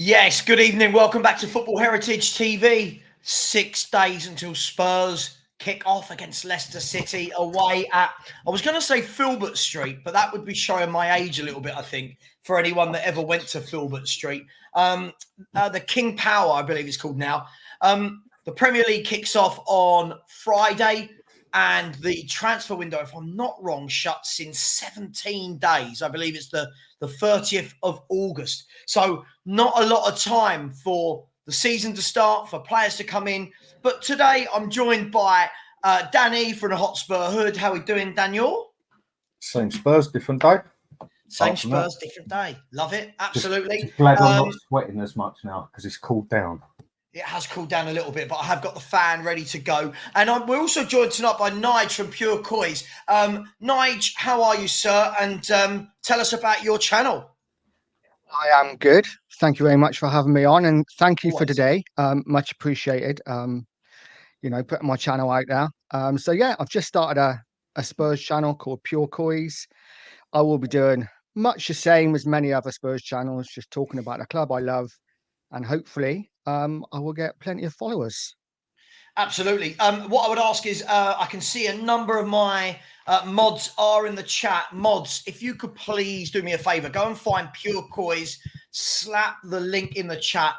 Yes, good evening. Welcome back to Football Heritage TV. 6 days until Spurs kick off against Leicester City away at, I was going to say Filbert Street, but that would be showing my age a little bit, I think, for anyone that ever went to Filbert Street. The King Power, I believe it's called now. The Premier League kicks off on Friday, and the transfer window, if I'm not wrong, shuts in 17 days. I believe it's the 30th of August. So not a lot of time for the season to start, for players to come in. But today I'm joined by Danny from the Hotspur Hood. How are we doing, Daniel? Same Spurs, different day. Same Spurs, different day. Love it. Absolutely. Just glad I'm not sweating as much now because it's cooled down. It has cooled down a little bit, but I have got the fan ready to go. And we're also joined tonight by Nige from Pure Coys. Nige, how are you, sir? And tell us about your channel. I am good. Thank you very much for having me on, and thank you for today. Much appreciated. Putting my channel out there. So yeah, I've just started a Spurs channel called Pure Coys. I will be doing much the same as many other Spurs channels, just talking about the club I love, and hopefully I will get plenty of followers. Absolutely. What I would ask is, I can see a number of my mods are in the chat. Mods, if you could please do me a favor, go and find Pure Coys, slap the link in the chat.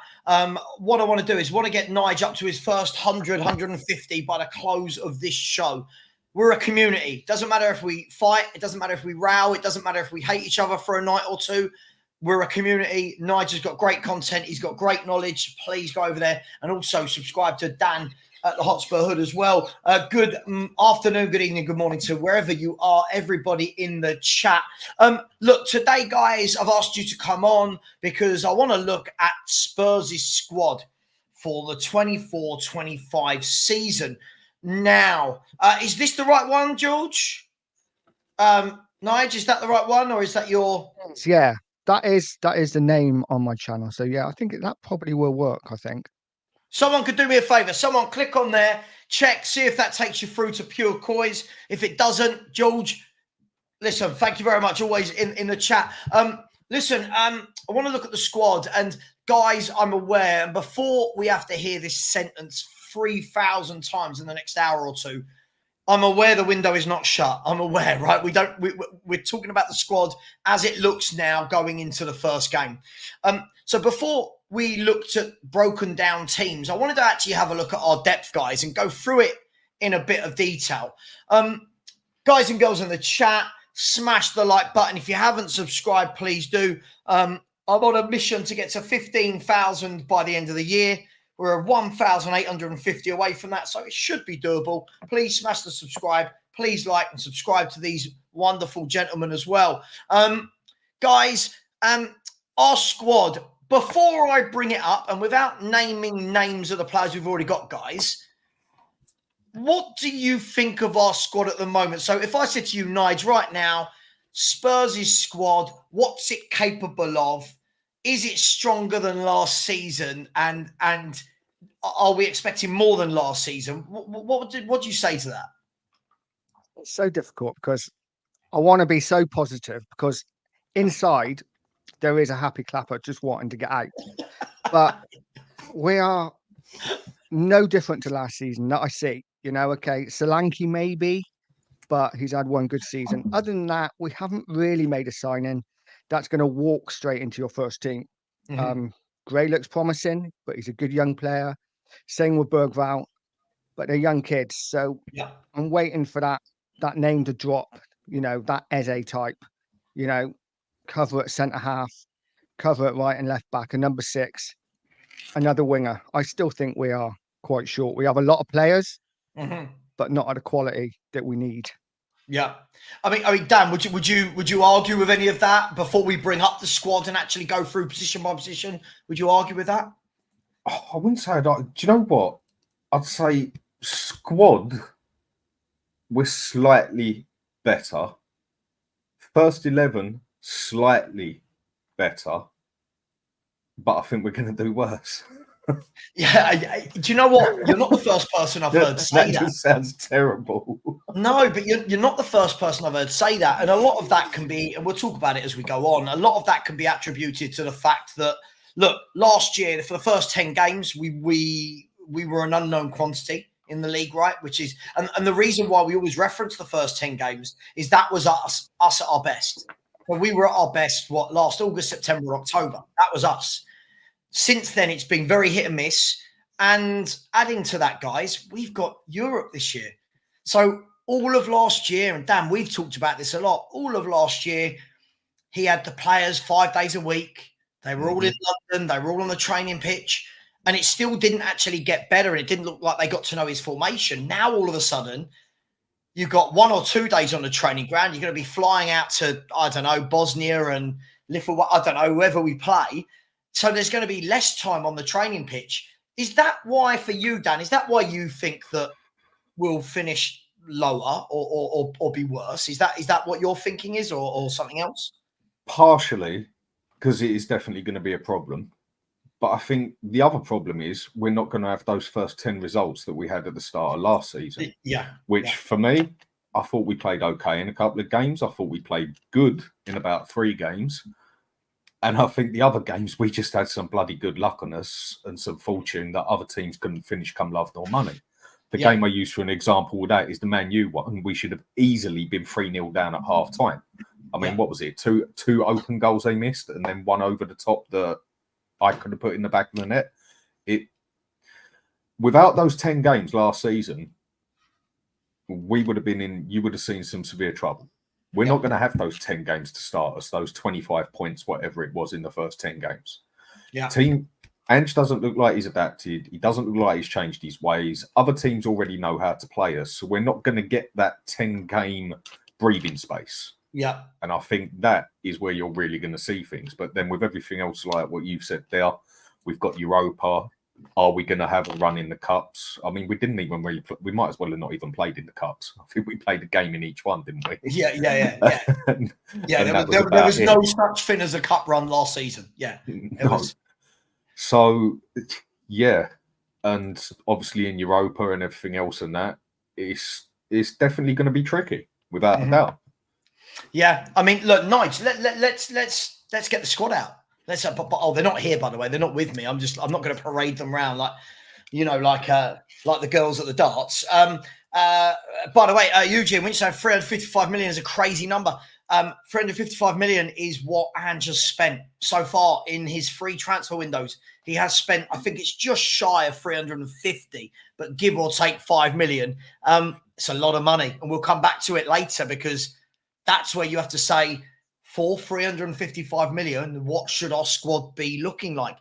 What I want to do is get Nige up to his first 100, 150 by the close of this show. We're a community. Doesn't matter if we fight. It doesn't matter if we row. It doesn't matter if we hate each other for a night or two. We're a community. Nigel's got great content. He's got great knowledge. Please go over there and also subscribe to Dan at the Hotspur Hood as well. Good afternoon, good evening, good morning to wherever you are, everybody in the chat. Look, today, guys, I've asked you to come on because I want to look at Spurs' squad for the 24-25 season. Now, is this the right one, George? Nige, is that the right one, or is that your... Yeah, that is the name on my channel. So yeah, I think that probably will work, I think. Someone could do me a favor. Someone click on there, check, see if that takes you through to Pure Coys. If it doesn't, George, listen, thank you very much. Always in the chat. Listen, I want to look at the squad. And guys, I'm aware, and before we have to hear this sentence 3,000 times in the next hour or two, I'm aware the window is not shut. I'm aware, right? We're talking about the squad as it looks now going into the first game. So before we looked at broken down teams, I wanted to actually have a look at our depth, guys, and go through it in a bit of detail. Guys and girls in the chat, smash the like button. If you haven't subscribed, please do. I'm on a mission to get to 15,000 by the end of the year. We're 1,850 away from that, so it should be doable. Please smash the subscribe. Please like and subscribe to these wonderful gentlemen as well. Guys, our squad, before I bring it up, and without naming names of the players we've already got, guys, what do you think of our squad at the moment? So if I said to you, Nige, right now, Spurs' squad, what's it capable of? Is it stronger than last season? And are we expecting more than last season? What do you say to that? It's so difficult because I want to be so positive, because inside there is a happy clapper just wanting to get out. But we are no different to last season that I see. Okay, Solanke maybe, but he's had one good season. Other than that, we haven't really made a signing that's going to walk straight into your first team. Mm-hmm. Gray looks promising, but he's a good young player. Same with Bergvall, but they're young kids. So yeah, I'm waiting for that name to drop, that Eze type, cover at centre half, cover at right and left back, and number 6, another winger. I still think we are quite short. We have a lot of players, but not at the quality that we need. Yeah, I mean, Dan, would you argue with any of that before we bring up the squad and actually go through position by position? Would you argue with that? Oh, I wouldn't say that. Do you know what? I'd say squad, we're slightly better. First 11, slightly better, but I think we're going to do worse. Yeah, do you know what? You're not the first person I've heard say that. That just sounds terrible. No, but you're not the first person I've heard say that. And a lot of that can be, and we'll talk about it as we go on, a lot of that can be attributed to the fact that look, last year for the first 10 games, we were an unknown quantity in the league, right? Which is, and the reason why we always reference the first 10 games is that was us at our best. When we were at our best, last August, September, October, that was us. Since then, it's been very hit and miss. And adding to that, guys, we've got Europe this year. So all of last year, and Dan, we've talked about this a lot, all of last year, he had the players 5 days a week. They were all in London. They were all on the training pitch. And it still didn't actually get better. And it didn't look like they got to know his formation. Now, all of a sudden, you've got 1 or 2 days on the training ground. You're going to be flying out to, I don't know, Bosnia and Lithuania, I don't know, whoever we play. So there's going to be less time on the training pitch. Is that why, for you, Dan, is that why you think that we'll finish lower or be worse? Is that what your thinking is, or something else? Partially, because it is definitely going to be a problem. But I think the other problem is we're not going to have those first 10 results that we had at the start of last season. Yeah. Which, for me, I thought we played okay in a couple of games. I thought we played good in about 3 games. And I think the other games, we just had some bloody good luck on us and some fortune that other teams couldn't finish come love nor money. The game I use for an example with that is the Man U one. We should have easily been 3-0 down at half time. I mean, what was it? Two open goals they missed and then one over the top that I could have put in the back of the net. Without those 10 games last season, we would have been in, you would have seen some severe trouble. We're not going to have those 10 games to start us, those 25 points, whatever it was in the first 10 games. Ange doesn't look like he's adapted. He doesn't look like he's changed his ways. Other teams already know how to play us. So we're not going to get that 10-game breathing space. Yeah. And I think that is where you're really going to see things. But then with everything else, like what you've said there, we've got Europa. Are we going to have a run in the cups? I mean, we didn't even really, we might as well have not even played in the cups. I think we played a game in each one, didn't we? Yeah. and there was no such thing as a cup run last season. Yeah. So, yeah. And obviously in Europa and everything else and that, it's definitely going to be tricky, without a doubt. Yeah. I mean, look, Nige, let's get the squad out. They're not here, by the way. They're not with me. I'm not going to parade them around like the girls at the darts. By the way, Eugene, when you say 355 million is a crazy number. 355 million is what Ange has spent so far in his free transfer windows. He has spent, I think it's just shy of 350, but give or take 5 million. It's a lot of money. And we'll come back to it later because that's where you have to say, for 355 million, what should our squad be looking like?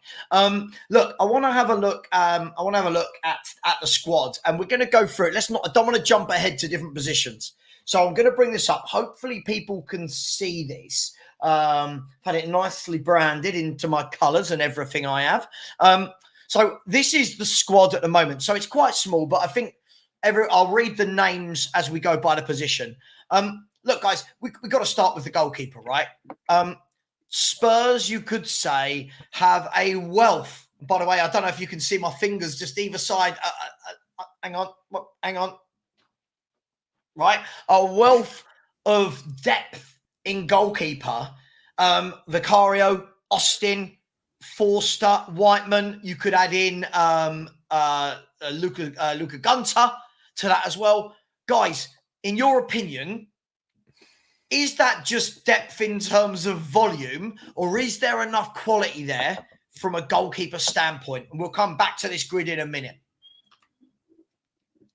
Look, I want to have a look. I want to have a look at the squad, and we're going to go through it. I don't want to jump ahead to different positions. So I'm going to bring this up. Hopefully people can see this. Had it nicely branded into my colours and everything I have. So this is the squad at the moment. So it's quite small, but I think I'll read the names as we go by the position. Look, guys, we got to start with the goalkeeper, right? Spurs, you could say, have a wealth. By the way, I don't know if you can see my fingers just either side. Hang on. Right? A wealth of depth in goalkeeper. Vicario, Austin, Forster, Whiteman. You could add in Luca Gunter to that as well. Guys, in your opinion, is that just depth in terms of volume, or is there enough quality there from a goalkeeper standpoint? And we'll come back to this grid in a minute.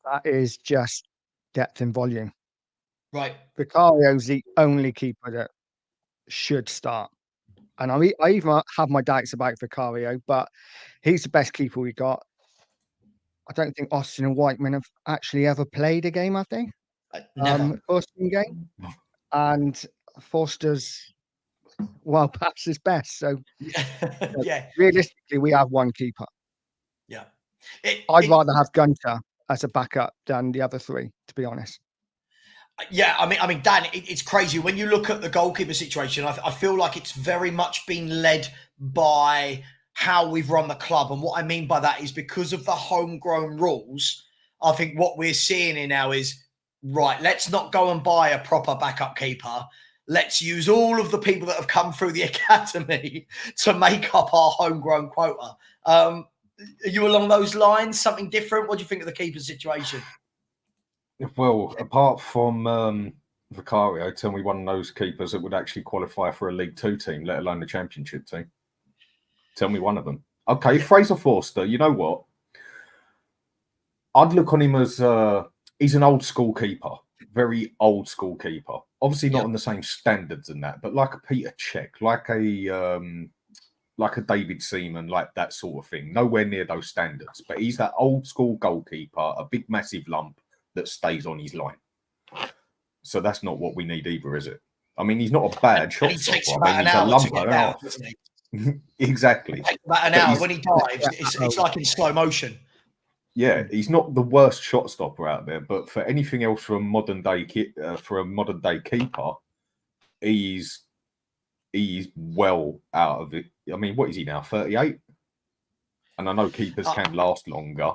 That is just depth and volume. Right. Vicario's the only keeper that should start. And I even have my doubts about Vicario, but he's the best keeper we got. I don't think Austin and Whiteman have actually ever played a game, have they? Never. First game. And Forster's, well, perhaps his best. So, realistically, we have one keeper. Yeah. I'd rather have Gunter as a backup than the other three, to be honest. Yeah, I mean, Dan, it's crazy. When you look at the goalkeeper situation, I feel like it's very much been led by how we've run the club. And what I mean by that is because of the homegrown rules, I think what we're seeing here now is, right, let's not go and buy a proper backup keeper. let's use all of the people that have come through the academy to make up our homegrown quota. Are you along those lines? Something different? What do you think of the keeper situation? Well, apart from Vicario, tell me one of those keepers that would actually qualify for a League Two team, let alone the Championship team. Tell me one of them. Okay, Fraser Forster, you know what? I'd look on him as he's an old school keeper, very old school keeper. Obviously not on the same standards and that, but like a Peter Cech, like a David Seaman, like that sort of thing. Nowhere near those standards, but he's that old school goalkeeper, a big massive lump that stays on his line. So that's not what we need either, is it? I mean, he's not a bad shot stopper. I mean, he's a lumper out. Exactly. It takes about an hour. When he dives, it's like in slow motion. Yeah, he's not the worst shot stopper out there, but for anything else for a modern day keeper, he's well out of it. I mean, what is he now? 38? And I know keepers can last longer,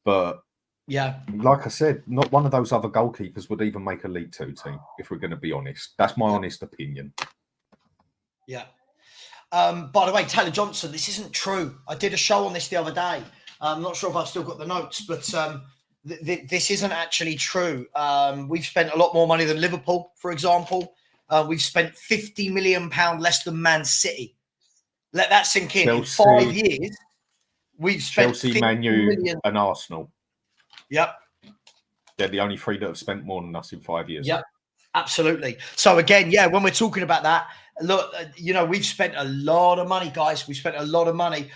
but yeah, like I said, not one of those other goalkeepers would even make a League Two team, if we're going to be honest. That's my honest opinion. Yeah. By the way, Taylor Johnson, this isn't true. I did a show on this the other day. I'm not sure if I've still got the notes, but this isn't actually true. We've spent a lot more money than Liverpool, for example. We've spent £50 million less than Man City. Let that sink in. Chelsea, in 5 years, we've spent Chelsea, Man U, and Arsenal. Yep. They're the only three that have spent more than us in 5 years. Yep, absolutely. So again, yeah, when we're talking about that, look, we've spent a lot of money, guys. We spent a lot of money.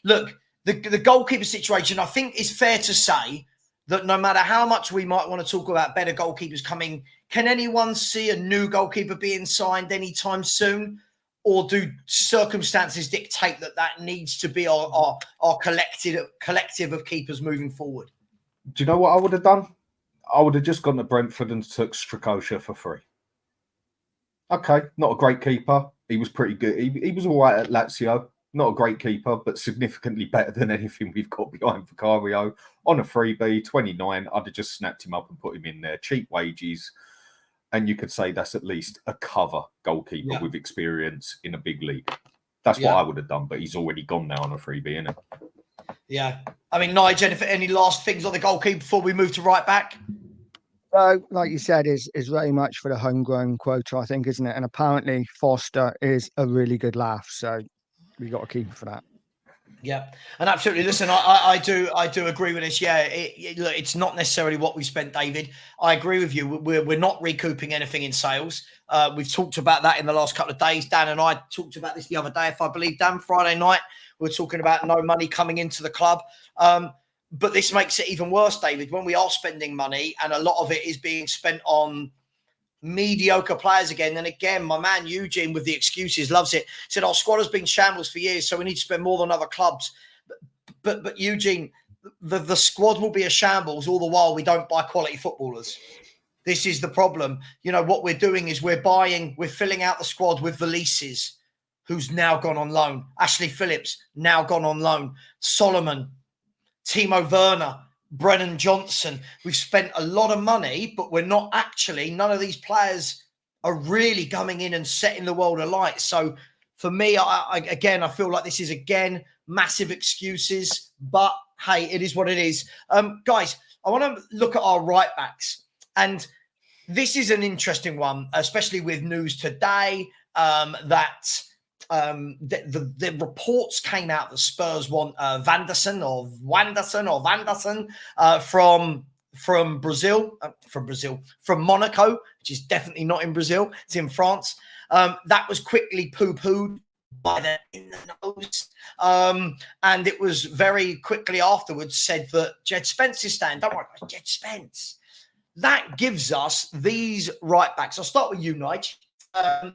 Look, the goalkeeper situation, I think it's fair to say that no matter how much we might want to talk about better goalkeepers coming, can anyone see a new goalkeeper being signed anytime soon? Or do circumstances dictate that needs to be our collective of keepers moving forward? Do you know what I would have done? I would have just gone to Brentford and took Strakosha for free. Okay, not a great keeper. He was pretty good. He was all right at Lazio. Not a great keeper, but significantly better than anything we've got behind Vicario. On a freebie, 29, I'd have just snapped him up and put him in there. Cheap wages. And you could say that's at least a cover goalkeeper with experience in a big league. That's what I would have done, but he's already gone now on a freebie, isn't it? Yeah. I mean, Nigel, any last things on the goalkeeper before we move to right back? So, like you said, is very much for the homegrown quota, I think, isn't it? And apparently Foster is a really good laugh. So we got to keep him for that. Yeah, and absolutely. Listen, I do agree with this. Yeah, look, it's not necessarily what we spent, David. I agree with you. We're not recouping anything in sales. We've talked about that in the last couple of days. Dan and I talked about this the other day, if I believe, Dan, Friday night. We're talking about no money coming into the club. But this makes it even worse, David, when we are spending money and a lot of it is being spent on mediocre players again. And again, my man Eugene with the excuses loves it. Said our squad has been shambles for years, so we need to spend more than other clubs. But Eugene, the squad will be a shambles all the while we don't buy quality footballers. This is the problem. What we're doing is we're filling out the squad with Valises, who's now gone on loan. Ashley Phillips, now gone on loan. Solomon, Timo Werner, Brennan Johnson. We've spent a lot of money, but we're not actually, none of these players are really coming in and setting the world alight. So for me, I feel like this is, again, massive excuses, but hey, it is what it is. Guys, I want to look at our right backs. And this is an interesting one, especially with news today that the reports came out that Spurs want Wanderson from Brazil, from Monaco, which is definitely not in Brazil. It's in France. That was quickly poo-pooed by the in the nose. And it was very quickly afterwards said that Jed Spence is staying. Don't worry about Jed Spence. That gives us these right backs. I'll start with you, Nige. When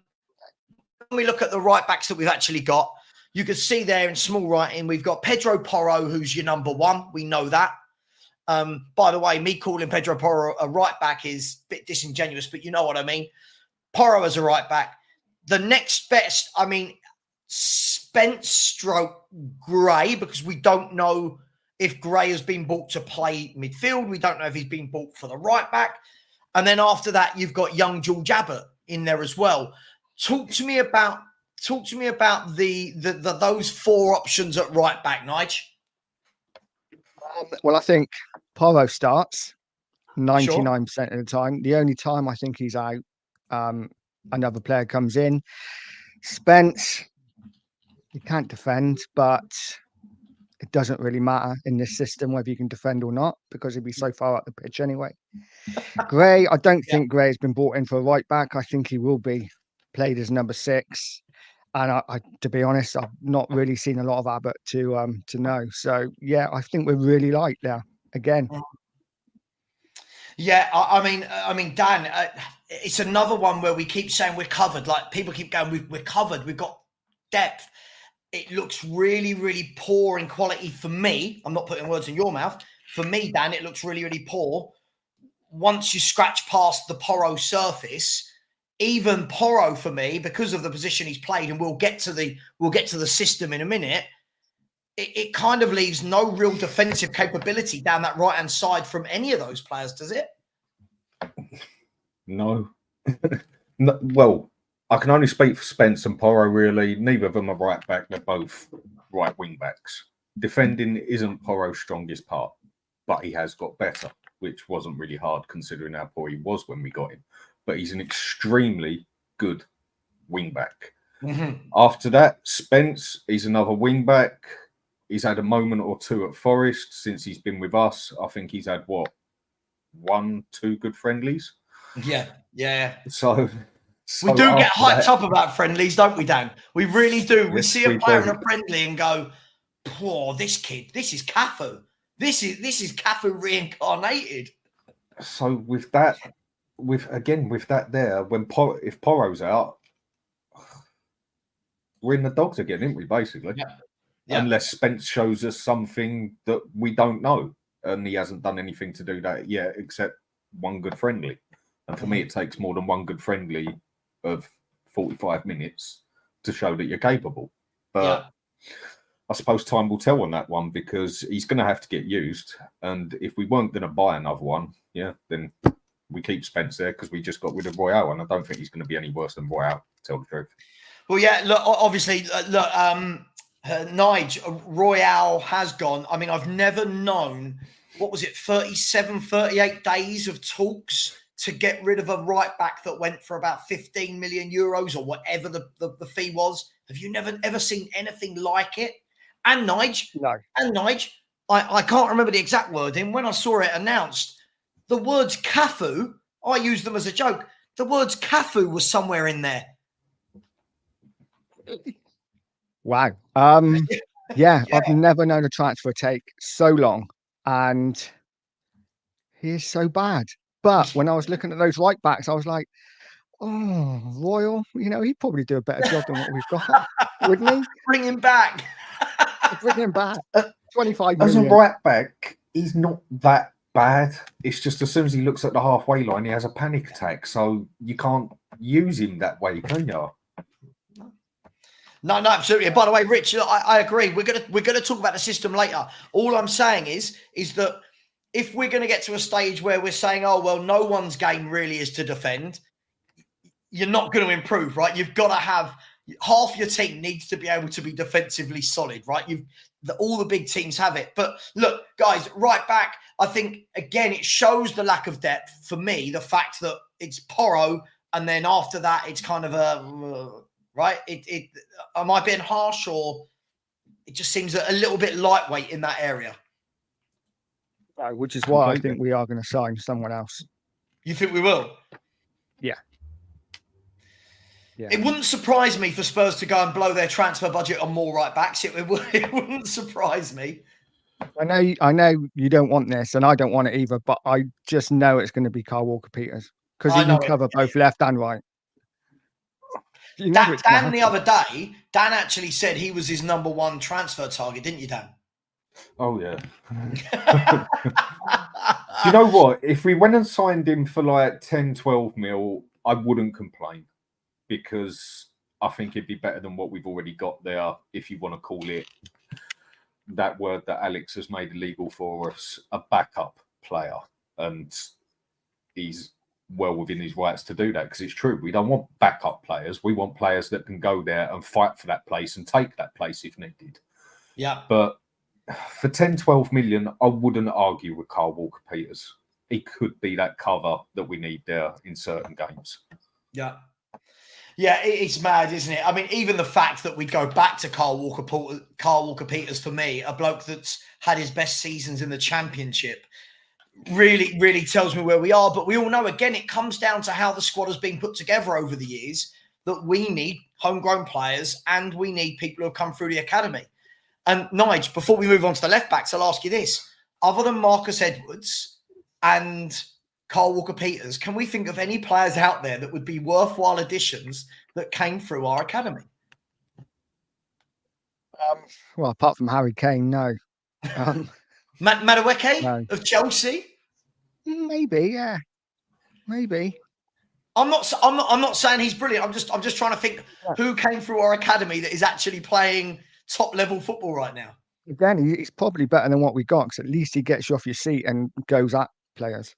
we look at the right backs that we've actually got, you can see there in small writing, we've got Pedro Porro, who's your number one. We know that. By the way, me calling Pedro Porro a right back is a bit disingenuous, but you know what I mean. Porro as a right back. The next best, Spence stroke Gray, because we don't know if Gray has been bought to play midfield. We don't know if he's been bought for the right back. And then after that, you've got young George Abbott. in there as well. Talk to me about the those four options at right back, Nige. Well, I think Porro starts Sure. 99% of the time. The only time I think he's out, another player comes in. Spence, he can't defend, but it doesn't really matter in this system whether you can defend or not, because he'd be so far up the pitch anyway. Gray, I don't think Gray has been brought in for a right back. I think he will be played as number 6. And I to be honest, I've not really seen a lot of Abbott to know. So yeah, I think we're really light there again. Yeah, I mean, Dan, it's another one where we keep saying we're covered. Like people keep going, we're covered. We've got depth. It looks really, really poor in quality for me. I'm not putting words in your mouth. For me, Dan, it looks really, really poor. Once you scratch past the Porro surface, even Porro for me, because of the position he's played, and we'll get to the system in a minute. It kind of leaves no real defensive capability down that right-hand side from any of those players, does it? No. No. Well, I can only speak for Spence and Porro, really. Neither of them are right back. They're both right wing backs. Defending isn't Porro's strongest part, but he has got better, which wasn't really hard considering how poor he was when we got him. But he's an extremely good wing back. Mm-hmm. After that, Spence, he's another wing back. He's had a moment or two at Forest since he's been with us. I think he's had, 1, 2 good friendlies. Yeah. So we do get hyped up about friendlies, don't we, Dan? We really do. We see a player in a friendly and go, "Poor this kid. This is Cafu. This is Cafu reincarnated." So with that there, if Porro's out, we're in the dogs again, aren't we? Basically, yeah. Unless Spence shows us something that we don't know, and he hasn't done anything to do that yet, except one good friendly. And for me, it takes more than one good friendly of 45 minutes to show that you're capable. But I suppose time will tell on that one, because he's going to have to get used. And if we weren't going to buy another one, then we keep Spence there, because we just got rid of Royale, and I don't think he's going to be any worse than Royale, to tell the truth. Well, yeah, look, obviously, Nige, Royale has gone. I mean, I've never known, 37, 38 days of talks to get rid of a right back that went for about 15 million euros or whatever the fee was. Have you never ever seen anything like it? And Nige, I can't remember the exact wording. When I saw it announced, the words Cafu, I used them as a joke. The words Cafu was somewhere in there. Wow. Yeah, I've never known a transfer take so long, and he is so bad. But when I was looking at those right backs, I was like, "Oh, Royal, he'd probably do a better job than what we've got, wouldn't he? Bring him back. Bring him back. 25 million. million. As a right back, he's not that bad. It's just as soon as he looks at the halfway line, he has a panic attack. So you can't use him that way, can you? No, absolutely. By the way, Rich, I agree. We're gonna talk about the system later. All I'm saying is that if we're going to get to a stage where we're saying, "Oh well, no one's game really is to defend," you're not going to improve, right? You've got to have half your team needs to be able to be defensively solid, right? All the big teams have it. But look, guys, right back, I think again it shows the lack of depth for me. The fact that it's Porro, and then after that it's kind of a right. Am I being harsh, or it just seems a little bit lightweight in that area? Which is why I think we are going to sign someone else. You think we will? Yeah. It wouldn't surprise me for Spurs to go and blow their transfer budget on more right backs. It wouldn't surprise me. I know you don't want this, and I don't want it either, but I just know it's going to be Kyle Walker-Peters, because he can cover both left and right. Dan the other day, Dan actually said he was his number 1 transfer target, didn't you, Dan? Oh, yeah. You know what? If we went and signed him for like 10, 12 mil, I wouldn't complain, because I think it'd be better than what we've already got there, if you want to call it that word that Alex has made illegal for us, a backup player. And he's well within his rights to do that, because it's true. We don't want backup players. We want players that can go there and fight for that place and take that place if needed. Yeah. But for 10, 12 million, I wouldn't argue with Carl Walker-Peters. He could be that cover that we need there in certain games. Yeah. Yeah, it's mad, isn't it? I mean, even the fact that we go back to Carl Walker-Peters, for me, a bloke that's had his best seasons in the Championship, really tells me where we are. But we all know, again, it comes down to how the squad has been put together over the years, that we need homegrown players and we need people who have come through the academy. And Nigel, before we move on to the left backs, I'll ask you this. Other than Marcus Edwards and Carl Walker-Peters, can we think of any players out there that would be worthwhile additions that came through our academy? Well, apart from Harry Kane, no. Madueke No. of Chelsea? Maybe, yeah. Maybe. I'm not saying he's brilliant. I'm just trying to think who came through our academy that is actually playing top level football right now. Again, he's probably better than what we got, because at least he gets you off your seat and goes at players.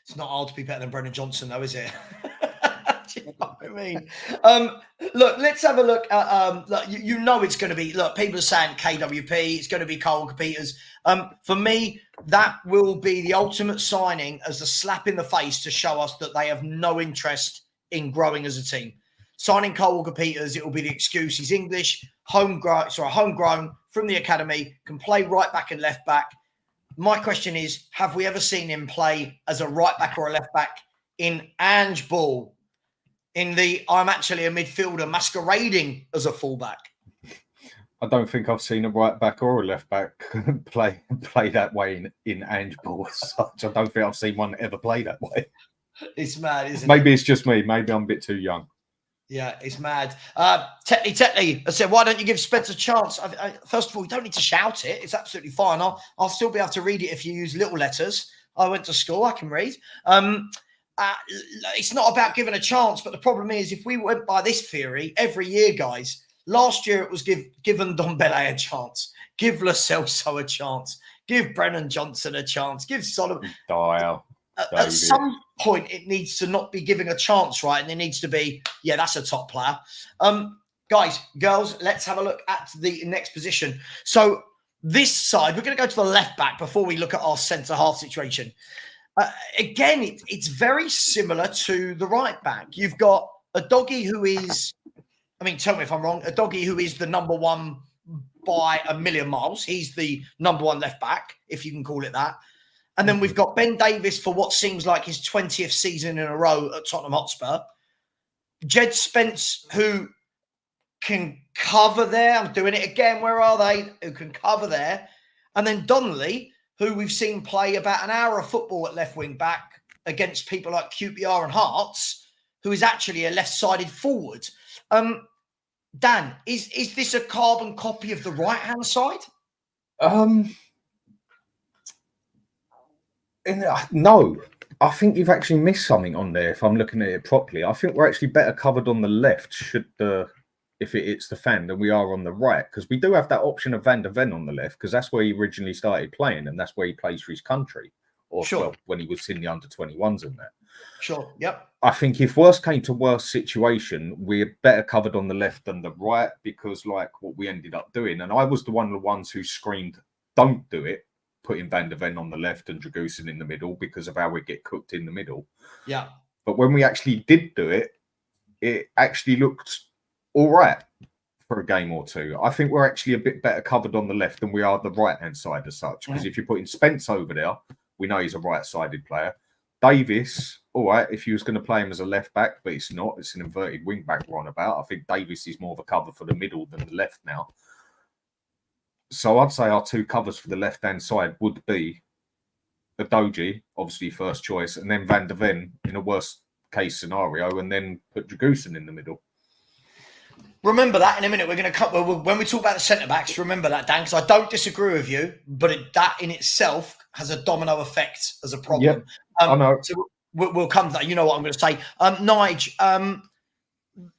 It's not hard to be better than Brendan Johnson, though, is it? Do you know what I mean? Look, let's have a look at, look, you know it's going to be, look, people are saying KWP, it's going to be Carl Walker-Peters. For me, that will be the ultimate signing as a slap in the face to show us that they have no interest in growing as a team. Signing Carl Walker-Peters, it will be the excuse. He's English, homegrown from the academy, can play right back and left back. My question is, have we ever seen him play as a right back or a left back in Ange Ball? In the, I'm actually a midfielder masquerading as a fullback. I don't think I've seen a right back or a left back play that way in Ange Ball as such. I don't think I've seen one ever play that way. It's mad, isn't it? Maybe it's just me. Maybe I'm a bit too young. Yeah, it's mad. Tetley, I said, why don't you give Spence a chance? First of all, you don't need to shout it. It's absolutely fine. I'll still be able to read it if you use little letters. I went to school. I can read. It's not about giving a chance, but the problem is, if we went by this theory every year, guys, last year it was given Ndombele a chance, give Lo Celso a chance, give Brennan Johnson a chance, give Solomon. Dial. At some point, it needs to not be giving a chance, right? And it needs to be, yeah, that's a top player. Guys, girls, let's have a look at the next position. So this side, we're going to go to the left back before we look at our centre-half situation. Again, it's very similar to the right back. You've got a doggy who is, I mean, tell me if I'm wrong, a doggy who is the number one by a million miles. He's the number one left back, if you can call it that. And then we've got Ben Davies for what seems like his 20th season in a row at Tottenham Hotspur. Jed Spence, who can cover there. I'm doing it again. Where are they? Who can cover there. And then Donnelly, who we've seen play about an hour of football at left wing back against people like QPR and Hearts, who is actually a left-sided forward. Dan, is this a carbon copy of the right-hand side? No, I think you've actually missed something on there. If I'm looking at it properly, I think we're actually better covered on the left if it hits the fan than we are on the right, because we do have that option of Van der Ven on the left, because that's where he originally started playing and that's where he plays for his country, or sure. Well, when he was in the under-21s and that. Sure. Yep. I think if worst came to worst situation, we're better covered on the left than the right, because like what we ended up doing, and I was one of the ones who screamed, "Don't do it," putting Van der Ven on the left and Dragusin in the middle because of how we get cooked in the middle. Yeah. But when we actually did do it, it actually looked all right for a game or two. I think we're actually a bit better covered on the left than we are the right-hand side as such. Because if you're putting Spence over there, we know he's a right-sided player. Davies, all right, if you was going to play him as a left-back, but it's not. It's an inverted wing-back we're on about. I think Davies is more of a cover for the middle than the left now. So I'd say our two covers for the left-hand side would be Adoji, obviously first choice, and then Van der Ven in a worst-case scenario, and then put Dragusin in the middle. Remember that in a minute. We're going to cut when we talk about the centre backs. Remember that, Dan, because I don't disagree with you, but that in itself has a domino effect as a problem. Yep, I know. So we'll come to that. You know what I'm going to say, Nige.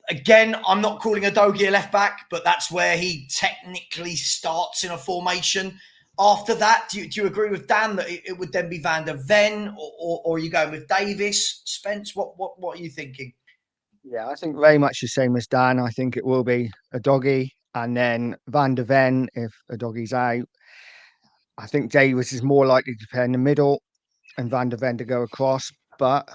Again, I'm not calling Adogi a left back, but that's where he technically starts in a formation. After that, do you agree with Dan that it would then be Van der Ven, or are you going with Davis? Spence, what are you thinking? Yeah, I think very much the same as Dan. I think it will be a doggy and then Van der Ven if a doggy's out. I think Davis is more likely to play in the middle and Van der Ven to go across, but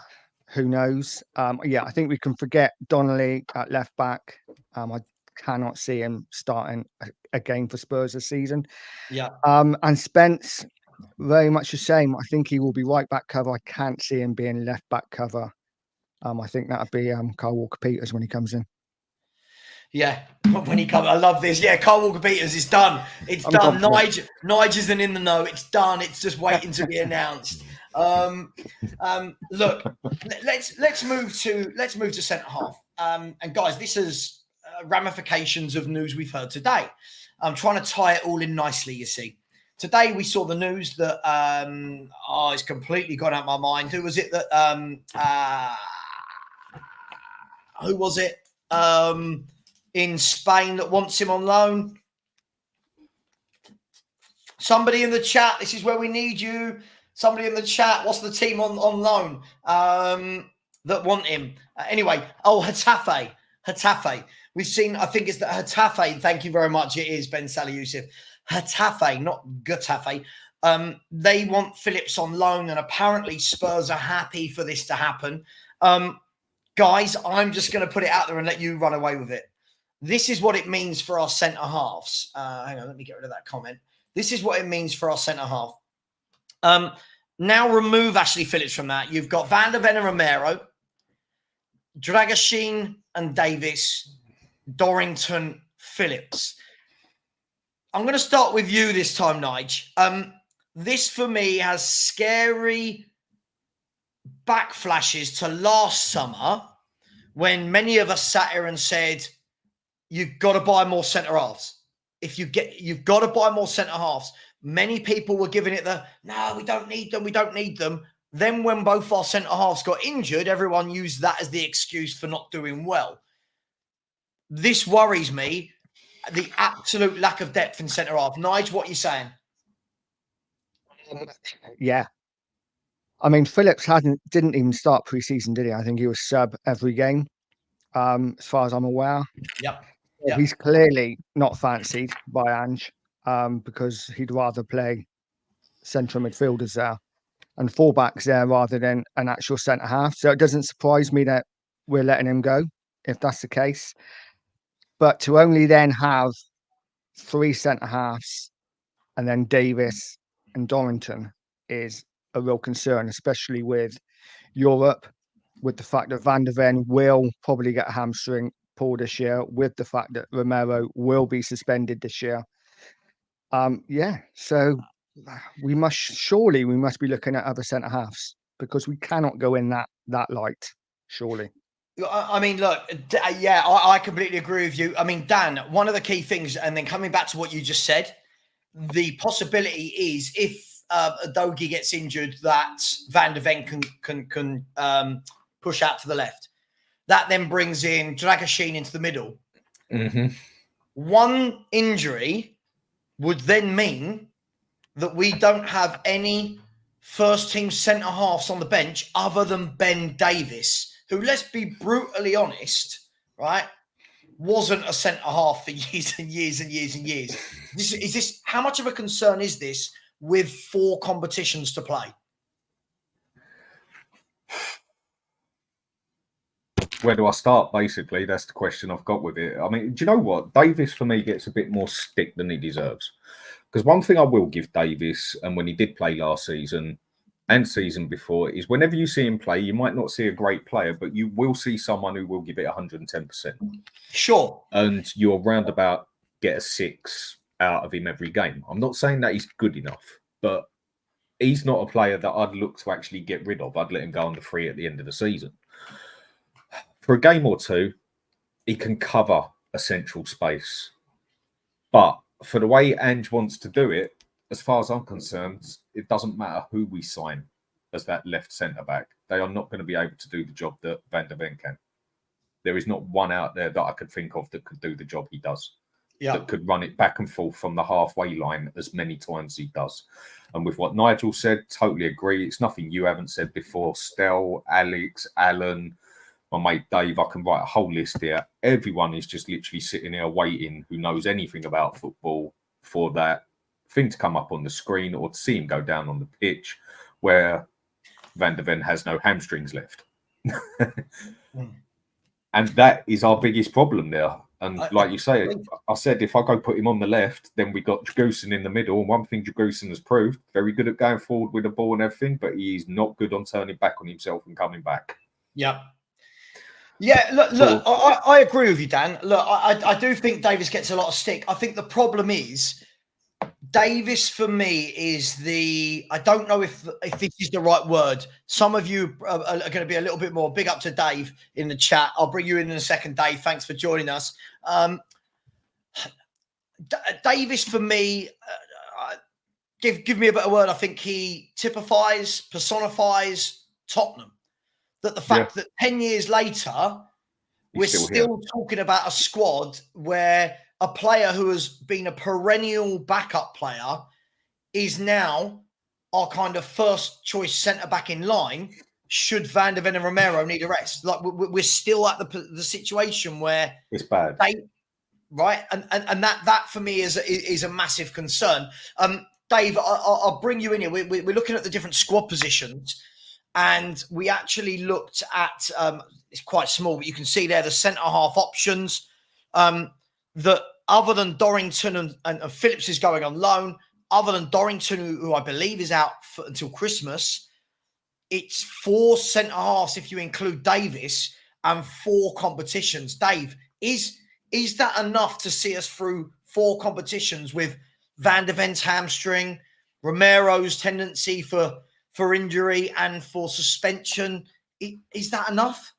who knows? Yeah, I think we can forget Donnelly at left back. I cannot see him starting a game for Spurs this season. Yeah. And Spence, very much the same. I think he will be right back cover. I can't see him being left back cover. I think that'll be Kyle Walker-Peters when he comes in. Yeah, when he comes, I love this. Yeah, Kyle Walker-Peters is done. It's I'm done. confident. Nige isn't in the know. It's done. It's just waiting to be announced. Look, let's move to centre half. And guys, this is ramifications of news we've heard today. I'm trying to tie it all in nicely. You see, today we saw the news that it's completely gone out of my mind. Who was it that? Who was it? In Spain that wants him on loan. Somebody in the chat, this is where we need you. Somebody in the chat, what's the team on loan that want him? Anyway, Getafe. We've seen, I think it's the Getafe. Thank you very much. It is Ben Salih Youssef. Getafe, not Getafe. They want Phillips on loan, and apparently Spurs are happy for this to happen. Guys, I'm just going to put it out there and let you run away with it. This is what it means for our centre halves. Hang on, let me get rid of that comment. This is what it means for our centre half. Now remove Ashley Phillips from that. You've got Van der Ven and Romero, Dragashin and Davis, Dorrington, Phillips. I'm going to start with you this time, Nige. This for me has scary backflashes to last summer when many of us sat here and said, you've got to buy more centre halves. You've got to buy more centre halves. Many people were giving it no, we don't need them. Then when both our centre halves got injured, everyone used that as the excuse for not doing well. This worries me, the absolute lack of depth in centre half. Nige, what are you saying? Yeah. I mean, Phillips didn't even start pre-season, did he? I think he was sub every game, as far as I'm aware. Yep. He's clearly not fancied by Ange because he'd rather play central midfielders there and fullbacks there rather than an actual centre half. So it doesn't surprise me that we're letting him go if that's the case. But to only then have 3 centre halves and then Davis and Dorrington is a real concern, especially with Europe, with the fact that Van der Ven will probably get a hamstring pull this year, with the fact that Romero will be suspended this year. So we must be looking at other centre halves because we cannot go in that light, surely. I mean, look, yeah, I completely agree with you. I mean, Dan, one of the key things, and then coming back to what you just said, the possibility is if Dogi gets injured, that Van der Ven can push out to the left. That then brings in Dragashin into the middle. Mm-hmm. One injury would then mean that we don't have any first-team centre-halves on the bench other than Ben Davis, who, let's be brutally honest, right, wasn't a centre-half for years and years and years and years. How much of a concern is this with 4 competitions to play? Where do I start, basically? That's the question I've got with it. I mean, do you know what? Davis, for me, gets a bit more stick than he deserves. Because one thing I will give Davis, and when he did play last season and season before, is whenever you see him play, you might not see a great player, but you will see someone who will give it 110%. Sure. And you're roundabout get a 6 out of him every game. I'm not saying that he's good enough, but he's not a player that I'd look to actually get rid of. I'd let him go on the free at the end of the season. For a game or two, he can cover a central space. But for the way Ange wants to do it, as far as I'm concerned, it doesn't matter who we sign as that left centre-back. They are not going to be able to do the job that Van der Ven can. There is not one out there that I could think of that could do the job he does. that could run it back and forth from the halfway line as many times as he does. And with what Nigel said, totally agree. It's nothing you haven't said before. Stel, Alex, Alan, my mate Dave, I can write a whole list here. Everyone is just literally sitting here waiting, who knows anything about football, for that thing to come up on the screen or to see him go down on the pitch where Van de Ven has no hamstrings left. And that is our biggest problem there. And like you say, I said, if I go put him on the left, then we got Dragusin in the middle. And one thing Dragusin has proved, very good at going forward with the ball and everything, but he's not good on turning back on himself and coming back. Yeah. Yeah, look, I agree with you, Dan. Look, I do think Davis gets a lot of stick. I think the problem is Davis, for me, is I don't know if this is the right word. Some of you are going to be a little bit more. Big up to Dave in the chat. I'll bring you in a second, Dave. Thanks for joining us. Davis, for me, give me a better word. I think he typifies, personifies Tottenham. That the fact that 10 years later, we're still talking about a squad where a player who has been a perennial backup player is now our kind of first choice centre-back in line should Van de Ven and Romero need a rest. Like, we're still at the situation where it's bad. Right? And that for me is a massive concern. Dave, I'll bring you in here. We're looking at the different squad positions, and we actually looked at, it's quite small, but you can see there the centre-half options. That other than Dorrington and Phillips is going on loan, other than Dorrington, who I believe is out until Christmas, it's 4 centre-halves if you include Davis and 4 competitions. Dave, is that enough to see us through 4 competitions with Van de Ven's hamstring, Romero's tendency for injury and for suspension? Is that enough?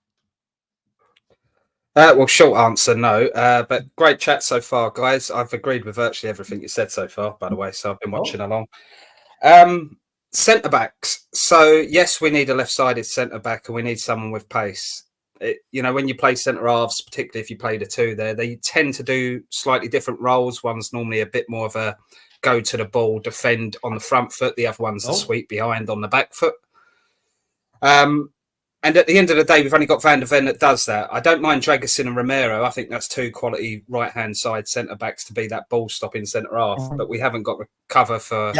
Well, short answer, no. But great chat so far, guys. I've agreed with virtually everything you said so far, by the way, so I've been watching along. Centre-backs. So, yes, we need a left-sided centre-back and we need someone with pace. When you play centre-halves, particularly if you play the 2 there, they tend to do slightly different roles. One's normally a bit more of a go to the ball, defend on the front foot. The other one's a sweep behind on the back foot. And at the end of the day, we've only got Van de Ven that does that. I don't mind Dragusin and Romero. I think that's 2 quality right-hand side centre-backs to be that ball-stopping centre-half. But we haven't got cover for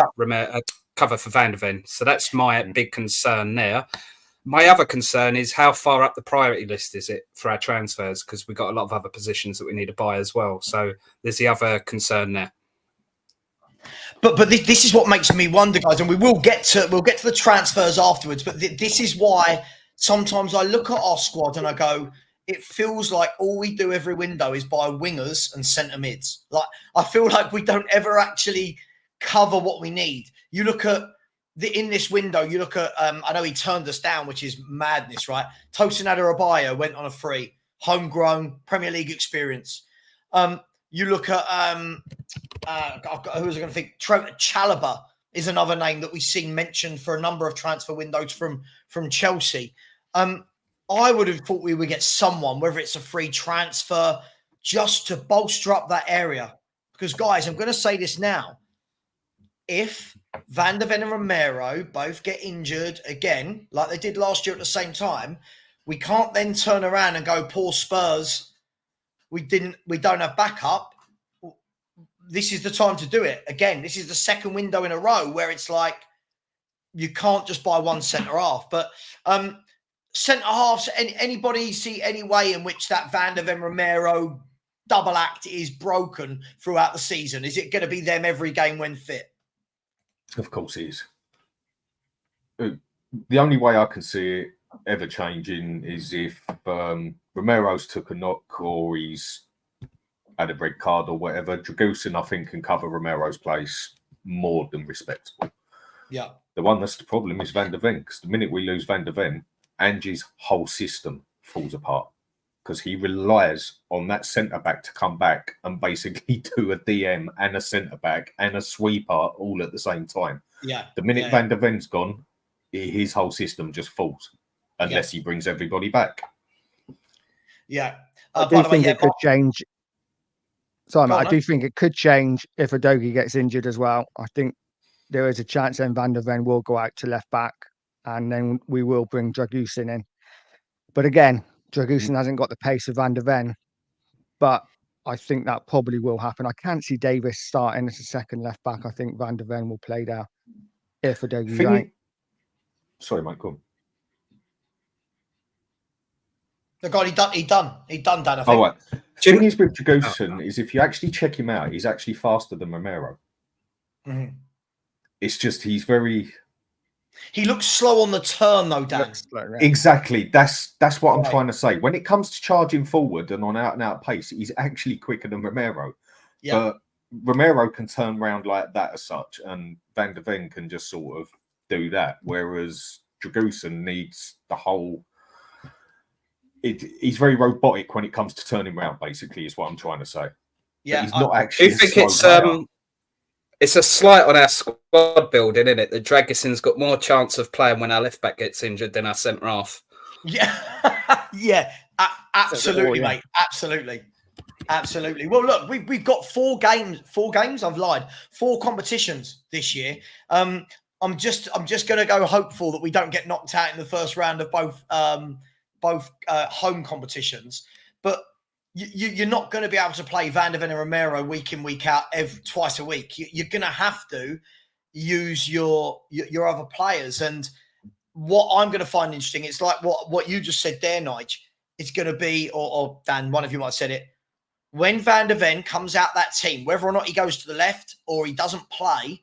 cover for Van de Ven. So that's my big concern there. My other concern is how far up the priority list is it for our transfers? Because we've got a lot of other positions that we need to buy as well. So there's the other concern there. But this is what makes me wonder, guys, and we'll get to the transfers afterwards. But this is why sometimes I look at our squad and I go, it feels like all we do every window is buy wingers and centre mids. Like, I feel like we don't ever actually cover what we need. You look at in this window, you look at, I know he turned us down, which is madness, right? Tosin Adarabioyo went on a free, homegrown Premier League experience. You look at, who was I going to think? Chalobah is another name that we've seen mentioned for a number of transfer windows from Chelsea. I would have thought we would get someone, whether it's a free transfer, just to bolster up that area. Because, guys, I'm going to say this now. If Van de Ven and Romero both get injured again, like they did last year at the same time, we can't then turn around and go, poor Spurs, we don't have backup. This is the time to do it. Again, this is the second window in a row where it's like you can't just buy one centre-half. But centre-halves, anybody see any way in which that Van de Ven Romero double act is broken throughout the season? Is it going to be them every game when fit? Of course it is. The only way I can see it ever changing is if Romero's took a knock or he's had a red card or whatever. Dragusin, I think, can cover Romero's place more than respectable. Yeah. The one that's the problem is Van de Ven, because the minute we lose Van de Ven, Angie's whole system falls apart because he relies on that centre-back to come back and basically do a DM and a centre-back and a sweeper all at the same time. Yeah. The minute Van de Ven's gone, his whole system just falls unless he brings everybody back. Yeah. I do think it could change. Sorry, Go mate, on, I do think it could change if Udogie gets injured as well. I think there is a chance then Van der Ven will go out to left back, and then we will bring Dragusin in. But again, Dragusin hasn't got the pace of Van der Ven, but I think that probably will happen. I can't see Davis starting as a second left back. I think Van der Ven will play there if Udogie's out. Sorry, mate, go on. The guy he done, Dan. I think. Oh, right. The thing is with Dragusin is if you actually check him out, he's actually faster than Romero. Mhm. It's just he's very. He looks slow on the turn, though, Dan. Exactly. That's what I'm trying to say. When it comes to charging forward and on out and out pace, he's actually quicker than Romero. Yeah. But Romero can turn around like that as such, and Van der Ven can just sort of do that. Whereas Dragusin needs the whole. He's very robotic when it comes to turning around. Basically, is what I'm trying to say. Yeah, but he's not actually. Do you think it's a slight on our squad building, isn't it? The Dragusin's got more chance of playing when our left back gets injured than our centre half. Yeah, yeah, absolutely, mate. Absolutely. Well, look, we've got 4 games. I've lied. 4 competitions this year. I'm just going to go hopeful that we don't get knocked out in the first round of both home competitions. But you're not going to be able to play Van der Ven and Romero week in, week out, twice a week. You're going to have to use your other players. And what I'm going to find interesting, it's like what you just said there, Nige. It's going to be, or Dan, one of you might have said it, when Van der Ven comes out that team, whether or not he goes to the left or he doesn't play,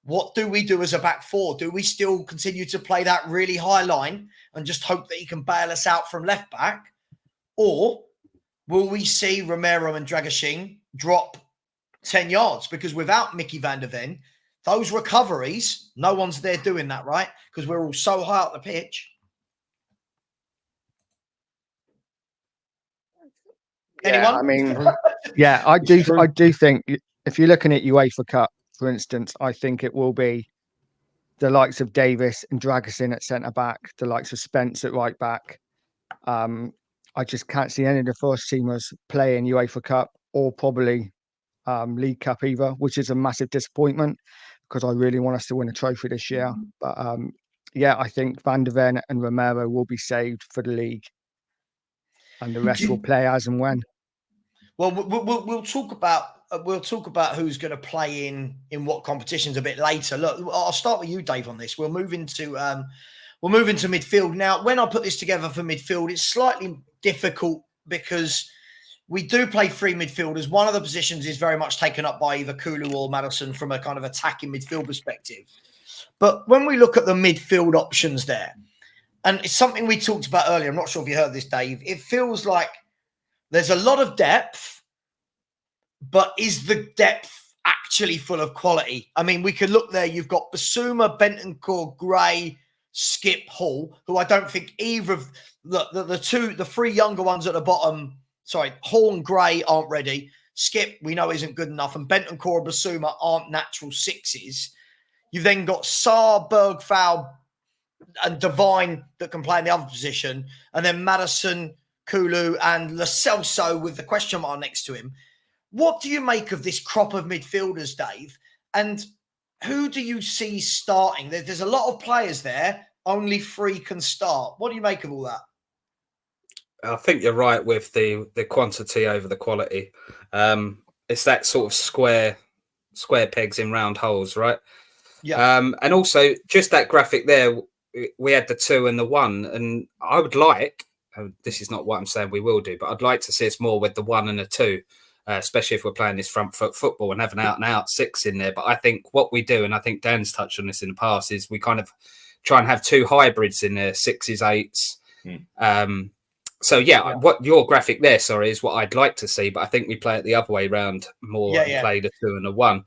what do we do as a back four? Do we still continue to play that really high line and just hope that he can bail us out from left back? Or will we see Romero and Dragusin drop 10 yards? Because without Mickey Van der Ven, those recoveries, no one's there doing that, right? Because we're all so high up the pitch. Anyone? I mean, yeah, I do think if you're looking at UEFA Cup, for instance, I think it will be the likes of Davis and Dragusin at centre back, the likes of Spence at right back. I just can't see any of the first teamers playing UEFA Cup or probably League Cup either, which is a massive disappointment because I really want us to win a trophy this year. But yeah, I think Van der Ven and Romero will be saved for the league, and the rest will play as and when. Well, we'll talk about who's going to play in what competitions a bit later. Look, I'll start with you, Dave, on this. We'll move into midfield now. When I put this together for midfield, it's slightly difficult because we do play 3 midfielders. One of the positions is very much taken up by either Kulu or Madison from a kind of attacking midfield perspective. But when we look at the midfield options there, and it's something we talked about earlier, I'm not sure if you heard this, Dave, it feels like there's a lot of depth, but is the depth actually full of quality? I mean, we could look there. You've got Basuma, Bentancur, Gray, Skip, Hall, who I don't think either of the 3 younger ones at the bottom, Hall and Gray aren't ready. Skip, we know, isn't good enough. And Bentancur and Basuma aren't natural 6s. You've then got Saar, Bergfowl, and Devine that can play in the other position. And then Madison, Kulu, and Lo Celso with the question mark next to him. What do you make of this crop of midfielders, Dave? And who do you see starting? There's a lot of players there. Only 3 can start. What do you make of all that? I think you're right with the quantity over the quality. It's that sort of square pegs in round holes, right? Yeah. And also just that graphic there, we had the 2 and the 1, and I would like, this is not what I'm saying we will do, but I'd like to see us more with the 1 and the 2, especially if we're playing this front foot football and have an out and out 6 in there. But I think what we do, and I think Dan's touched on this in the past, is we kind of try and have 2 hybrids in there, 6s, 8s. So yeah, what your graphic there, is what I'd like to see, but I think we play it the other way around more and play the 2 and the 1.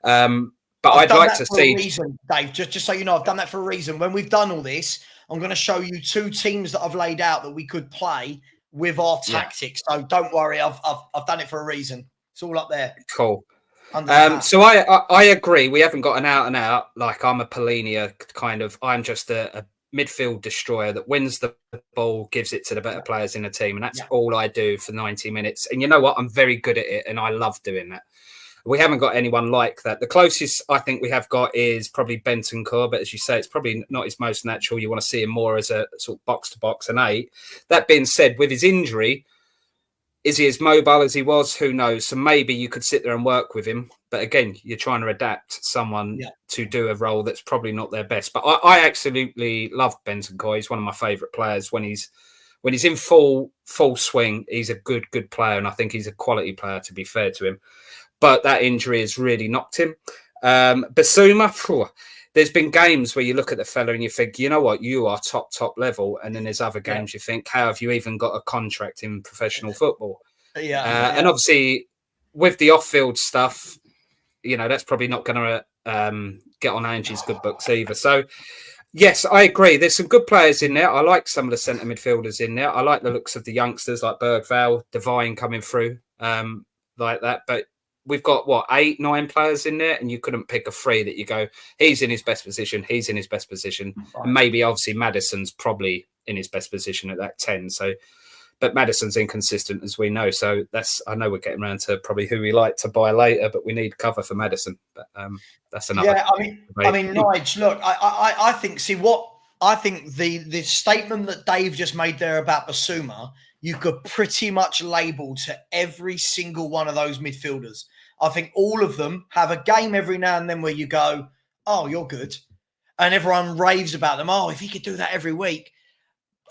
But I'd like to see, reason, Dave, just so you know, I've done that for a reason. When we've done all this, I'm going to show you 2 teams that I've laid out that we could play with our tactics. So don't worry, I've done it for a reason. It's all up there. Cool. So I agree. We haven't got an out and out. Like I'm a Polinia kind of. I'm just a midfield destroyer that wins the ball, gives it to the better players in the team. And that's Yeah. all I do for 90 minutes. And you know what? I'm very good at it and I love doing that. We haven't got anyone like that. The closest I think we have got is probably Bentancur, but as you say, it's probably not his most natural. You want to see him more as a sort of box-to-box and 8. That being said, with his injury, is he as mobile as he was? Who knows? So maybe you could sit there and work with him. But again, you're trying to adapt someone to do a role that's probably not their best. But I absolutely love Bentancur. He's one of my favourite players. When he's in full swing, he's a good player. And I think he's a quality player, to be fair to him. But that injury has really knocked him. Basuma, there's been games where you look at the fella and you think, you know what, you are top level. And then there's other games you think, how have you even got a contract in professional football? And obviously, with the off-field stuff, you know, that's probably not going to get on Angie's good books either. So, yes, I agree. There's some good players in there. I like some of the centre midfielders in there. I like the looks of the youngsters like Bergvall, Devine coming through like that. But we've got, 8, 9 players in there, and you couldn't pick a 3 that you go, he's in his best position, he's in his best position. Right. And maybe, obviously, Maddison's probably in his best position at that 10. So, but Maddison's inconsistent, as we know. So I know we're getting around to probably who we like to buy later, but we need cover for Maddison. But that's another. Yeah, I mean, Nige, look, I think, I think the statement that Dave just made there about Basuma, you could pretty much label to every single one of those midfielders. I think all of them have a game every now and then where you go, oh, you're good. And everyone raves about them. Oh, if he could do that every week.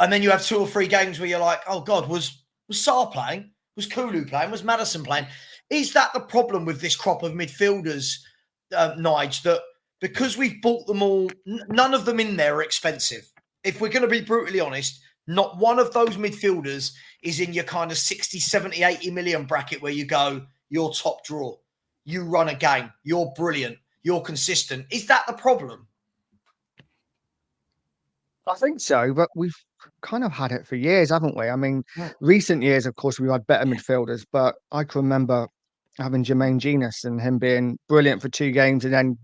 And then you have 2 or 3 games where you're like, oh, God, was Sarr playing? Was Kulu playing? Was Maddison playing? Is that the problem with this crop of midfielders, Nige, that because we've bought them all, none of them in there are expensive? If we're going to be brutally honest, not one of those midfielders is in your kind of 60, 70, 80 million bracket where you go, you're top draw. You run a game. You're brilliant. You're consistent. Is that the problem? I think so, but we've kind of had it for years, haven't we? I mean, recent years, of course, we've had better midfielders, but I can remember having Jermaine Genius and him being brilliant for 2 games and then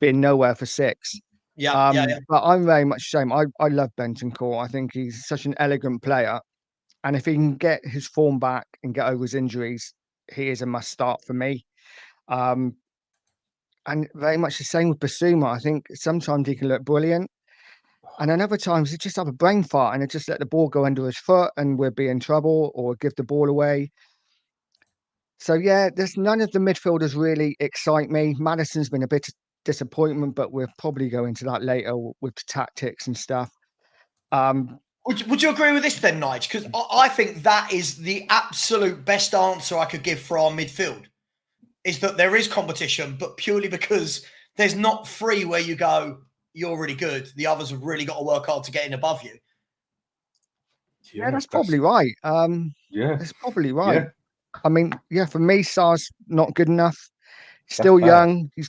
being nowhere for 6. Yeah. But I'm very much the same. I love Bentancur. I think he's such an elegant player. And if he can get his form back and get over his injuries, he is a must start for me. And very much the same with Basuma. I think sometimes he can look brilliant. And then other times he just have a brain fart and it just let the ball go under his foot and we'll be in trouble or give the ball away. So, yeah, there's none of the midfielders really excite me. Maddison's been a bit of disappointment, but we'll probably go into that later with tactics and stuff. Would you agree with this then, Nige? Because I think that is the absolute best answer I could give for our midfield, is that there is competition, but purely because there's not 3 where you go, you're really good. The others have really got to work hard to get in above you. Yeah, that's probably right. That's probably right. Yeah. I mean, for me, Sarr's not good enough. Still young. He's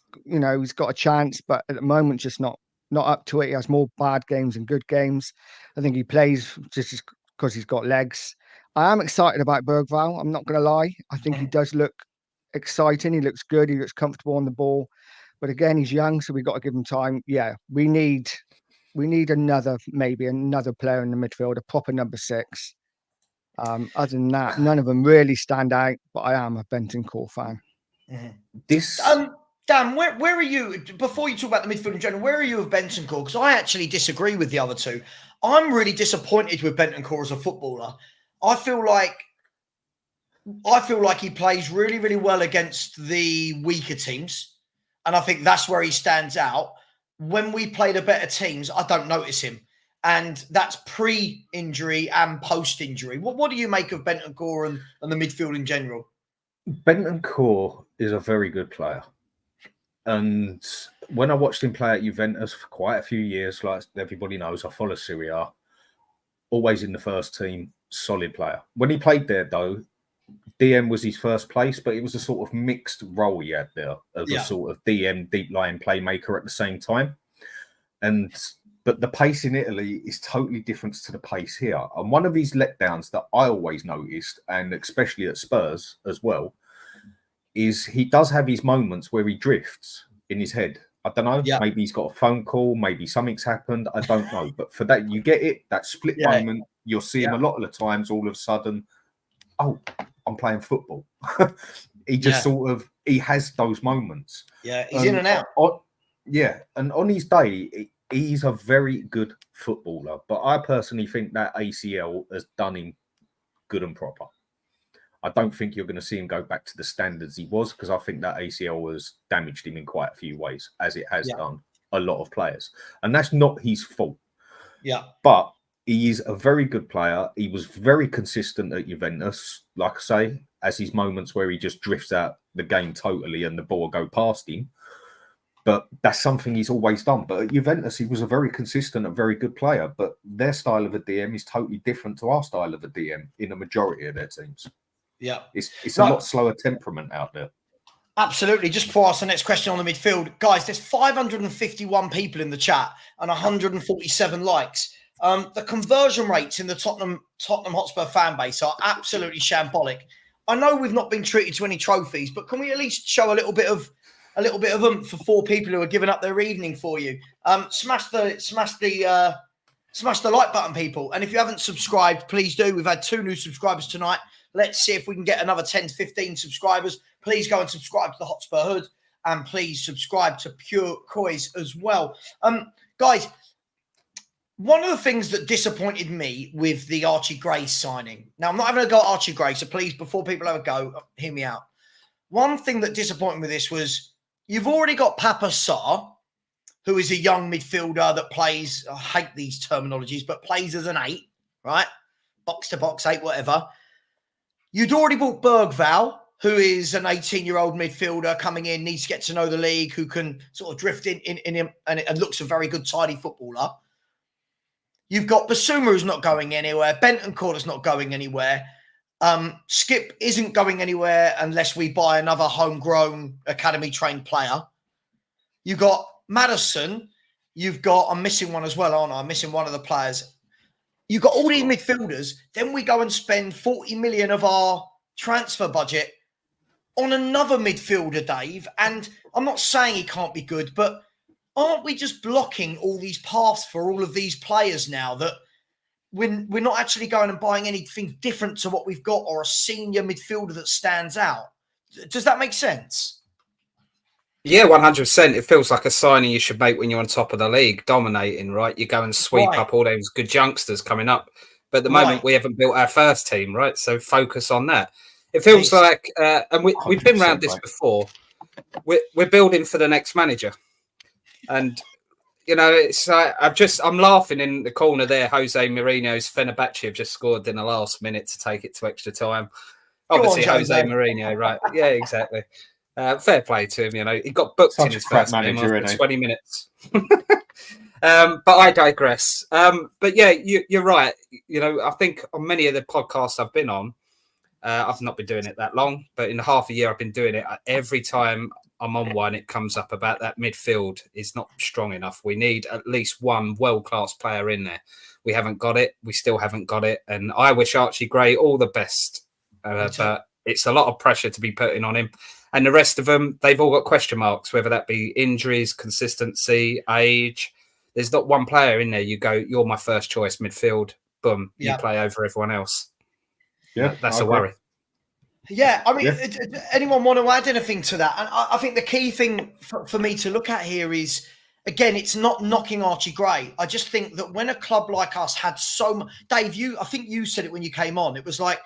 got a chance, but at the moment, just not up to it. He has more bad games than good games. I think he plays just because he's got legs. I am excited about Bergvall. I'm not going to lie. I think he does look exciting. He looks good. He looks comfortable on the ball. But again, he's young, so we've got to give him time. Yeah, we need another player in the midfield, a proper number 6. Other than that, none of them really stand out, but I am a Bentancur fan. Mm-hmm. Dan, where are you, before you talk about the midfield in general, where are you with Bentancur? Because I actually disagree with the other 2. I'm really disappointed with Bentancur as a footballer. I feel like he plays really, really well against the weaker teams. And I think that's where he stands out. When we play the better teams, I don't notice him. And that's pre-injury and post-injury. What do you make of Bentancur and the midfield in general? Bentancur is a very good player. And when I watched him play at Juventus for quite a few years, like everybody knows, I follow Serie A, always in the first team, solid player. When he played there, though, DM was his first place, but it was a sort of mixed role he had there of a sort of DM, deep line playmaker at the same time. But the pace in Italy is totally different to the pace here. And one of his letdowns that I always noticed, and especially at Spurs as well, is he does have his moments where he drifts in his head. I don't know. Yeah. Maybe he's got a phone call. Maybe something's happened. I don't know. But for that, you get it. That split moment, you'll see him a lot of the times. All of a sudden, oh, I'm playing football. He just sort of he has those moments. Yeah, he's in and out. And on his day, he's a very good footballer. But I personally think that ACL has done him good and proper. I don't think you're going to see him go back to the standards he was, because I think that ACL has damaged him in quite a few ways, as it has done a lot of players. And that's not his fault. Yeah. But he is a very good player. He was very consistent at Juventus, like I say, as his moments where he just drifts out the game totally and the ball will go past him. But that's something he's always done. But at Juventus, he was a very consistent and very good player. But their style of a DM is totally different to our style of a DM in a majority of their teams. Yeah. It's a lot slower temperament out there. Absolutely. Just before I ask the next question on the midfield, guys, there's 551 people in the chat and 147 likes. The conversion rates in the Tottenham Hotspur fan base are absolutely shambolic. I know we've not been treated to any trophies, but can we at least show a little bit of oomph for 4 people who are giving up their evening for you? Smash the like button, people. And if you haven't subscribed, please do. We've had 2 new subscribers tonight. Let's see if we can get another 10 to 15 subscribers. Please go and subscribe to the Hotspur Hood, and please subscribe to Pure Coys as well. Guys, one of the things that disappointed me with the Archie Gray signing. Now, I'm not having a go at Archie Gray, so please, before people have a go, hear me out. One thing that disappointed me with this was you've already got Papa Sarr, who is a young midfielder that plays, I hate these terminologies, but plays as an 8, right? Box to box 8, whatever. You'd already bought Bergvall, who is an 18-year-old midfielder coming in, needs to get to know the league, who can sort of drift in him and looks a very good, tidy footballer. You've got Basuma, who's not going anywhere. Bentancur is not going anywhere. Skip isn't going anywhere unless we buy another homegrown academy-trained player. You've got Maddison. You've got, I'm missing one as well, aren't I? I'm missing one of the players. You've got all these midfielders. Then we go and spend 40 million of our transfer budget on another midfielder, Dave. And I'm not saying he can't be good, but aren't we just blocking all these paths for all of these players now that we're not actually going and buying anything different to what we've got, or a senior midfielder that stands out? Does that make sense? Yeah, 100%. It feels like a signing you should make when you're on top of the league, dominating, right? You go and sweep up all those good youngsters coming up. But at the moment, we haven't built our first team, right? So focus on that. It feels like, and we've been around this before, we're building for the next manager. And, you know, it's I'm laughing in the corner there. Jose Mourinho's Fenerbahce have just scored in the last minute to take it to extra time. Obviously, Jose Mourinho, right? Yeah, exactly. Fair play to him, you know. He got booked in his first game after 20 minutes. But I digress. But yeah, you're right. You know, I think on many of the podcasts I've been on, I've not been doing it that long, but in the half a year I've been doing it, every time I'm on one, it comes up about that midfield is not strong enough. We need at least one world-class player in there. We haven't got it. We still haven't got it. And I wish Archie Gray all the best. But it's a lot of pressure to be putting on him. And the rest of them, they've all got question marks, whether that be injuries, consistency, age. There's not one player in there you go, you're my first choice midfield. Boom, you play over everyone else. Yeah, that's a worry. Yeah, I mean, anyone want to add anything to that? And I think the key thing for me to look at here is, again, it's not knocking Archie Gray. I just think that when a club like us had so much... Dave, I think you said it when you came on. It was like,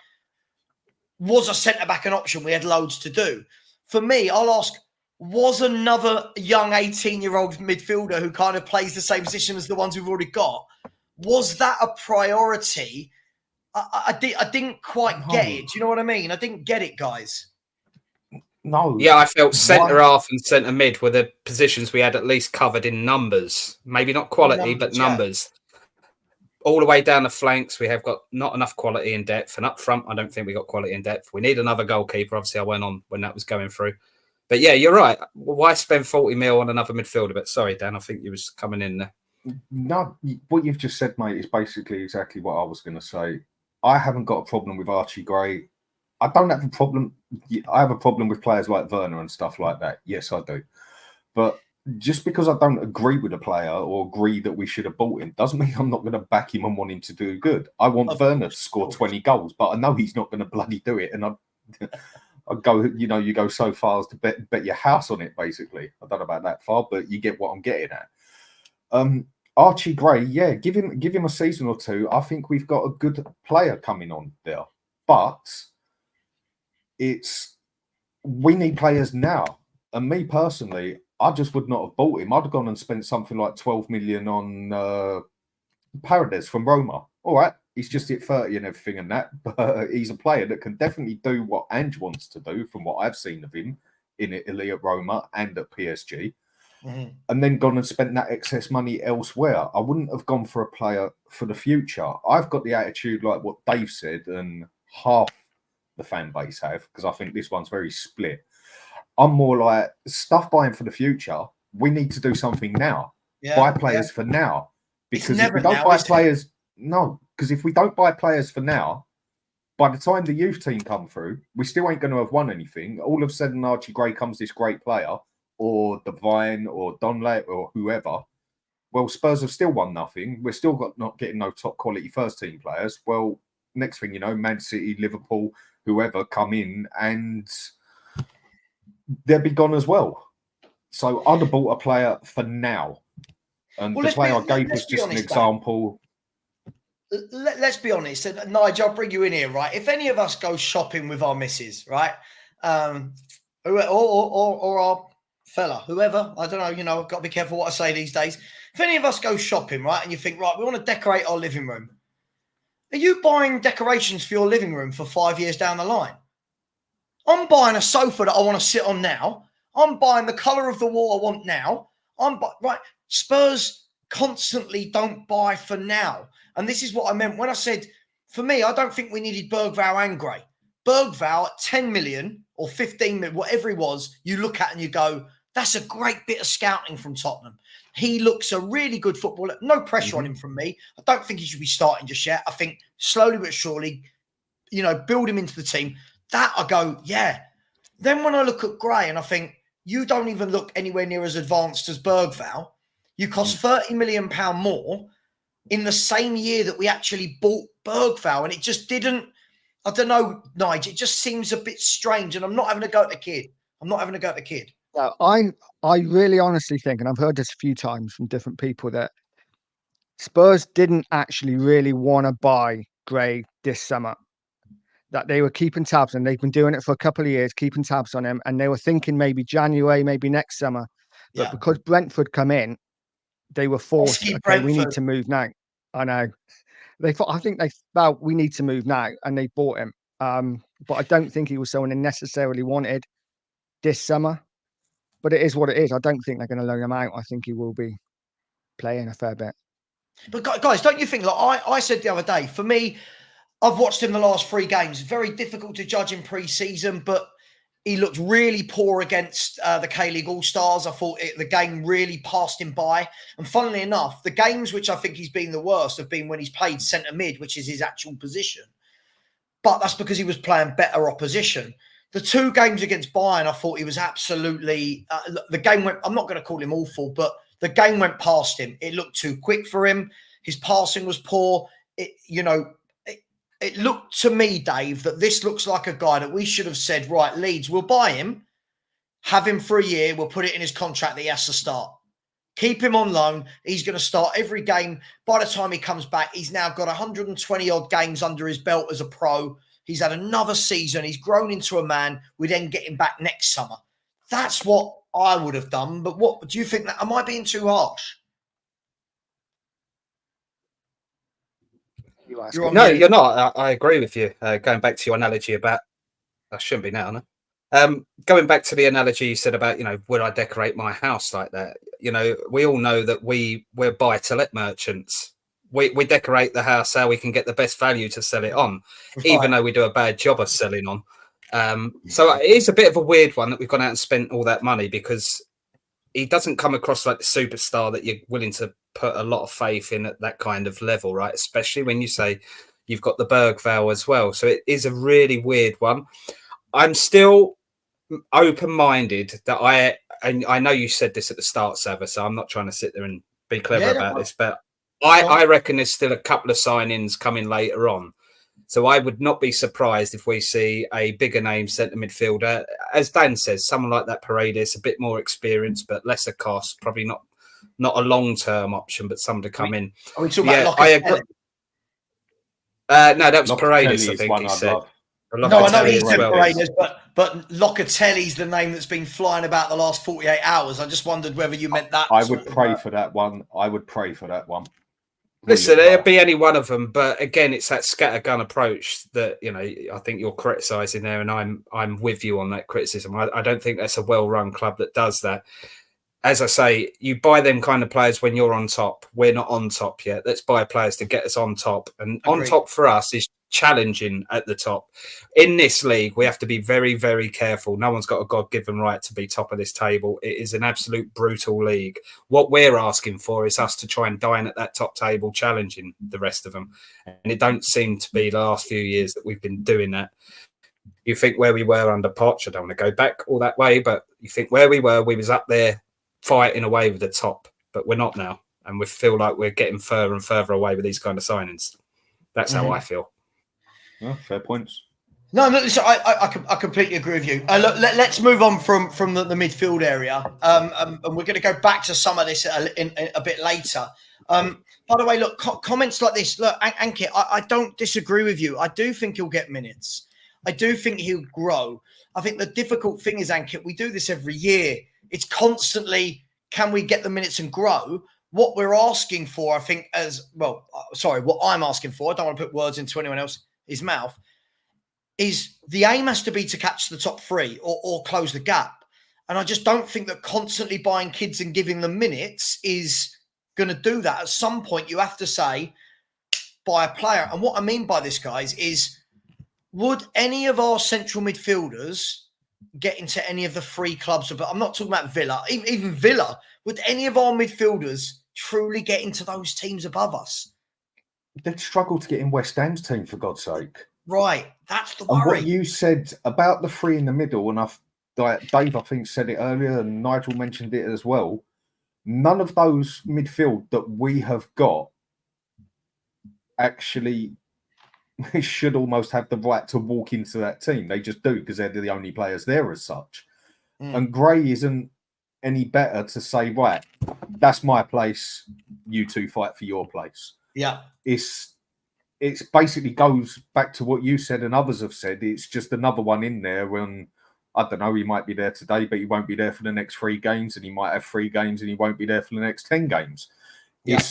was a centre-back an option? We had loads to do. For me, I'll ask, was another young 18-year-old midfielder who kind of plays the same position as the ones we've already got, was that a priority? I didn't quite get it. Do you know what I mean? I didn't get it, guys. No. Yeah, I felt centre-half and centre-mid were the positions we had at least covered in numbers. Maybe not quality, but numbers. All the way down the flanks, we have got not enough quality in depth. And up front, I don't think we got quality in depth. We need another goalkeeper. Obviously, I went on when that was going through. But yeah, you're right. Why spend 40 mil on another midfielder? But sorry, Dan, I think you was coming in there. No, what you've just said, mate, is basically exactly what I was going to say. I haven't got a problem with Archie Gray. I don't have a problem. I have a problem with players like Werner and stuff like that. Yes, I do. But just because I don't agree with a player or agree that we should have bought him doesn't mean I'm not going to back him and want him to do good. I want Werner to score 20 goals, but I know he's not going to bloody do it. And I go, you go so far as to bet your house on it, basically. I don't know about that far, but you get what I'm getting at. Archie Gray, yeah, give him a season or two. I think we've got a good player coming on there. But we need players now. And me personally, I just would not have bought him. I'd have gone and spent something like 12 million on Paredes from Roma. All right, he's just hit 30 and everything and that, but he's a player that can definitely do what Ange wants to do from what I've seen of him in Italy at Roma and at PSG. Mm-hmm. And then gone and spent that excess money elsewhere. I wouldn't have gone for a player for the future. I've got the attitude like what Dave said and half the fan base have, because I think this one's very split. I'm more like, stuff buying for the future. We need to do something now. Buy players for now. Because if we don't buy players, because if we don't buy players for now, by the time the youth team come through, we still ain't going to have won anything. All of a sudden, Archie Gray comes this great player, or Devine, or Donley, or whoever. Well, Spurs have still won nothing. We're still not getting no top quality first team players. Well, next thing you know, Man City, Liverpool, whoever come in and they'll be gone as well. So I'd have bought a player for now. And the player I gave was just an example. Let's be honest. And Nigel, I'll bring you in here, right? If any of us go shopping with our missus, right? Or our fella, whoever, I don't know, I've got to be careful what I say these days. If any of us go shopping, right, and you think, right, we want to decorate our living room. Are you buying decorations for your living room for 5 years down the line? I'm buying a sofa that I want to sit on now. I'm buying the colour of the wall I want now. Right. Spurs constantly don't buy for now. And this is what I meant when I said, for me, I don't think we needed Bergvall and Gray. Bergvall at 10 million or 15 million, whatever he was, you look at and you go, that's a great bit of scouting from Tottenham. He looks a really good footballer. No pressure on him from me. I don't think he should be starting just yet. I think slowly but surely, build him into the team. That I go, yeah. Then when I look at Gray and I think, you don't even look anywhere near as advanced as Bergvall. You cost £30 million more in the same year that we actually bought Bergvall. And it just didn't, I don't know, Nigel, it just seems a bit strange. And I'm not having a go at the kid. No, I really honestly think, and I've heard this a few times from different people, that Spurs didn't actually really want to buy Gray this summer. That they were keeping tabs, and they've been doing it for a couple of years, keeping tabs on him. And they were thinking maybe January, maybe next summer. But because Brentford come in, they were forced, okay, we need to move now. I know. I think they felt we need to move now, and they bought him. But I don't think he was someone they necessarily wanted this summer. But it is what it is. I don't think they're going to loan him out. I think he will be playing a fair bit. But guys, don't you think, like I said the other day, for me, I've watched him the last 3 games. Very difficult to judge in pre-season, but he looked really poor against the K-League All-Stars. I thought the game really passed him by. And funnily enough, the games which I think he's been the worst have been when he's played centre mid, which is his actual position. But that's because he was playing better opposition. The 2 games against Bayern, I thought he was absolutely... the game went... I'm not going to call him awful, but the game went past him. It looked too quick for him. His passing was poor. It looked to me, Dave, that this looks like a guy that we should have said, right, Leeds, we'll buy him, have him for a year, we'll put it in his contract that he has to start. Keep him on loan. He's going to start every game. By the time he comes back, he's now got 120-odd games under his belt as a pro. He's had another season. He's grown into a man. We then get him back next summer. That's what I would have done. But what do you think? Am I being too harsh? No, you're not. I agree with you. Going back to your analogy about, I shouldn't be now, no? Going back to the analogy you said about, would I decorate my house like that? We all know that we're buy-to-let merchants. We decorate the house how we can get the best value to sell it on, even though we do a bad job of selling on. So it is a bit of a weird one that we've gone out and spent all that money, because he doesn't come across like the superstar that you're willing to put a lot of faith in at that kind of level, right? Especially when you say you've got the Bergvall as well. So it is a really weird one. I'm still open-minded that and I know you said this at the start, Savva, so I'm not trying to sit there and be clever Yeah, about this, but I reckon there's still a couple of signings coming later on. So I would not be surprised if we see a bigger name centre midfielder. As Dan says, someone like that Paredes, a bit more experience, but lesser cost, probably not a long-term option, but someone to come in. Are we talking about I agree. No, that was Paredes, I is think one he I'd said. love. No, I know Locatelli he as said well. Paredes, but Locatelli's the name that's been flying about the last 48 hours. I just wondered whether you meant that. I would pray for that one. Listen, it'd be any one of them, but again, it's that scattergun approach that I think you're criticising there, and I'm with you on that criticism. I don't think that's a well-run club that does that. As I say, you buy them kind of players when you're on top. We're not on top yet. Let's buy players to get us on top, and Agreed. On top for us is challenging at the top. In this league, we have to be very, very careful. No one's got a God-given right to be top of this table. It is an absolute brutal league. What we're asking for is us to try and dine at that top table, challenging the rest of them. And it don't seem to be the last few years that we've been doing that. You think where we were under Poch, I don't want to go back all that way, but you think where we was up there fighting away with the top, but we're not now. And we feel like we're getting further and further away with these kind of signings. That's how I feel. Yeah, fair points. No, listen, I completely agree with you. Look, let's move on from the midfield area, and we're going to go back to some of this in a bit later. By the way, look, comments like this. Look, Ankit, I don't disagree with you. I do think he'll get minutes. I do think he'll grow. I think the difficult thing is, Ankit, we do this every year. It's constantly, can we get the minutes and grow? What we're asking for, I think, what I'm asking for, I don't want to put words into anyone else's mouth, is the aim has to be to catch the top three or close the gap. And I just don't think that constantly buying kids and giving them minutes is going to do that. At some point, you have to say, buy a player. And what I mean by this, guys, is would any of our central midfielders get into any of the three clubs? But I'm not talking about Villa. Even Villa, would any of our midfielders truly get into those teams above us? They'd struggle to get in West Ham's team, for God's sake. Right, that's the worry. And what you said about the three in the middle, and Dave, I think, said it earlier, and Nigel mentioned it as well. None of those midfield that we have got actually should almost have the right to walk into that team. They just do because they're the only players there as such. And Gray isn't any better to say, right, that's my place. You two fight for your place. Yeah. It's basically goes back to what you said and others have said. It's just another one in there when, I don't know, he might be there today, but he won't be there for the next 3 games, and he might have 3 games and he won't be there for the next 10 games. Yeah.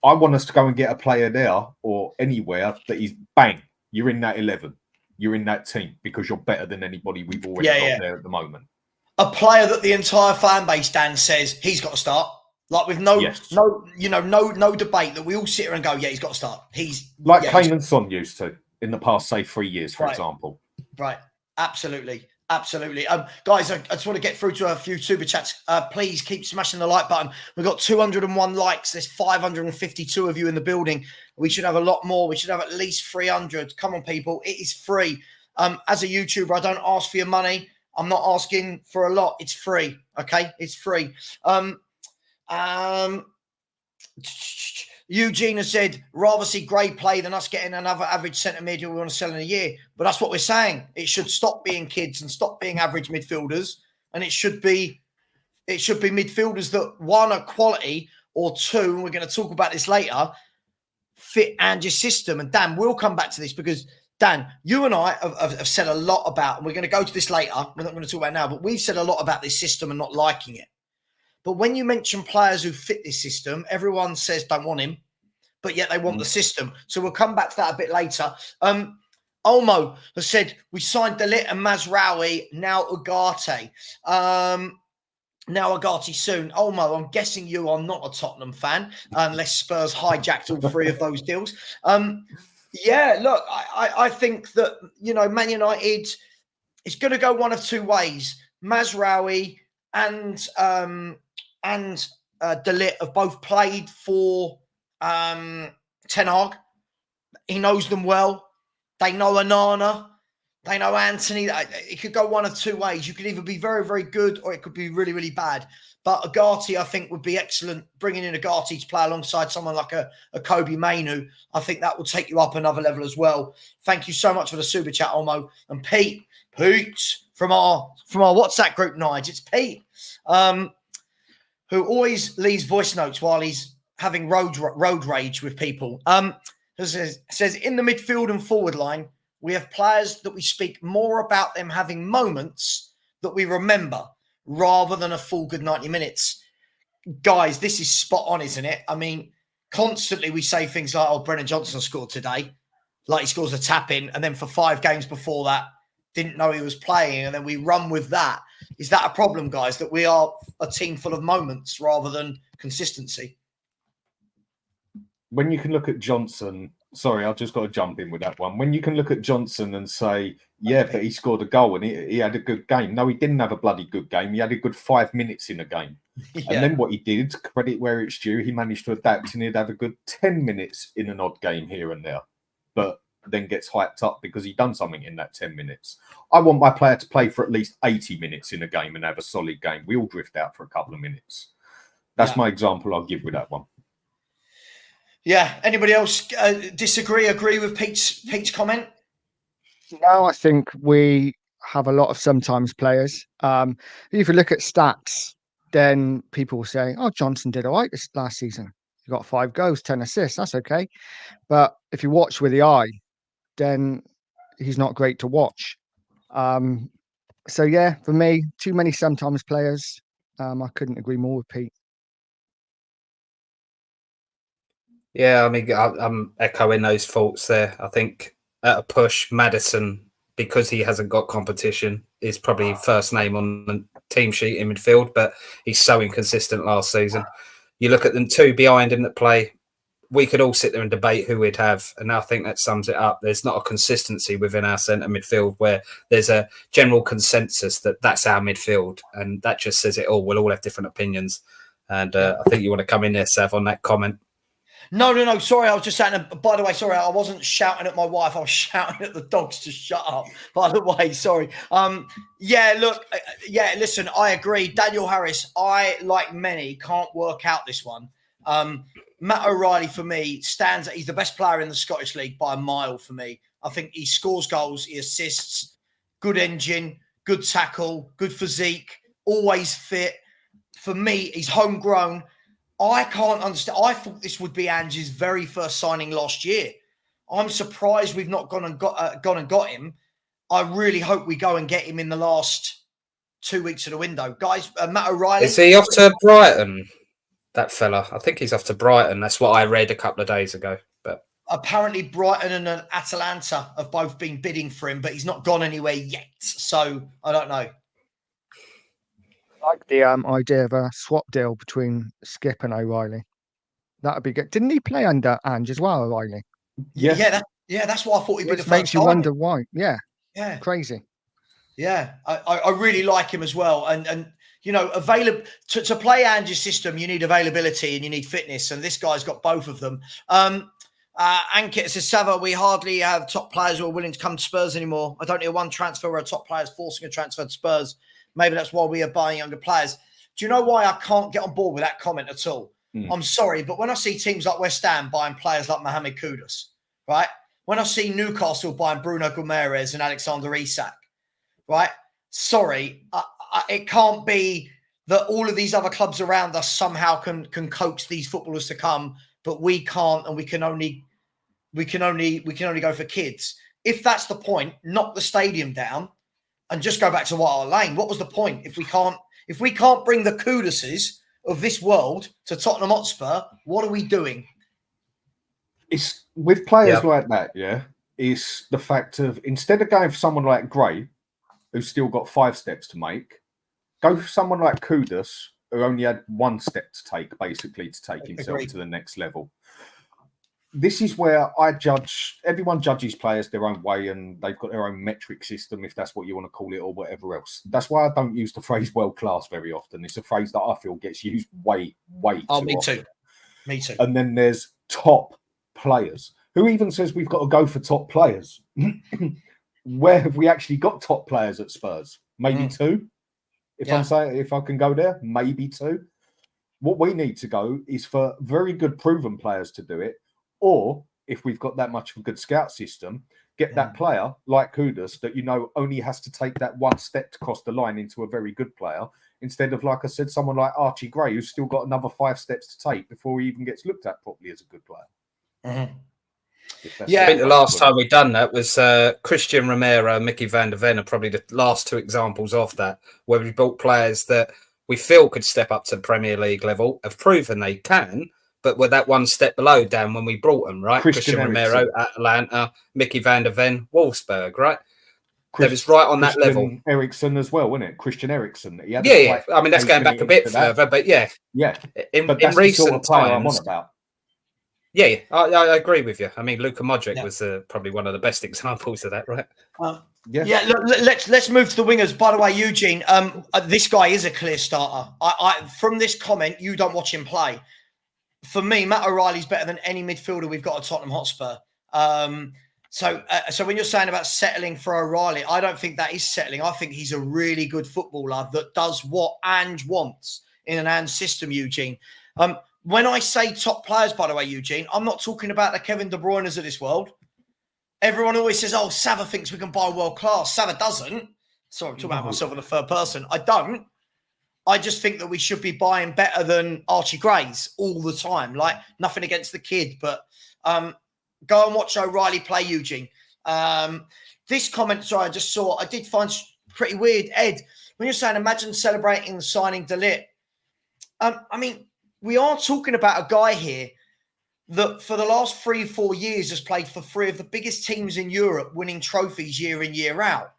I want us to go and get a player there or anywhere that is bang, you're in that 11. You're in that team because you're better than anybody we've already got there at the moment. A player that the entire fan base, Dan, says he's got to start. Like with no debate, that we all sit here and go, yeah, he's got to start. He's like Kane and Son used to in the past, say 3 years, for example. Right. Absolutely. Guys, I just want to get through to a few super chats. Please keep smashing the like button. We've got 201 likes. There's 552 of you in the building. We should have a lot more. We should have at least 300. Come on, people. It is free. As a YouTuber, I don't ask for your money. I'm not asking for a lot. It's free. Okay? It's free. Eugene has said, rather see Gray play than us getting another average centre mid who we want to sell in a year. But that's what we're saying. It should stop being kids and stop being average midfielders. And it should be midfielders that, one, are quality, or two, and we're going to talk about this later, fit Angie's system. And Dan, we'll come back to this because, Dan, you and I have said a lot about, and we're going to go to this later, we're not going to talk about it now, but we've said a lot about this system and not liking it. But when you mention players who fit this system, everyone says don't want him, but yet they want the system. So we'll come back to that a bit later. Olmo has said, we signed De Ligt and Mazraoui, now Ugarte. Now Ugarte soon. Olmo, I'm guessing you are not a Tottenham fan, unless Spurs hijacked all 3 of those deals. Yeah, look, I think that, Man United is going to go one of 2 ways. Mazraoui and De Ligt have both played for Ten Hag. He knows them well. They know Onana. They know Anthony. It could go one of two ways. You could either be very, very good or it could be really, really bad. But Agati, I think, would be excellent. Bringing in Agati to play alongside someone like a Kobe Mainu, I think that will take you up another level as well. Thank you so much for the super chat, Olmo. And Pete from our WhatsApp group, Nige. It's Pete, who always leaves voice notes while he's having road rage with people. Says in the midfield and forward line, we have players that we speak more about them having moments that we remember rather than a full good 90 minutes. Guys, this is spot on, isn't it? I mean, constantly we say things like, oh, Brennan Johnson scored today, like he scores a tap-in, and then for 5 games before that, didn't know he was playing, and then we run with that. Is that a problem, guys, that we are a team full of moments rather than consistency? When you can look at Johnson, sorry, I've just got to jump in with that one. When you can look at Johnson and say, yeah, but he scored a goal and he had a good game. No, he didn't have a bloody good game. He had a good 5 minutes in a game. Yeah. And then what he did, credit where it's due, he managed to adapt and he'd have a good 10 minutes in an odd game here and there. But then gets hyped up because he'd done something in that 10 minutes. I want my player to play for at least 80 minutes in a game and have a solid game. We all drift out for a couple of minutes. That's my example I'll give with that one. Yeah. Anybody else disagree, agree with Pete's comment? No, I think we have a lot of sometimes players. If you look at stats, then people will say, oh, Johnson did all right this last season. He got 5 goals, 10 assists. That's okay. But if you watch with the eye, then he's not great to watch. So, yeah, for me, too many sometimes players. I couldn't agree more with Pete. Yeah, I mean, I'm echoing those thoughts there. I think at a push, Maddison, because he hasn't got competition, is probably first name on the team sheet in midfield, but he's so inconsistent last season. You look at them 2 behind him that play, we could all sit there and debate who we'd have, and I think that sums it up. There's not a consistency within our centre midfield where there's a general consensus that that's our midfield, and that just says it all. We'll all have different opinions, and I think you want to come in there, Sav, on that comment. No. Sorry, I was just saying. By the way, sorry, I wasn't shouting at my wife. I was shouting at the dogs to shut up. By the way, sorry. Listen, I agree. Daniel Harris, I, like many, can't work out this one. Matt O'Reilly, for me, stands. He's the best player in the Scottish League by a mile for me. I think he scores goals, he assists, good engine, good tackle, good physique, always fit. For me, he's homegrown. I can't understand. I thought this would be Ange's very first signing last year. I'm surprised we've not gone and got him. I really hope we go and get him in the last 2 weeks of the window. Guys, Matt O'Reilly. Is he off to Brighton, that fella? I think he's off to Brighton. That's what I read a couple of days ago. But apparently Brighton and Atalanta have both been bidding for him, but he's not gone anywhere yet. So I don't know. I like the idea of a swap deal between Skip and O'Reilly. That would be good. Didn't he play under Ange as well, O'Reilly? Yeah. That's why I thought he'd be the first. Makes you wonder why. Yeah. Crazy. Yeah, I really like him as well. And you know, available to play Ange's system, you need availability and you need fitness, and this guy's got both of them. Ankit says, Savva, we hardly have top players who are willing to come to Spurs anymore. I don't hear one transfer where a top player is forcing a transfer to Spurs. Maybe that's why we are buying younger players. Do you know why I can't get on board with that comment at all? I'm sorry, but when I see teams like West Ham buying players like Mohamed Kudus, right? When I see Newcastle buying Bruno Guimaraes and Alexander Isak, right? Sorry, it can't be that all of these other clubs around us somehow can coax these footballers to come, but we can't, and we can only go for kids. If that's the point, knock the stadium down and just go back to White Hart Lane. What was the point? If we can't bring the Kuduses of this world to Tottenham Hotspur, what are we doing? It's with players like that, it's the fact of, instead of going for someone like Gray, who's still got 5 steps to make, go for someone like Kudus, who only had 1 step to take, basically, to take himself to the next level. This is where everyone judges players their own way, and they've got their own metric system, if that's what you want to call it, or whatever else. That's why I don't use the phrase world class very often. It's a phrase that I feel gets used way too often. Me too. And then there's top players. Who even says we've got to go for top players? where have we actually got top players at Spurs? Maybe two. I'm saying, if I can go there, maybe two. What we need to go is for very good proven players to do it, or if we've got that much of a good scout system, get that player like Kudus that only has to take that one step to cross the line into a very good player, instead of, like I said, someone like Archie Gray who's still got another 5 steps to take before he even gets looked at properly as a good player. Yeah, I think the last time we've done that was Christian Romero and Mickey van der Ven are probably the last 2 examples of that, where we bought players that we feel could step up to the Premier League level, have proven they can, but were that one step below, Dan, when we brought them, right? Christian Romero at Atlanta, Mickey van der Ven, Wolfsburg, right? That was right on that level. Ericsson as well, wasn't it? Christian Ericsson. Yeah. I mean, that's going back a bit further, but yeah. In that's recent the sort of player times, I'm on about. Yeah, I agree with you. I mean, Luka Modric was probably one of the best examples of that, right? Look, let's move to the wingers. By the way, Eugene, this guy is a clear starter. From this comment, you don't watch him play. For me, Matt O'Reilly's better than any midfielder we've got at Tottenham Hotspur. So when you're saying about settling for O'Reilly, I don't think that is settling. I think he's a really good footballer that does what Ange wants in an Ange system, Eugene. When I say top players, by the way, Eugene, I'm not talking about the Kevin De Bruyne's of this world. Everyone always says, oh, Savva thinks we can buy world class. Savva doesn't. Sorry, I'm talking about myself in the third person. I don't. I just think that we should be buying better than Archie Gray's all the time. Like, nothing against the kid, but go and watch O'Reilly play, Eugene. This comment, sorry, I just saw, I did find pretty weird. Ed, when you're saying, imagine celebrating the signing De Ligt. I mean, we are talking about a guy here that for the last 3-4 years has played for 3 of the biggest teams in Europe, winning trophies year in, year out.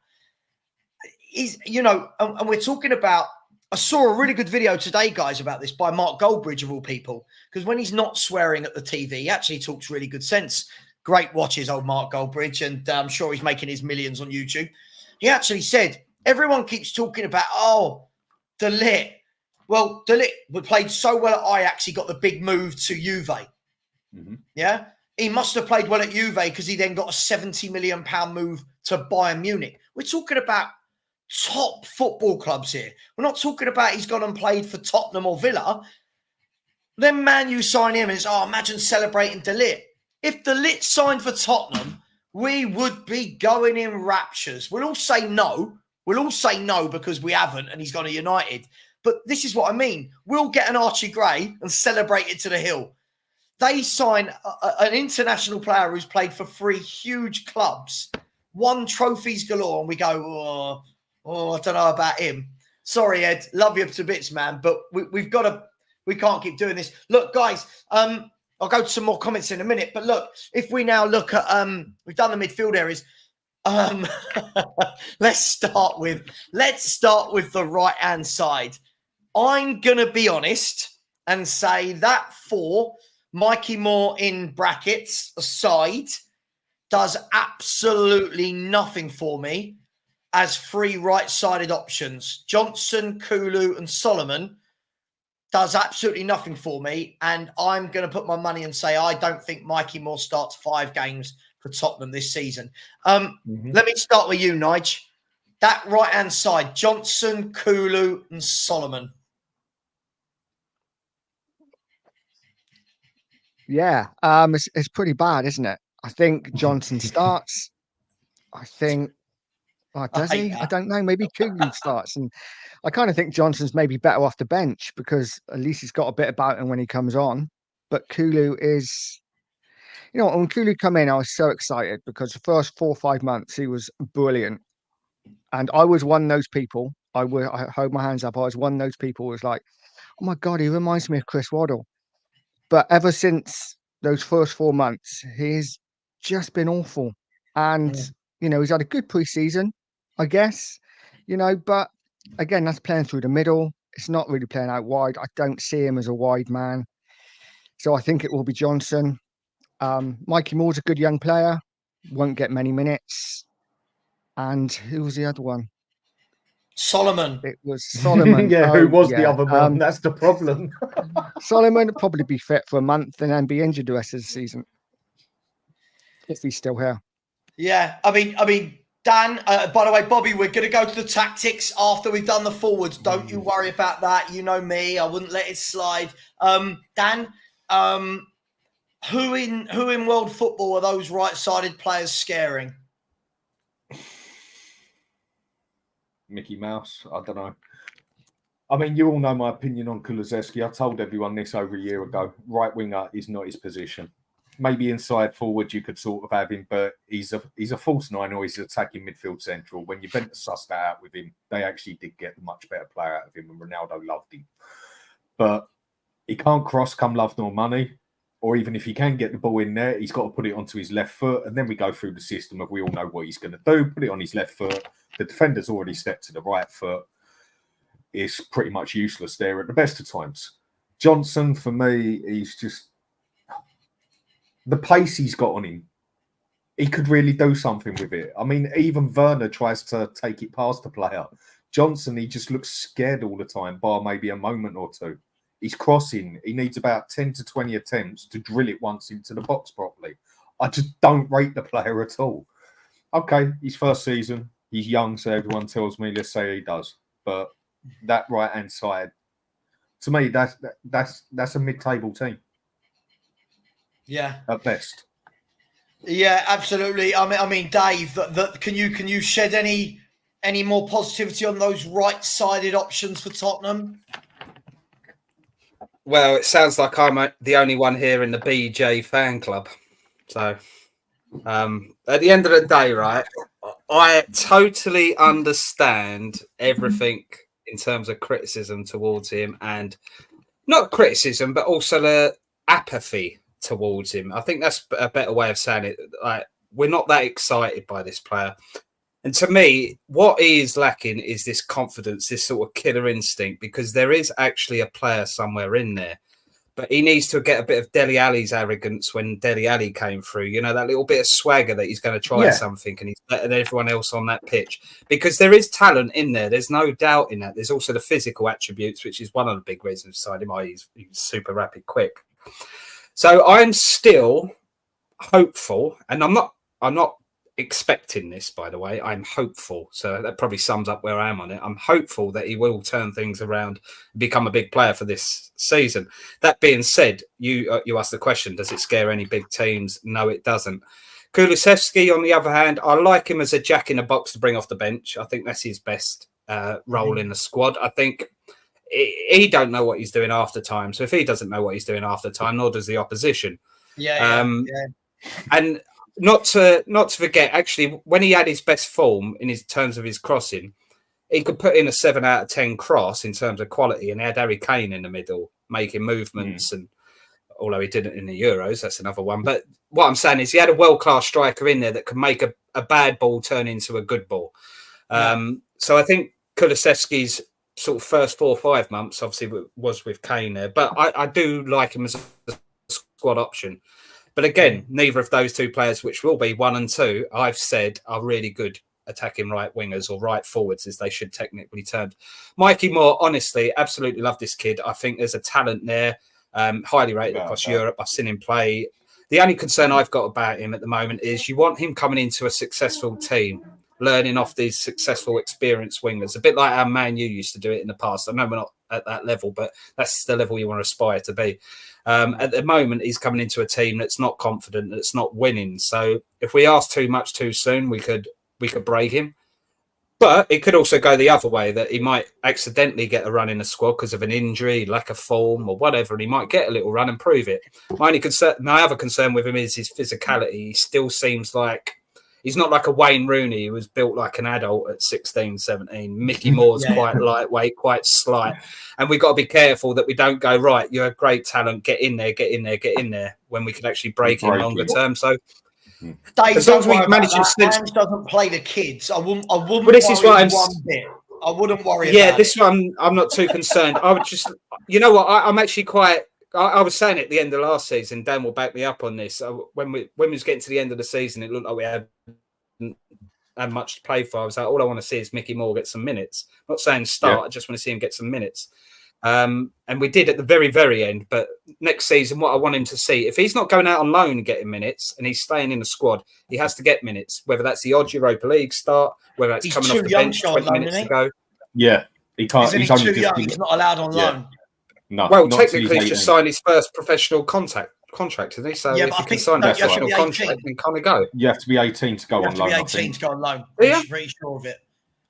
And we're talking about, I saw a really good video today, guys, about this by Mark Goldbridge, of all people, because when he's not swearing at the TV, he actually talks really good sense. Great watches, old Mark Goldbridge, and I'm sure he's making his millions on YouTube. He actually said, everyone keeps talking about, De Ligt. Well, De Ligt played so well at Ajax, he got the big move to Juve. Yeah? He must have played well at Juve because he then got a £70 million move to Bayern Munich. We're talking about top football clubs here. We're not talking about he's gone and played for Tottenham or Villa. Then Man U sign him and it's, imagine celebrating De Ligt. If De Ligt signed for Tottenham, we would be going in raptures. We'll all say no. We'll all say no because we haven't and he's gone to United. But this is what I mean. We'll get an Archie Gray and celebrate it to the hill. They sign an international player who's played for 3 huge clubs, won trophies galore, and we go, I don't know about him. Sorry, Ed. Love you to bits, man. But we can't keep doing this. Look, guys, I'll go to some more comments in a minute. But look, if we now look at, we've done the midfield areas. Let's start with the right-hand side. I'm going to be honest and say that 4, Mikey Moore in brackets aside, does absolutely nothing for me as 3 right-sided options. Johnson, Kulu and Solomon does absolutely nothing for me. And I'm going to put my money and say I don't think Mikey Moore starts 5 games for Tottenham this season. Let me start with you, Nige. That right-hand side, Johnson, Kulu and Solomon. Yeah, it's pretty bad, isn't it? I think Johnson starts. I think, does he? I don't know. Maybe Kulu starts. And I kind of think Johnson's maybe better off the bench because at least he's got a bit about him when he comes on. But Kulu is, when Kulu come in, I was so excited because the first 4 or 5 months, he was brilliant. And I was one of those people, I hold my hands up, I was one of those people who was like, oh my God, he reminds me of Chris Waddle. But ever since those first 4 months, he's just been awful. And, he's had a good preseason, I guess, but again, that's playing through the middle. It's not really playing out wide. I don't see him as a wide man. So I think it will be Johnson. Mikey Moore's a good young player, won't get many minutes. And who was the other one? Solomon. It was Solomon. Who was the other one? That's the problem. Solomon would probably be fit for a month and then be injured the rest of the season if he's still here. Yeah, I mean, Dan, by the way, Bobby, we're going to go to the tactics after we've done the forwards. Don't you worry about that. You know me. I wouldn't let it slide. Dan, who in world football are those right-sided players scaring? Mickey Mouse. I don't know. I mean, you all know my opinion on Kulusevski. I told everyone this over a year ago. Right winger is not his position. Maybe inside forward you could sort of have him, but he's a false nine or he's attacking midfield central. When you bent to suss that out with him, they actually did get a much better player out of him, and Ronaldo loved him. But he can't cross come love nor money, or even if he can get the ball in there, he's got to put it onto his left foot, and then we go through the system of we all know what he's going to do. Put it on his left foot. The defender's already stepped to the right foot. It's pretty much useless there at the best of times. Johnson, for me, he's just... the pace he's got on him, he could really do something with it. I mean, even Werner tries to take it past the player. Johnson, he just looks scared all the time, bar maybe a moment or two. He's crossing. He needs about 10 to 20 attempts to drill it once into the box properly. I just don't rate the player at all. Okay, his first season, he's young, so everyone tells me, let's say he does. But that right-hand side, to me, that's a mid-table team. Yeah, at best. Yeah, absolutely. I mean, Dave, can you shed any more positivity on those right-sided options for Tottenham? Well, it sounds like I'm the only one here in the BJ fan club. So, at the end of the day, right, I totally understand everything in terms of criticism towards him, and not criticism, but also the apathy towards him. I think that's a better way of saying it. Like, we're not that excited by this player. And to me, what he is lacking is this confidence, this sort of killer instinct, because there is actually a player somewhere in there. But he needs to get a bit of Dele Alli's arrogance when Dele Alli came through, you know, that little bit of swagger that he's going to try something and he's better than everyone else on that pitch. Because there is talent in there. There's no doubt in that. There's also the physical attributes, which is one of the big reasons beside him. He's super rapid, quick. So I'm still hopeful, and I'm not expecting this, by the way. I'm hopeful. So that probably sums up where I am on it. I'm hopeful that he will turn things around and become a big player for this season. That being said, you asked the question, does it scare any big teams? No, it doesn't. Kulusevski, on the other hand, I like him as a jack in the box to bring off the bench. I think that's his best role in the squad. I think he don't know what he's doing after time. So if he doesn't know what he's doing after time, nor does the opposition. And not to forget, actually, when he had his best form in his terms of his crossing, he could put in a 7 out of 10 cross in terms of quality, and he had Harry Kane in the middle making movements. And although he didn't in the Euros, that's another one. But what I'm saying is he had a world-class striker in there that could make a bad ball turn into a good ball. So I think Kulusevski's sort of first 4 or 5 months obviously was with Kane there, but I do like him as a squad option. But again, neither of those two players, which will be 1 and 2, I've said are really good attacking right wingers or right forwards, as they should technically turn. Mikey Moore, honestly, absolutely love this kid. I think there's a talent there, highly rated across Europe. I've seen him play. The only concern I've got about him at the moment is you want him coming into a successful team, learning off these successful, experienced wingers, a bit like how Man U used to do it in the past. I know we're not at that level, but that's the level you want to aspire to be. At the moment, he's coming into a team that's not confident, that's not winning. So if we ask too much too soon, we could break him. But it could also go the other way, that he might accidentally get a run in the squad because of an injury, lack of form or whatever, and he might get a little run and prove it. My other concern with him is his physicality. He still seems like he's not like a Wayne Rooney who was built like an adult at 16, 17. Mickey Moore's quite lightweight, quite slight. And we've got to be careful that we don't go, right, you're a great talent, get in there, when we could actually break him longer term. So Dave, as long as we manage to Ange doesn't play the kids. I wouldn't well, this is what I'm one bit. I wouldn't worry about this it. One I'm not too concerned. I would just, you know what, I'm actually quite, I was saying at the end of last season, Dan will back me up on this. When we was getting to the end of the season, it looked like we had much to play for. I was like, all I want to see is Mickey Moore get some minutes. I'm not saying start, I just want to see him get some minutes. And we did at the very, very end. But next season, what I want him to see, if he's not going out on loan and getting minutes and he's staying in the squad, he has to get minutes, whether that's the odd Europa League start, whether it's He's coming too off the young bench to go 20 on loan, minutes isn't he? ago. Yeah, he can't. Isn't He's he only too just young? He's not allowed on loan. No. Well, not till technically, he's just 18. signed his first professional contract, isn't he? So Yeah, if but he I can think sign a you have to professional be contract, 18. then can he go? You have to be 18 to go You on have to be loan. 18 to go on loan. Yeah. I'm pretty sure of it.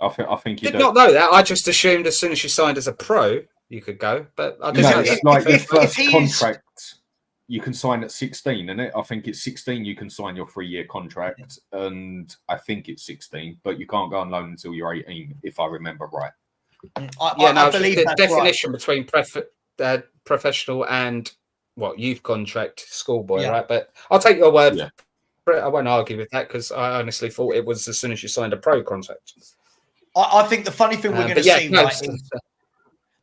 I think you Did do. not know that. I just assumed as soon as you signed as a pro, you could go. But I No, didn't know it's that. like the if first he is- contract you can sign at 16, isn't it? I think it's 16 you can sign your 3-year contract, and I think it's 16, but you can't go on loan until you're 18, if I remember right. I believe the that's definition between professional and youth contract, schoolboy, Yeah. right? But I'll take your word. Yeah. I won't argue with that because I honestly thought it was as soon as you signed a pro contract. I think the funny thing we're going to see, right, is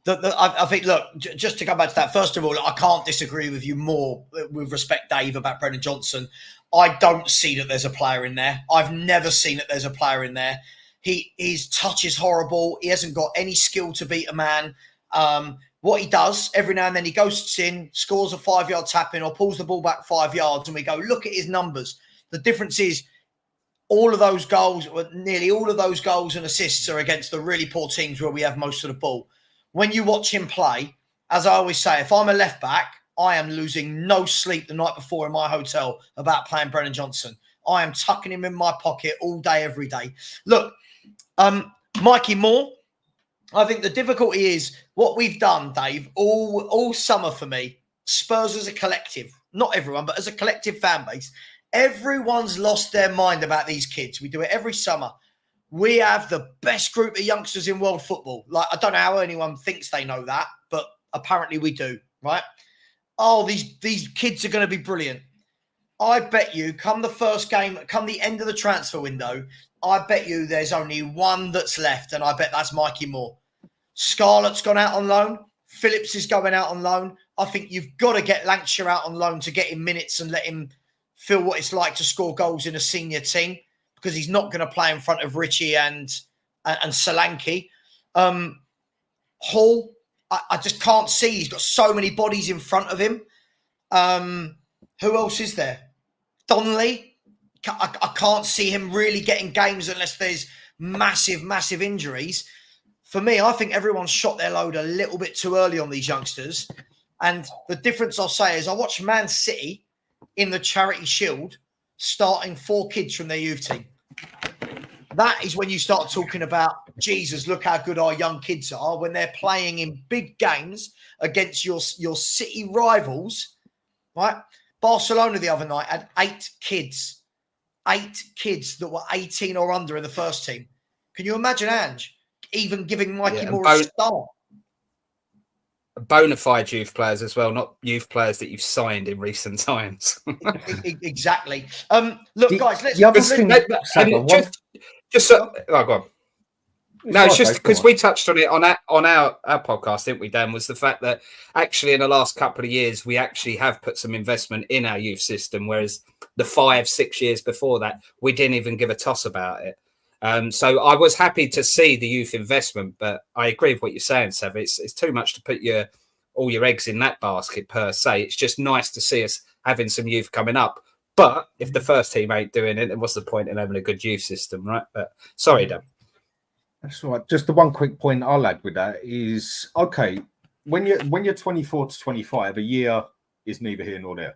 I think, look, just to come back to that, first of all, I can't disagree with you more with respect, Dave, about Brennan Johnson. I don't see that there's a player in there. I've never seen that there's a player in there. His touch is horrible. He hasn't got any skill to beat a man. What he does, every now and then he goes in, scores a 5-yard tap in or pulls the ball back 5 yards, and we go, look at his numbers. The difference is all of those goals, nearly all of those goals and assists are against the really poor teams where we have most of the ball. When you watch him play, as I always say, if I'm a left back, I am losing no sleep the night before in my hotel about playing Brennan Johnson. I am tucking him in my pocket all day, every day. Look, Mikey Moore, I think the difficulty is what we've done, Dave, all summer for me, Spurs as a collective, not everyone, but as a collective fan base, everyone's lost their mind about these kids. We do it every summer. We have the best group of youngsters in world football. Like, I don't know how anyone thinks they know that, but apparently we do, right? Oh, these kids are going to be brilliant. I bet you come the first game, come the end of the transfer window, I bet you there's only one that's left, and I bet that's Mikey Moore. Scarlett's gone out on loan. Phillips is going out on loan. I think you've got to get Lancashire out on loan to get him minutes and let him feel what it's like to score goals in a senior team, because he's not going to play in front of Richie and Solanke. Hall, I just can't see. He's got so many bodies in front of him. Who else is there? Donnelly. I can't see him really getting games unless there's massive, massive injuries. For me, I think everyone's shot their load a little bit too early on these youngsters. And the difference I'll say is I watched Man City in the Charity Shield starting 4 kids from their youth team. That is when you start talking about, Jesus, look how good our young kids are when they're playing in big games against your City rivals, right? Barcelona the other night had 8 kids that were 18 or under in the first team. Can you imagine, Ange, even giving Mikey Moore a start? Bona fide youth players as well, not youth players that you've signed in recent times. Exactly. Look, guys, let's... Go on. No, it's just because we touched on it on our podcast, didn't we, Dan? Was the fact that actually in the last couple of years we actually have put some investment in our youth system, whereas the 5-6 years before that we didn't even give a toss about it. So I was happy to see the youth investment, but I agree with what you're saying, Savva. It's too much to put all your eggs in that basket per se. It's just nice to see us having some youth coming up. But if the first team ain't doing it, then what's the point in having a good youth system, right? But sorry, Dan. That's right. Just the one quick point I'll add with that is, okay, when you're 24 to 25, a year is neither here nor there.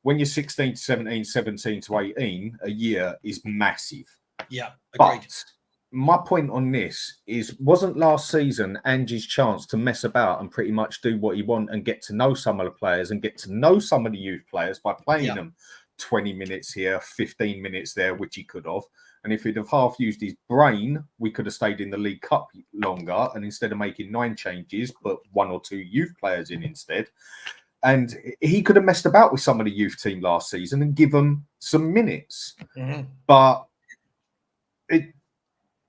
When you're 16 to 17, 17 to 18, a year is massive. Yeah, agreed. But my point on this is, wasn't last season Angie's chance to mess about and pretty much do what he wanted and get to know some of the players and get to know some of the youth players by playing them 20 minutes here, 15 minutes there, which he could have. And if he'd have half used his brain, we could have stayed in the League Cup longer. And instead of making 9 changes, put 1 or 2 youth players in instead. And he could have messed about with some of the youth team last season and give them some minutes. Mm-hmm. But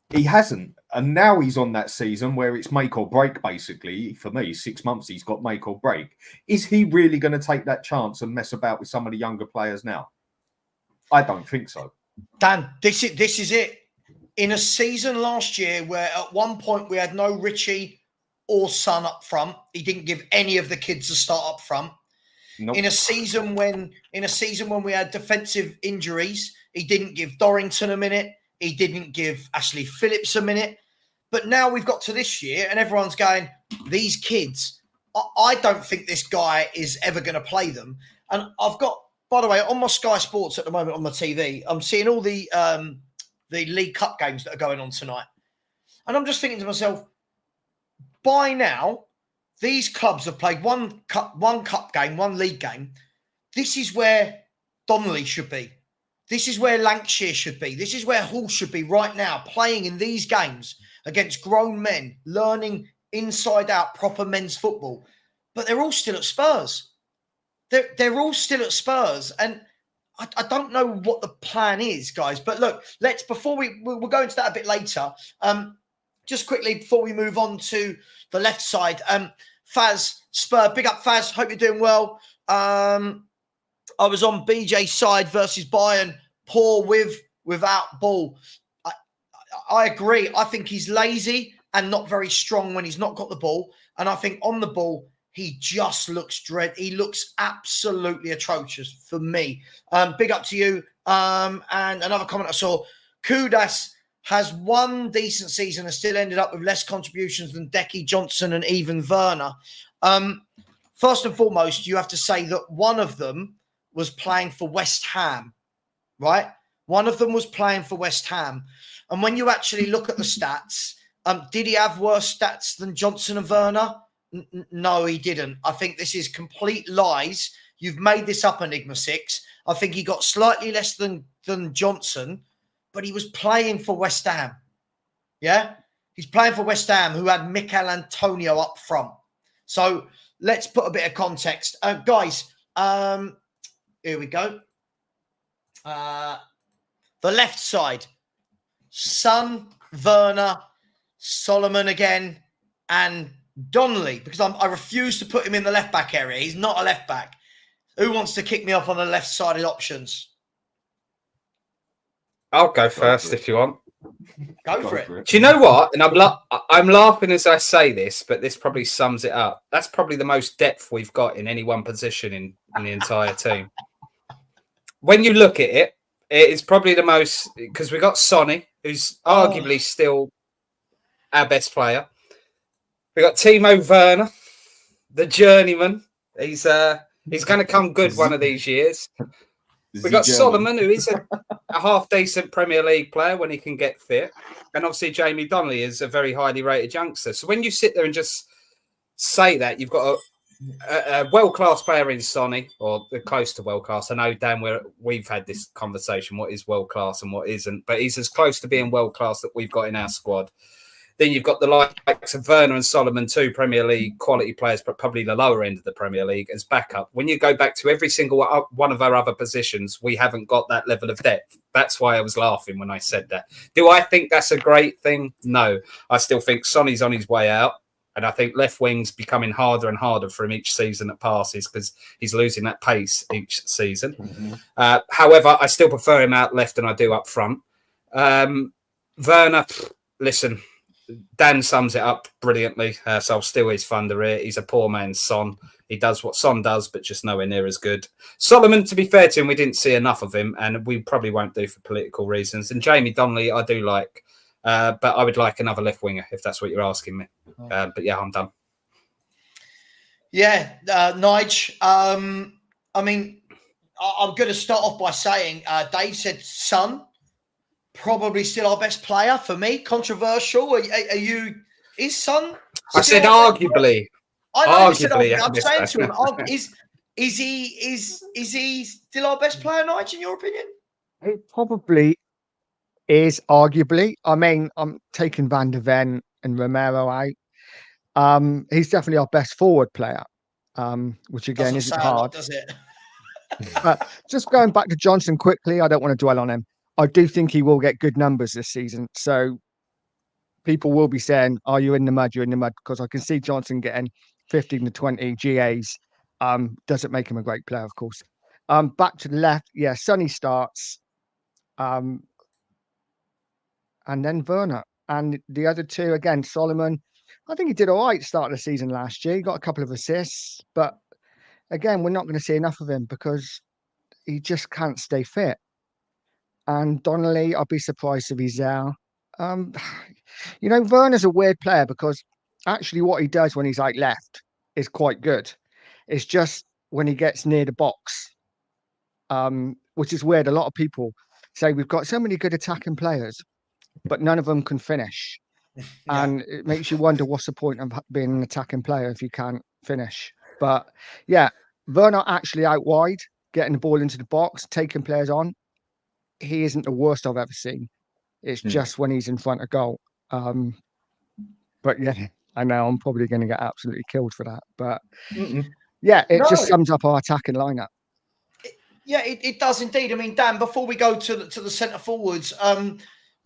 he hasn't. And now he's on that season where it's make or break, basically. For me, 6 months he's got make or break. Is he really going to take that chance and mess about with some of the younger players now? I don't think so. Dan, this is it. In a season last year where at one point we had no Richie, or Son up front. He didn't give any of the kids a start up front. Nope. In a season when we had defensive injuries, he didn't give Dorrington a minute. He didn't give Ashley Phillips a minute. But now we've got to this year and everyone's going, these kids, I don't think this guy is ever going to play them. And I've got, by the way, on my Sky Sports at the moment on my TV, I'm seeing all the League Cup games that are going on tonight. And I'm just thinking to myself, by now, these clubs have played one cup game, one league game. This is where Donnelly should be. This is where Lancashire should be. This is where Hull should be right now, playing in these games against grown men, learning inside out proper men's football. But they're all still at Spurs. They're all still at Spurs. And I don't know what the plan is, guys. But look, we'll go into that a bit later. Just quickly, before we move on to the left side, Faz, Spur, big up Faz. Hope you're doing well. I was on BJ's side versus Bayern, poor without ball. I agree. I think he's lazy and not very strong when he's not got the ball. And I think on the ball, he just looks He looks absolutely atrocious for me. Big up to you. And another comment I saw, Kudas has one decent season and still ended up with less contributions than Decky, Johnson and even Werner. First and foremost, you have to say that one of them was playing for West Ham, right? One of them was playing for West Ham. And when you actually look at the stats, did he have worse stats than Johnson and Werner? No, he didn't. I think this is complete lies. You've made this up, Enigma 6. I think he got slightly less than Johnson, but he was playing for West Ham. Yeah? He's playing for West Ham, who had Mikel Antonio up front. So let's put a bit of context. Guys, here we go. The left side. Son, Werner, Solomon again, and Donnelly, because I refuse to put him in the left-back area. He's not a left-back. Who wants to kick me off on the left-sided options? I'll go first if you want. Go for it. Do you know what? And I'm laughing as I say this, but this probably sums it up. That's probably the most depth we've got in any one position in the entire team. When you look at it, it is probably the most, because we got Sonny, who's arguably still our best player. We got Timo Werner, the journeyman. He's going to come good one of these years. We got Solomon, who is a half-decent Premier League player when he can get fit. And obviously Jamie Donnelly is a very highly rated youngster. So when you sit there and just say that, you've got a world-class player in Sonny, or close to world-class. I know, Dan, we've had this conversation, what is world-class and what isn't. But he's as close to being world-class that we've got in our squad. Then you've got the likes of Werner and Solomon, two Premier League quality players, but probably the lower end of the Premier League as backup. When you go back to every single one of our other positions, we haven't got that level of depth. That's why I was laughing when I said that. Do I think that's a great thing? No. I still think Sonny's on his way out. And I think left wing's becoming harder and harder for him each season that passes because he's losing that pace each season. Mm-hmm. However, I still prefer him out left than I do up front. Werner, listen, Dan sums it up brilliantly. So I'll steal his thunder here. He's a poor man's Son. He does what Son does, but just nowhere near as good. Solomon, to be fair to him, we didn't see enough of him, and we probably won't do for political reasons. And Jamie Donnelly, I do like, but I would like another left winger if that's what you're asking me. But yeah, I'm done. Yeah, Nige. I mean, I'm going to start off by saying Dave said Son. Probably still our best player for me. Controversial. Are you? Is Son? I said arguably. I know arguably, you said arguably. I'm saying to him, is he still our best player, Nigel? In your opinion? It probably is. Arguably, I mean, I'm taking Van der Ven and Romero out. He's definitely our best forward player, which again isn't hard, lot, does it? But just going back to Johnson quickly, I don't want to dwell on him. I do think he will get good numbers this season. So people will be saying, "Are you in the mud? You're in the mud," because I can see Johnson getting 15 to 20 GAs. Doesn't make him a great player, of course. Back to the left, yeah, Sonny starts. And then Werner. And the other two, again, Solomon, I think he did all right starting the season last year. He got a couple of assists, but again, we're not going to see enough of him because he just can't stay fit. And Donnelly, I'd be surprised if he's there. Um, Werner's a weird player because actually what he does when he's like left is quite good. It's just when he gets near the box, which is weird. A lot of people say we've got so many good attacking players, but none of them can finish. Yeah. And it makes you wonder what's the point of being an attacking player if you can't finish. But yeah, Werner actually out wide, getting the ball into the box, taking players on. He isn't the worst I've ever seen. It's just when he's in front of goal. But yeah, I know I'm probably going to get absolutely killed for that. But yeah, it just sums up our attacking lineup. Yeah, it does indeed. I mean, Dan, before we go to the centre forwards,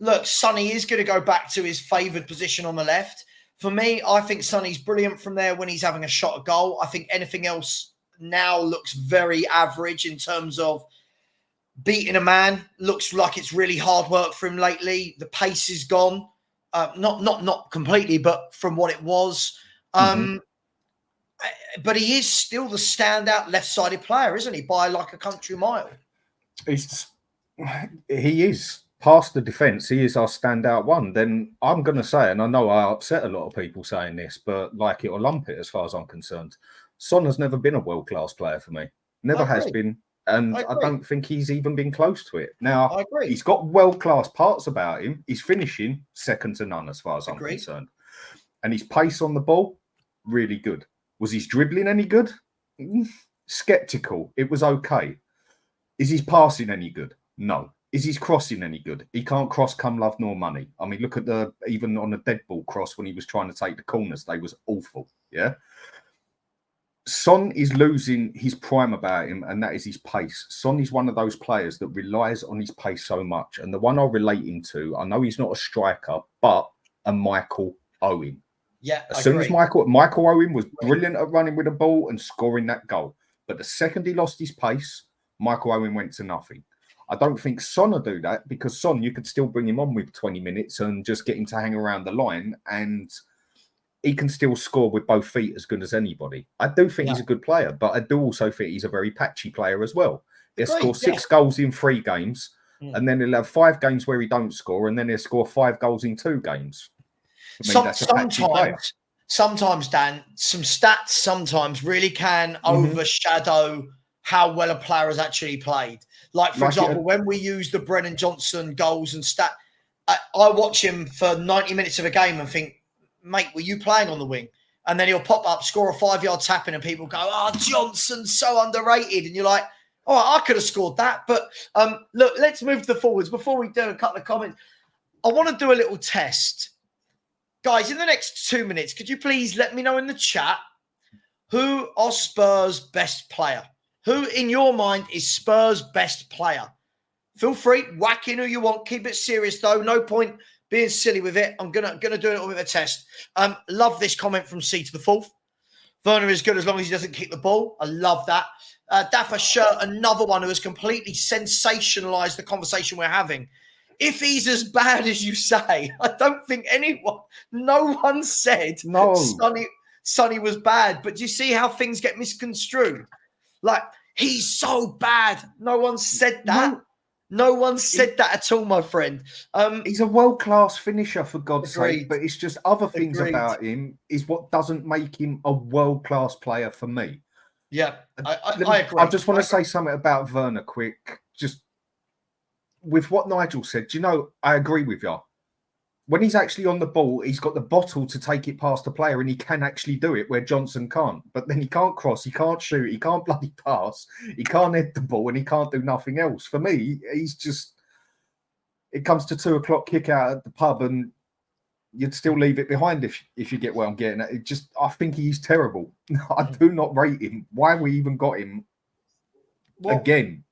look, Sonny is going to go back to his favoured position on the left. For me, I think Sonny's brilliant from there when he's having a shot at goal. I think anything else now looks very average in terms of beating a man. Looks like it's really hard work for him lately. The pace is gone. Not completely, but from what it was. But he is still the standout left-sided player, isn't he? By like a country mile. He is. Past the defence, he is our standout one. Then I'm going to say, and I know I upset a lot of people saying this, but like it or lump it as far as I'm concerned, Son has never been a world-class player for me. Never has been. And I don't think he's even been close to it. Now, he's got world-class parts about him. He's finishing second to none as far as I'm concerned. And his pace on the ball, really good. Was his dribbling any good? Skeptical. It was okay. Is his passing any good? No. Is his crossing any good? He can't cross come love nor money. I mean, look at even on a dead ball cross when he was trying to take the corners, they was awful. Yeah. Son is losing his prime about him, and that is his pace. Son is one of those players that relies on his pace so much. And the one I relate him to, I know he's not a striker, but a Michael Owen. Yeah. As soon as Michael Owen was brilliant at running with the ball and scoring that goal. But the second he lost his pace, Michael Owen went to nothing. I don't think Son will do that because Son, you could still bring him on with 20 minutes and just get him to hang around the line, and he can still score with both feet as good as anybody. I do think he's a good player, but I do also think he's a very patchy player as well. He'll score 6 goals in 3 games, and then he'll have 5 games where he don't score, and then he'll score 5 goals in 2 games. I mean, that's a patchy player. Sometimes, Dan, some stats sometimes really can overshadow how well a player has actually played. Like, for example, when we use the Brennan Johnson goals and stat, I watch him for 90 minutes of a game and think, mate, were you playing on the wing? And then he'll pop up, score a 5-yard tap-in, and people go, oh, Johnson's so underrated. And you're like, oh, I could have scored that. But look, let's move to the forwards. Before we do a couple of comments, I want to do a little test. Guys, in the next 2 minutes, could you please let me know in the chat who are Spurs' best player? Who, in your mind, is Spurs' best player? Feel free, whack in who you want. Keep it serious, though. No point being silly with it. I'm gonna do a little bit of a test. Love this comment from C to the 4th. Werner is good as long as he doesn't kick the ball. I love that. Daffer Shirt, another one who has completely sensationalized the conversation we're having. If he's as bad as you say, I don't think no one said Sonny was bad. But do you see how things get misconstrued? Like, he's so bad. No one said that. No one said that at all, my friend. He's a world-class finisher, for God's sake, but it's just other things about him is what doesn't make him a world-class player for me. Yeah, I agree. I just want to say something about Werner quick. Just with what Nigel said, do you know, I agree with you. When he's actually on the ball, he's got the bottle to take it past the player, and he can actually do it where Johnson can't. But then he can't cross, he can't shoot, he can't bloody pass, he can't head the ball, and he can't do nothing else. For me, he's just... It comes to 2 o'clock kick out at the pub, and you'd still leave it behind if you get where I'm getting at. I think he's terrible. I do not rate him. Why we even got him again?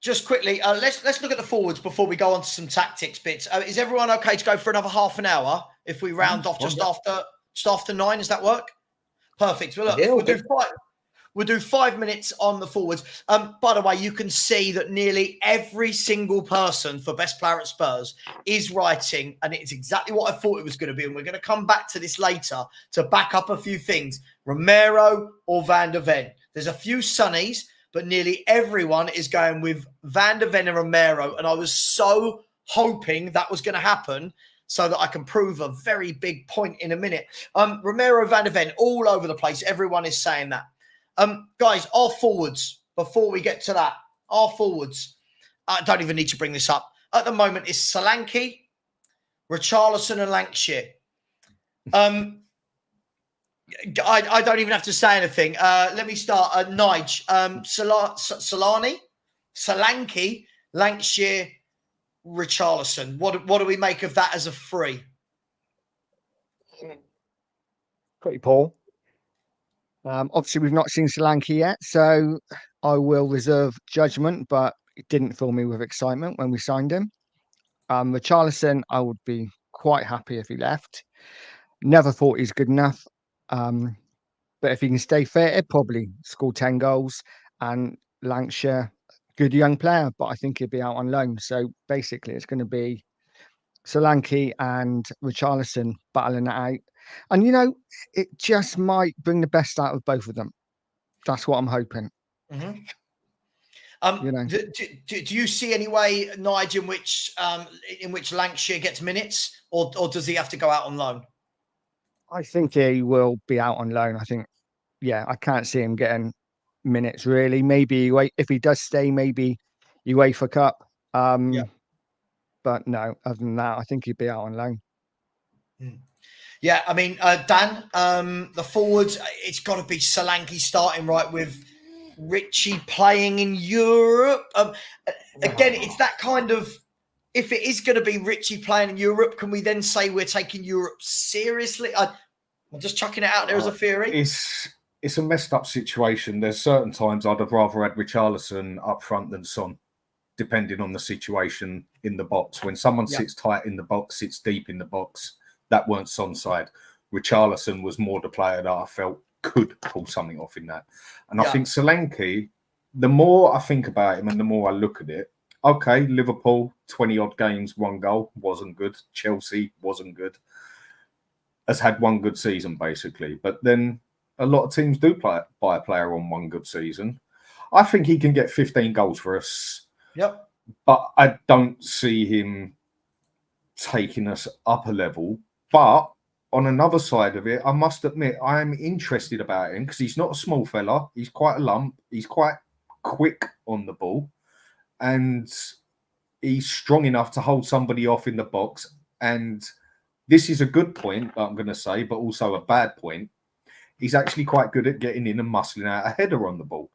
Just quickly, let's look at the forwards before we go on to some tactics bits. Is everyone okay to go for another half an hour if we round off just after 9? Does that work? Perfect. Well, look, We'll do 5 minutes on the forwards. By the way, you can see that nearly every single person for best player at Spurs is writing, and it's exactly what I thought it was going to be. And we're going to come back to this later to back up a few things. Romero or Van der Ven. There's a few sunnies, but nearly everyone is going with Van der Ven and Romero. And I was so hoping that was going to happen so that I can prove a very big point in a minute. Romero, Van der Ven, all over the place. Everyone is saying that. Guys, our forwards, before we get to that, our forwards, I don't even need to bring this up. At the moment, is Solanke, Richarlison and Lancashire. I don't even have to say anything. Let me start. Nige, Solanke, Lancashire, Richarlison. What do we make of that as a free? Pretty poor. Obviously, we've not seen Solanke yet, so I will reserve judgment, but it didn't fill me with excitement when we signed him. Richarlison, I would be quite happy if he left. Never thought he's good enough. But if he can stay fit, he'd probably score 10 goals. And Lancashire, good young player, but I think he'd be out on loan. So basically, it's going to be Solanke and Richarlison battling it out. And, you know, it just might bring the best out of both of them. That's what I'm hoping. Mm-hmm. You know, do you see any way, Nigel, in which Lancashire gets minutes, or does he have to go out on loan? I think he will be out on loan. I think, I can't see him getting minutes really. Maybe if he does stay, maybe UEFA Cup. But no, other than that, I think he'd be out on loan. Yeah, I mean, Dan, the forwards, it's got to be Solanke starting, right, with Richie playing in Europe. Again, it's that kind of, if it is going to be Richie playing in Europe, can we then say we're taking Europe seriously? I'm just chucking it out there as a theory. It's a messed up situation. There's certain times I'd have rather had Richarlison up front than Son, depending on the situation in the box. When someone sits tight in the box, sits deep in the box, that weren't Son's side. Richarlison was more the player that I felt could pull something off in that. And I think Solanke, the more I think about him and the more I look at it, okay, Liverpool, 20-odd games, 1 goal, wasn't good. Chelsea, wasn't good. Has had 1 good season, basically. But then a lot of teams do buy a player on 1 good season. I think he can get 15 goals for us. Yep. But I don't see him taking us up a level. But on another side of it, I must admit, I am interested about him because he's not a small fella. He's quite a lump. He's quite quick on the ball. And he's strong enough to hold somebody off in the box. And this is a good point, I'm going to say, but also a bad point. He's actually quite good at getting in and muscling out a header on the ball.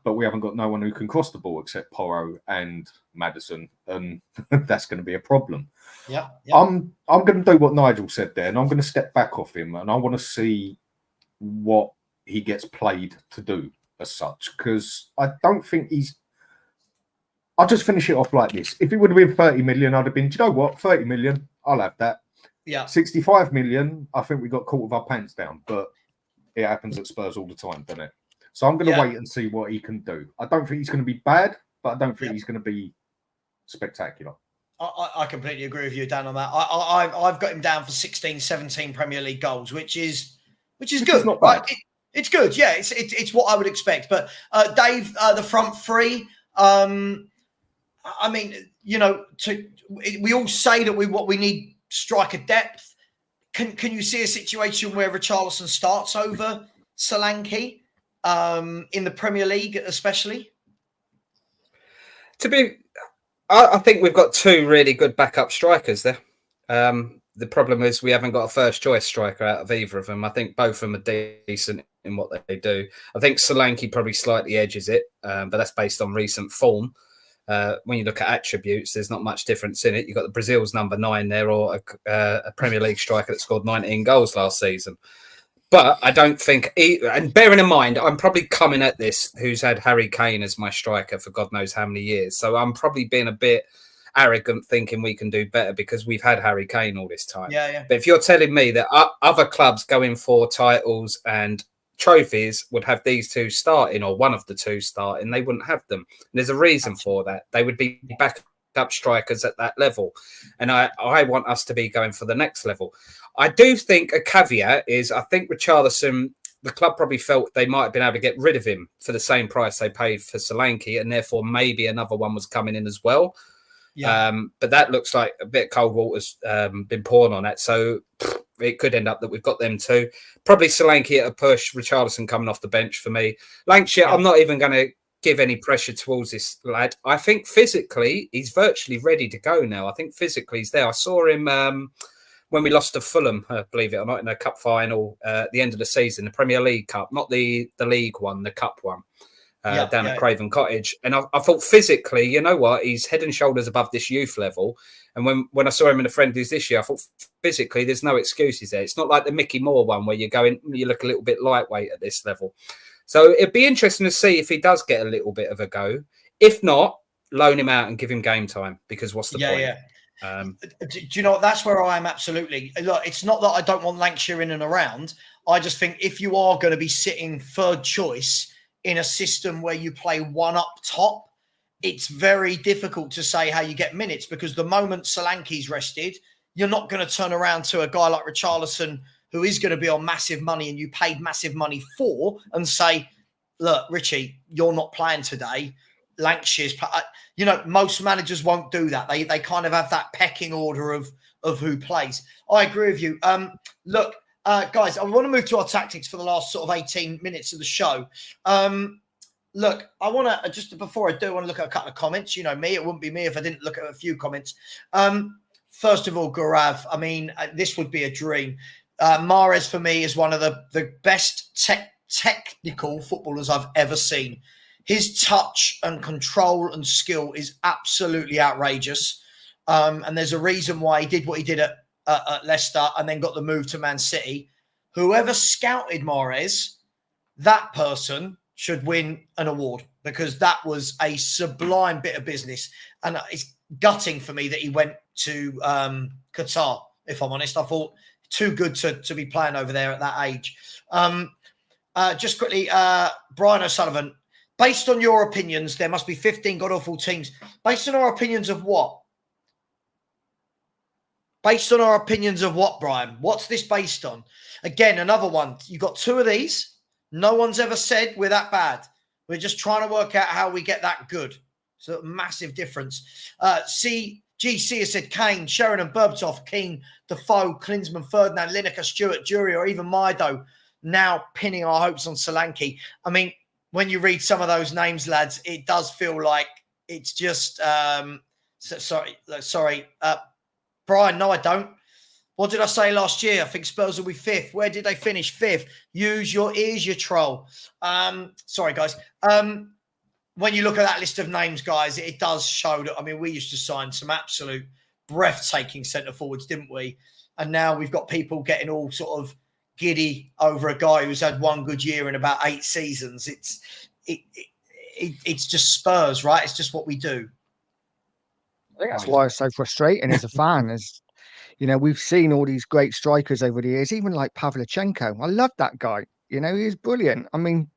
But we haven't got no one who can cross the ball except Porro and Maddison, and that's going to be a problem. Yeah. I'm going to do what Nigel said there, and I'm going to step back off him, and I want to see what he gets played to do as such, because I don't think I'll just finish it off like this. If it would have been 30 million, I'd have been, do you know what, 30 million, I'll have that. Yeah. 65 million, I think we got caught with our pants down, but it happens at Spurs all the time, doesn't it? So I'm going to wait and see what he can do. I don't think he's going to be bad, but I don't think he's going to be spectacular. I completely agree with you, Dan, on that. I've got him down for 16, 17 Premier League goals, which is good. Is not bad. Right? It's good. Yeah, it's what I would expect. But Dave, the front three. I mean, you know, we all say that we need striker depth. Can you see a situation where Richarlison starts over Solanke? In the Premier League, especially? I think we've got 2 really good backup strikers there. The problem is we haven't got a first choice striker out of either of them. I think both of them are decent in what they do. I think Solanke probably slightly edges it, but that's based on recent form. When you look at attributes, there's not much difference in it. You've got the Brazil's number 9 there, or a Premier League striker that scored 19 goals last season. But I don't think, and bearing in mind, I'm probably coming at this who's had Harry Kane as my striker for God knows how many years. So I'm probably being a bit arrogant thinking we can do better because we've had Harry Kane all this time. Yeah. But if you're telling me that other clubs going for titles and trophies would have these two starting, or one of the two starting, they wouldn't have them. And there's a reason for that. They would be backup strikers at that level. And I want us to be going for the next level. I do think a caveat is I think Richarlison, the club probably felt they might have been able to get rid of him for the same price they paid for Solanke, and therefore maybe another one was coming in as well. Yeah. But that looks like a bit of cold water's been poured on that. So it could end up that we've got them too. Probably Solanke at a push, Richarlison coming off the bench for me. Lancashire, yeah. I'm not even going to give any pressure towards this lad. I think physically he's virtually ready to go now. I think physically he's there. I saw him when we lost to Fulham, believe it or not, in the cup final at the end of the season, the Premier League Cup, not the league one, the cup one. Down at Craven Cottage. And I thought physically, you know what, he's head and shoulders above this youth level. And when I saw him in the friendlies this year, I thought physically there's no excuses there. It's not like the Mickey Moore one where you look a little bit lightweight at this level. So it'd be interesting to see if he does get a little bit of a go. If not, loan him out and give him game time, because what's the point? Yeah. Do you know what? That's where I am absolutely. Look, it's not that I don't want Lancashire in and around. I just think if you are going to be sitting third choice in a system where you play one up top, it's very difficult to say how you get minutes, because the moment Solanke's rested, you're not going to turn around to a guy like Richarlison, who is going to be on massive money and you paid massive money for, and say, look, Richie, you're not playing today. Lancashire's, most managers won't do that. They kind of have that pecking order of who plays. I agree with you. Look, guys, I want to move to our tactics for the last sort of 18 minutes of the show. Look, I want to, just before I do, I want to look at a couple of comments. You know me, it wouldn't be me if I didn't look at a few comments. First of all, Gaurav, I mean, this would be a dream. Mahrez, for me, is one of the best technical footballers I've ever seen. His touch and control and skill is absolutely outrageous. And there's a reason why he did what he did at Leicester and then got the move to Man City. Whoever scouted Mahrez, that person should win an award, because that was a sublime bit of business. And it's gutting for me that he went to Qatar, if I'm honest. I thought too good to be playing over there at that age. Just quickly, Brian O'Sullivan, based on your opinions, there must be 15 god-awful teams. Based on our opinions of what? Based on our opinions of what, Brian? What's this based on? Again, another one. You got two of these. No one's ever said we're that bad. We're just trying to work out how we get that good. So massive difference. GC has said Kane, Sheringham, Berbatov, Keane, Defoe, Klinsmann, Ferdinand, Lineker, Stewart, Jury, or even Mido now pinning our hopes on Solanke. I mean, when you read some of those names, lads, it does feel like it's just sorry. Brian, no, I don't. What did I say last year? I think Spurs will be fifth. Where did they finish? Fifth. Use your ears, you troll. Sorry, guys. When you look at that list of names, guys, it does show that, I mean, we used to sign some absolute breathtaking centre forwards, didn't we? And now we've got people getting all sort of giddy over a guy who's had one good year in about 8 seasons. It's just Spurs, right? It's just what we do. I think that's why it's so frustrating as a fan. Is, you know, we've seen all these great strikers over the years, even like Pavlyuchenko. I love that guy. You know, he's brilliant. I mean,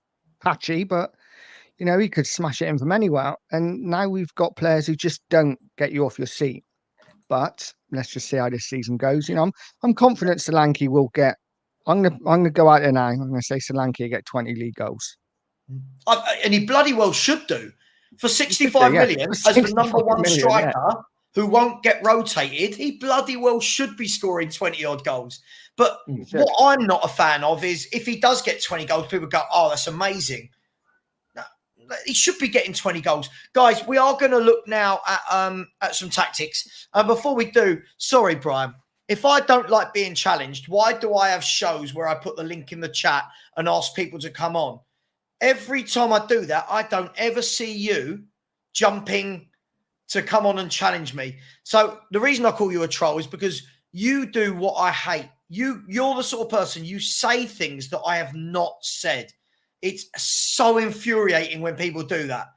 patchy, but, you know, he could smash it in from anywhere. And now we've got players who just don't get you off your seat. But let's just see how this season goes. You know, I'm confident Solanke will get. I'm gonna go out there now. I'm gonna say Solanke will get 20 league goals. And he bloody well should do. For 65 million, as the number one striker who won't get rotated, he bloody well should be scoring 20 odd goals. But what I'm not a fan of is if he does get 20 goals, people go, oh, that's amazing. No, he should be getting 20 goals. Guys, we are going to look now at some tactics. And before we do, sorry, Brian, if I don't like being challenged, why do I have shows where I put the link in the chat and ask people to come on? Every time I do that, I don't ever see you jumping to come on and challenge me. So the reason I call you a troll is because you do what I hate. You're the sort of person, you say things that I have not said. It's so infuriating when people do that.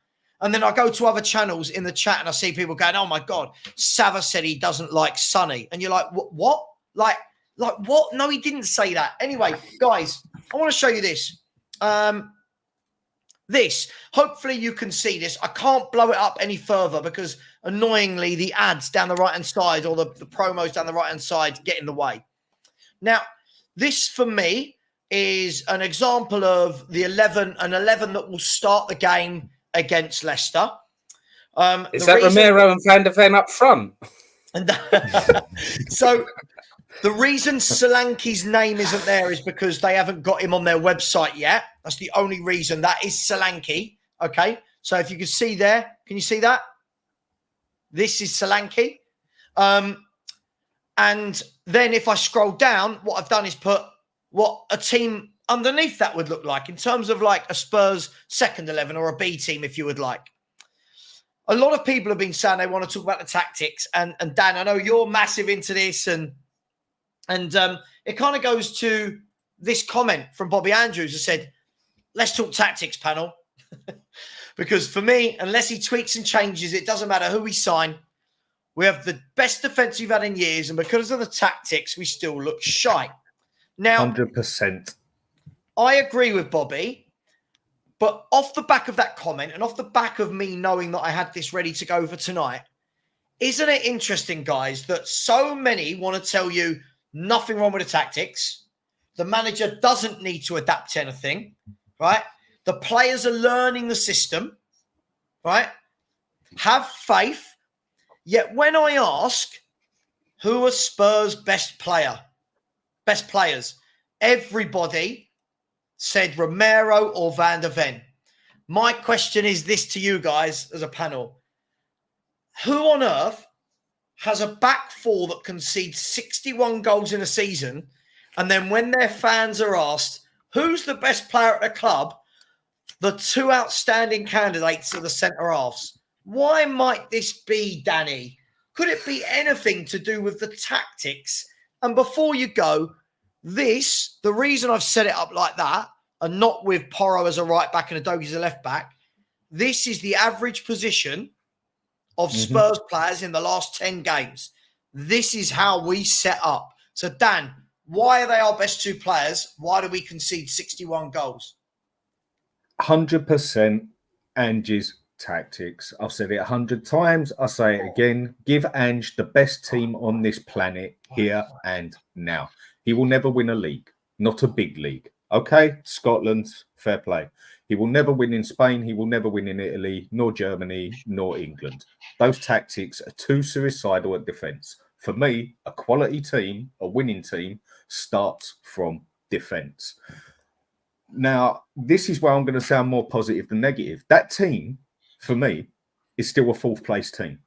And then I go to other channels in the chat and I see people going, oh my God, Savva said he doesn't like Sonny. And you're like, what? Like what? No, he didn't say that. Anyway, guys, I want to show you this. this. Hopefully you can see this. I can't blow it up any further because annoyingly the ads down the right-hand side or the promos down the right-hand side get in the way. Now, this for me is an example of an 11 that will start the game against Leicester. Is that Romero and Van der Ven up front? And so the reason Solanke's name isn't there is because they haven't got him on their website yet. That's the only reason. That is Solanke. Okay. So if you can see there, can you see that? This is Solanke. And then if I scroll down, what I've done is put what a team underneath that would look like in terms of like a Spurs second 11 or a B team, if you would like. A lot of people have been saying they want to talk about the tactics. And Dan, I know you're massive into this and it kind of goes to this comment from Bobby Andrews that said, let's talk tactics, panel. Because for me, unless he tweaks and changes, it doesn't matter who we sign. We have the best defence we've had in years. And because of the tactics, we still look shy. Now, 100%. I agree with Bobby. But off the back of that comment and off the back of me knowing that I had this ready to go for tonight, isn't it interesting, guys, that so many want to tell you nothing wrong with the tactics. The manager doesn't need to adapt to anything, right? The players are learning the system, right? Have faith. Yet when I ask, who are Spurs' best players, everybody said Romero or Van der Ven. My question is this to you guys as a panel. Who on earth has a back four that concedes 61 goals in a season, and then when their fans are asked, who's the best player at the club, the two outstanding candidates are the centre-halves? Why might this be, Danny? Could it be anything to do with the tactics? And before you go, the reason I've set it up like that, and not with Porro as a right back and Udogie as a left back, this is the average position of Spurs players in the last 10 games. This is how we set up. So, Dan, why are they our best two players? Why do we concede 61 goals? 100% Ange's tactics. I've said it 100 times. I'll say it again. Give Ange the best team on this planet here and now. He will never win a league, not a big league. Okay, Scotland, fair play. He will never win in Spain. He will never win in Italy, nor Germany, nor England. Those tactics are too suicidal at defence. For me, a quality team, a winning team, starts from defence. Now, this is where I'm going to sound more positive than negative. That team, for me, is still a fourth place team.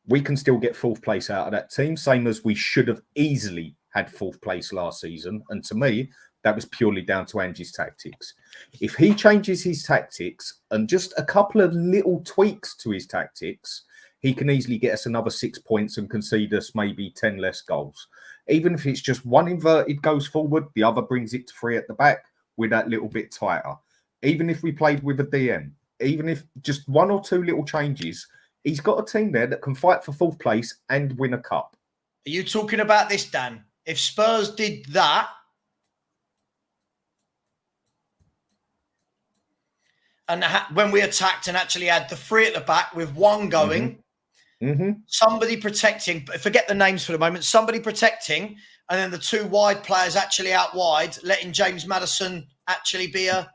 We can still get fourth place out of that team, same as we should have easily had fourth place last season. And to me, that was purely down to Ange's tactics. If he changes his tactics and just a couple of little tweaks to his tactics, he can easily get us another 6 points and concede us maybe 10 less goals. Even if it's just one inverted goes forward, the other brings it to 3 at the back, we're that little bit tighter. Even if we played with a DM, even if just 1 or 2 little changes, he's got a team there that can fight for fourth place and win a cup. Are you talking about this, Dan? If Spurs did that, and when we attacked and actually had the 3 at the back with 1 going, somebody protecting, forget the names for the moment, somebody protecting, and then the 2 wide players actually out wide, letting James Maddison actually be a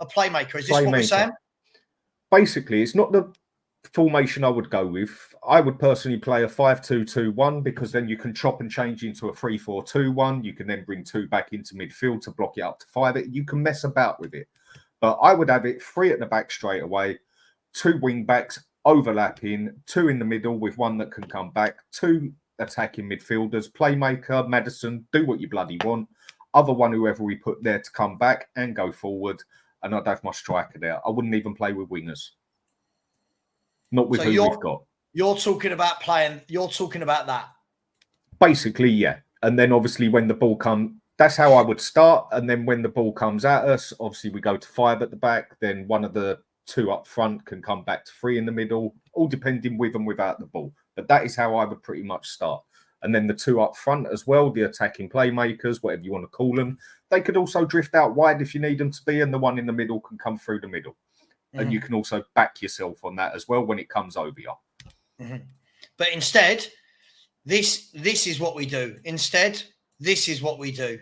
playmaker. Is this what we're saying? Basically, it's not the formation I would go with. I would personally play a 5-2-2-1 because then you can chop and change into a 3-4-2-1. You can then bring 2 back into midfield to block it up to 5. You can mess about with it. But I would have it 3 at the back straight away, 2 wing backs overlapping, 2 in the middle with 1 that can come back, 2 attacking midfielders, playmaker, Maddison, do what you bloody want. Other one, whoever we put there to come back and go forward. And I'd have my striker there. I wouldn't even play with wingers. Not with who we've got. You're talking about that. Basically, yeah. And then obviously when the ball comes, that's how I would start. And then when the ball comes at us, obviously we go to 5 at the back. Then one of the 2 up front can come back to 3 in the middle, all depending with and without the ball. But that is how I would pretty much start. And then the two up front as well, the attacking playmakers, whatever you want to call them, they could also drift out wide if you need them to be, and the one in the middle can come through the middle. And you can also back yourself on that as well when it comes over you. But instead, this is what we do. Instead, this is what we do.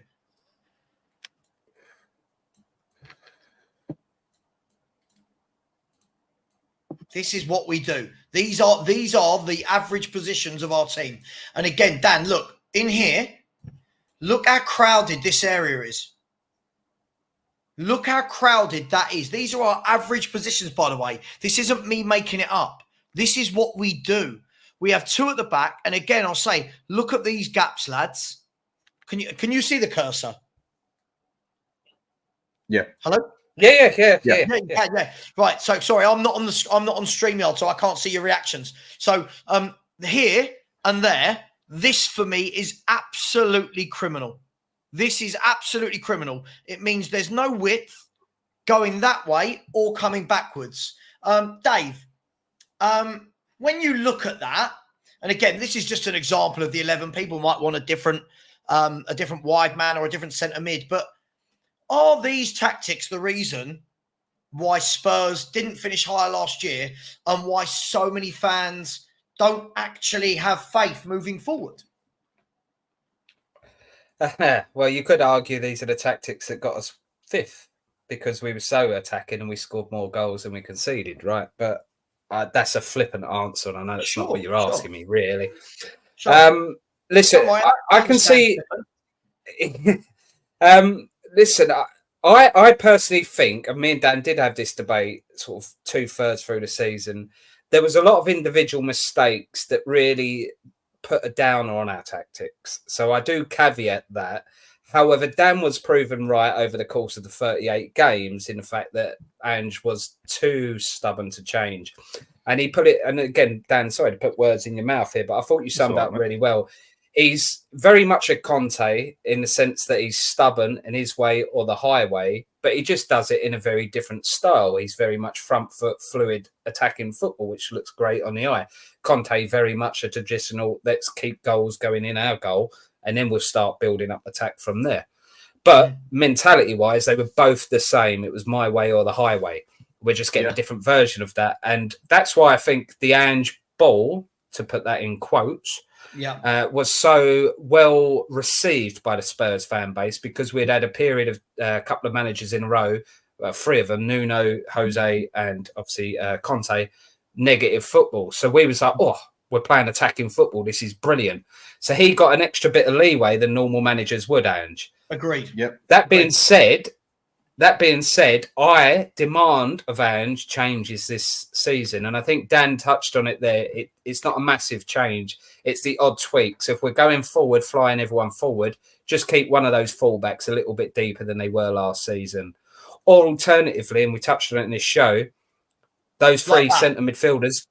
This is what we do. These are the average positions of our team. And again, Dan, look, in here, look how crowded this area is. Look how crowded that is. These are our average positions, by the way. This isn't me making it up. This is what we do. We have two at the back. And again, I'll say, look at these gaps, lads. Can you see the cursor? Yeah. Hello? Yeah. Right. So sorry, I'm not on StreamYard, so I can't see your reactions. So here and there, this for me is absolutely criminal. This is absolutely criminal. It means there's no width going that way or coming backwards. Dave, when you look at that, and again, this is just an example of the 11. People might want a different wide man or a different centre mid, but are these tactics the reason why Spurs didn't finish higher last year and why so many fans don't actually have faith moving forward? Well, you could argue these are the tactics that got us fifth because we were so attacking and we scored more goals than we conceded, right? But that's a flippant answer, and I know that's not what you're asking me, really. Listen, I can see... Listen, I personally think, and me and Dan did have this debate sort of 2/3 through the season, there was a lot of individual mistakes that really put a downer on our tactics. So I do caveat that. However, Dan was proven right over the course of the 38 games in the fact that Ange was too stubborn to change. And he put it, and again, Dan, sorry to put words in your mouth here, but I thought you summed up really well. He's very much a Conte in the sense that he's stubborn in his way or the highway, but he just does it in a very different style. He's very much front foot, fluid, attacking football, which looks great on the eye. Conte, very much a traditional, let's keep goals going in our goal, and then we'll start building up attack from there. But mentality-wise, they were both the same. It was my way or the highway. We're just getting a different version of that. And that's why I think the Ange ball, to put that in quotes, was so well received by the Spurs fan base because we'd had a period of a couple of managers in a row, three of them, Nuno, Jose, and obviously Conte, negative football. So we was like, oh, we're playing attacking football. This is brilliant. So he got an extra bit of leeway than normal managers would, Ange. Agreed. Yep. That being said, I demand of Ange changes this season. And I think Dan touched on it there. It's not a massive change. It's the odd tweaks. If we're going forward, flying everyone forward, just keep one of those fullbacks a little bit deeper than they were last season. Or alternatively, and we touched on it in this show, those three centre midfielders,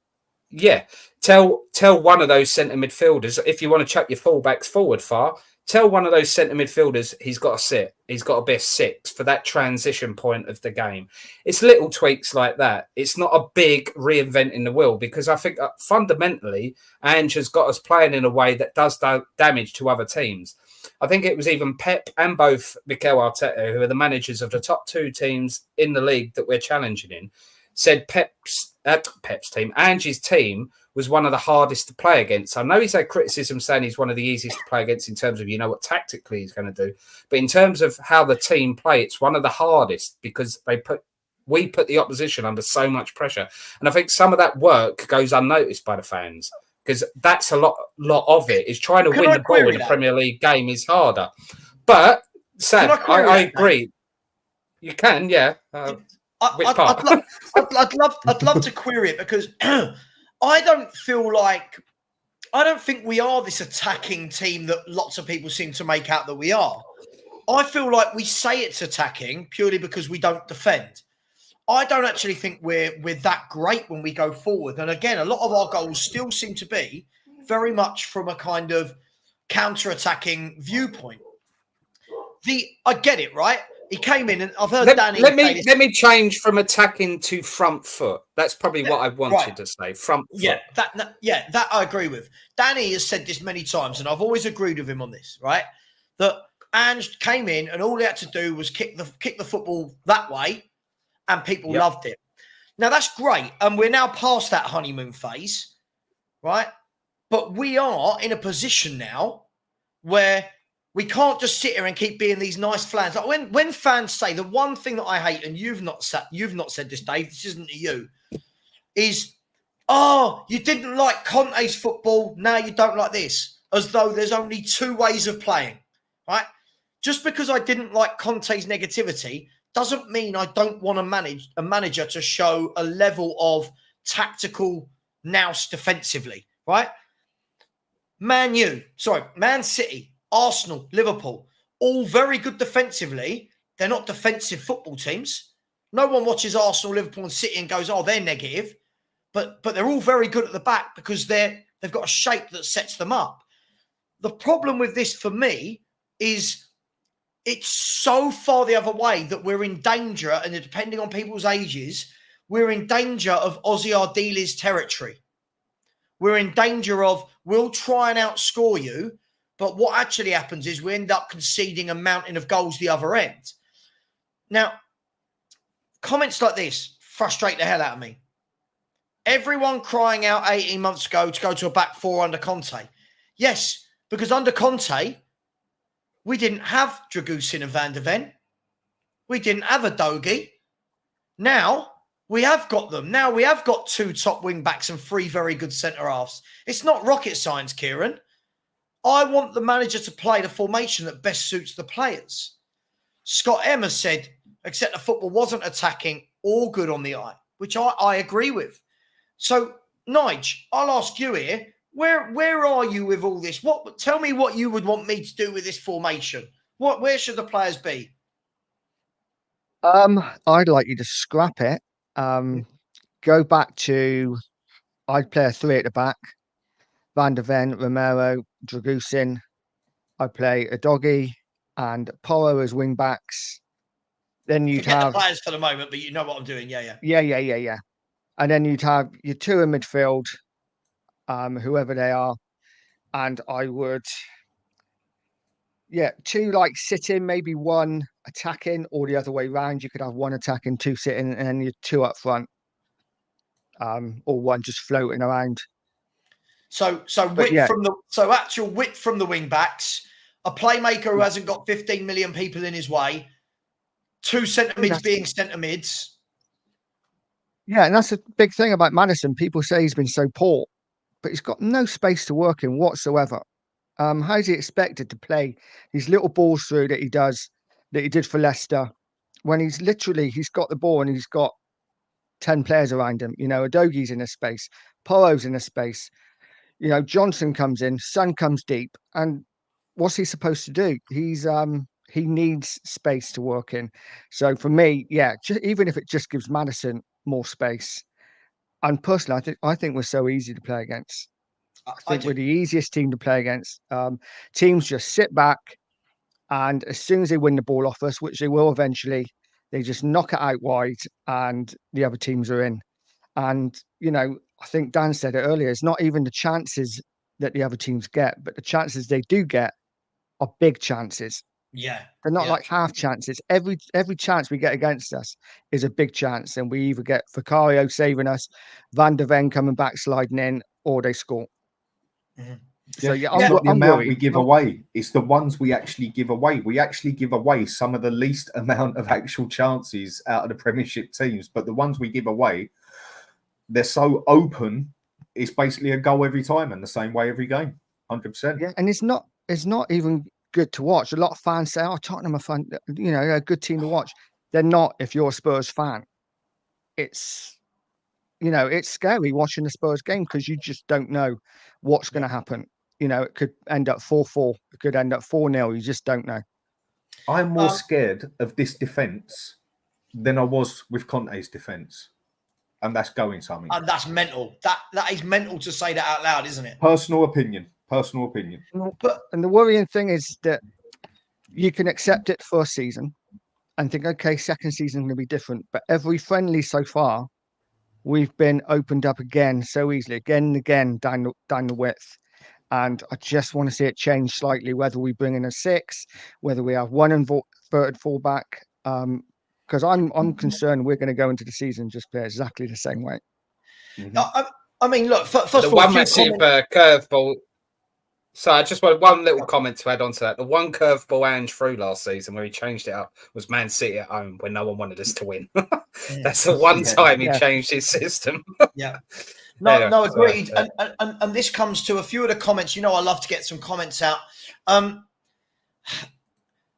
tell one of those centre midfielders, if you want to chuck your fullbacks forward far, tell one of those centre midfielders he's got to sit. He's got to be a 6 for that transition point of the game. It's little tweaks like that. It's not a big reinventing the wheel because I think fundamentally Ange has got us playing in a way that does damage to other teams. I think it was even Pep and both Mikel Arteta, who are the managers of the top two teams in the league that we're challenging in, said Pep's team, Ange's team, was one of the hardest to play against. I know he's had criticism saying he's one of the easiest to play against in terms of, what tactically he's going to do. But in terms of how the team play, it's one of the hardest because we put the opposition under so much pressure. And I think some of that work goes unnoticed by the fans because that's a lot of it. Is trying to win the ball in a Premier League game is harder. But, Sam, I agree. You can, yeah. Which part? I'd love to query it because I don't think we are this attacking team that lots of people seem to make out that we are. I feel like we say it's attacking purely because we don't defend. I don't actually think we're that great when we go forward. And again, a lot of our goals still seem to be very much from a kind of counter-attacking viewpoint. I get it, right? He came in, and I've heard Let, Danny let say me this. let me change from attacking to front foot. That's probably what I wanted right. to say. Front foot. That I agree with. Danny has said this many times, and I've always agreed with him on this. Right, that Ange came in, and all he had to do was kick the football that way, and people loved it. Now that's great, and we're now past that honeymoon phase, right? But we are in a position now where we can't just sit here and keep being these nice fans. Like when fans say, the one thing that I hate, and you've not said this, Dave, this isn't to you, is, oh, you didn't like Conte's football, now you don't like this, as though there's only two ways of playing, right? Just because I didn't like Conte's negativity doesn't mean I don't want a manager to show a level of tactical nous defensively, right? Man City, Arsenal, Liverpool, all very good defensively. They're not defensive football teams. No one watches Arsenal, Liverpool, and City and goes, oh, they're negative. But they're all very good at the back because they've got a shape that sets them up. The problem with this for me is it's so far the other way that we're in danger, and depending on people's ages, we're in danger of Ozzy Ardele's territory. We're in danger of, we'll try and outscore you, but what actually happens is we end up conceding a mountain of goals the other end. Now, comments like this frustrate the hell out of me. Everyone crying out 18 months ago to go to a back four under Conte. Yes, because under Conte, we didn't have Dragusin and Van de Ven. We didn't have a Dogi. Now, we have got them. Now we have got two top wing backs and three very good centre halves. It's not rocket science, Kieran. I want the manager to play the formation that best suits the players. Scott M has said, except the football wasn't attacking or good on the eye, which I agree with. So, Nige, I'll ask you here, where are you with all this? Tell me what you would want me to do with this formation. Where should the players be? I'd like you to scrap it. Go back to, I'd play a three at the back. Van de Ven, Romero, Dragusin. I'd play a Doggy and Porro as wing backs. Then you'd Forget have the players for the moment, but you know what I'm doing. Yeah. And then you'd have your two in midfield, whoever they are. And I would, two like sitting, maybe one attacking, or the other way round. You could have one attacking, two sitting, and then your two up front, or one just floating around. So actual width from the wing backs, a playmaker who hasn't got 15 million people in his way, two centre mids being centre mids. Yeah, and that's a big thing about Maddison. People say he's been so poor, but he's got no space to work in whatsoever. How's he expected to play these little balls through that he did for Leicester, when he's got the ball and he's got 10 players around him? Adogi's in a space, Polo's in a space. Johnson comes in, Son comes deep, and what's he supposed to do? He needs space to work in. So for me, even if it just gives Maddison more space, and personally, I think we're so easy to play against. I think we're the easiest team to play against. Teams just sit back, and as soon as they win the ball off us, which they will eventually, they just knock it out wide, and the other teams are in. And I think Dan said it earlier, it's not even the chances that the other teams get, but the chances they do get are big chances. Yeah. They're not like half chances. Every chance we get against us is a big chance. And we either get Vicario saving us, Van de Ven coming back, sliding in, or they score. Mm-hmm. So it's not the amount we give away. It's the ones we actually give away. We actually give away some of the least amount of actual chances out of the Premiership teams. But the ones we give away, they're so open, it's basically a goal every time and the same way every game. 100%. Yeah, and it's not even good to watch. A lot of fans say, oh, Tottenham are fun, a good team to watch. They're not if you're a Spurs fan. It's scary watching a Spurs game because you just don't know what's going to happen. It could end up 4-4. It could end up 4-0. You just don't know. I'm more scared of this defence than I was with Conte's defence. And that's going something. And that's mental. That is mental to say that out loud, isn't it? Personal opinion. And the worrying thing is that you can accept it for a season, and think, okay, second season going to be different. But every friendly so far, we've been opened up again so easily, again and again down the width. And I just want to see it change slightly, whether we bring in a 6, whether we have one inverted fullback. Because I'm concerned we're going to go into the season just play exactly the same way. I mean, look, first The of all, one massive curveball. So I just want one little comment to add on to that. The one curveball Ange threw last season where he changed it up was Man City at home when no one wanted us to win. That's the one time he changed his system. Yeah. Anyway, No, agreed. sorry. And this comes to a few of the comments. You know, I love to get some comments out.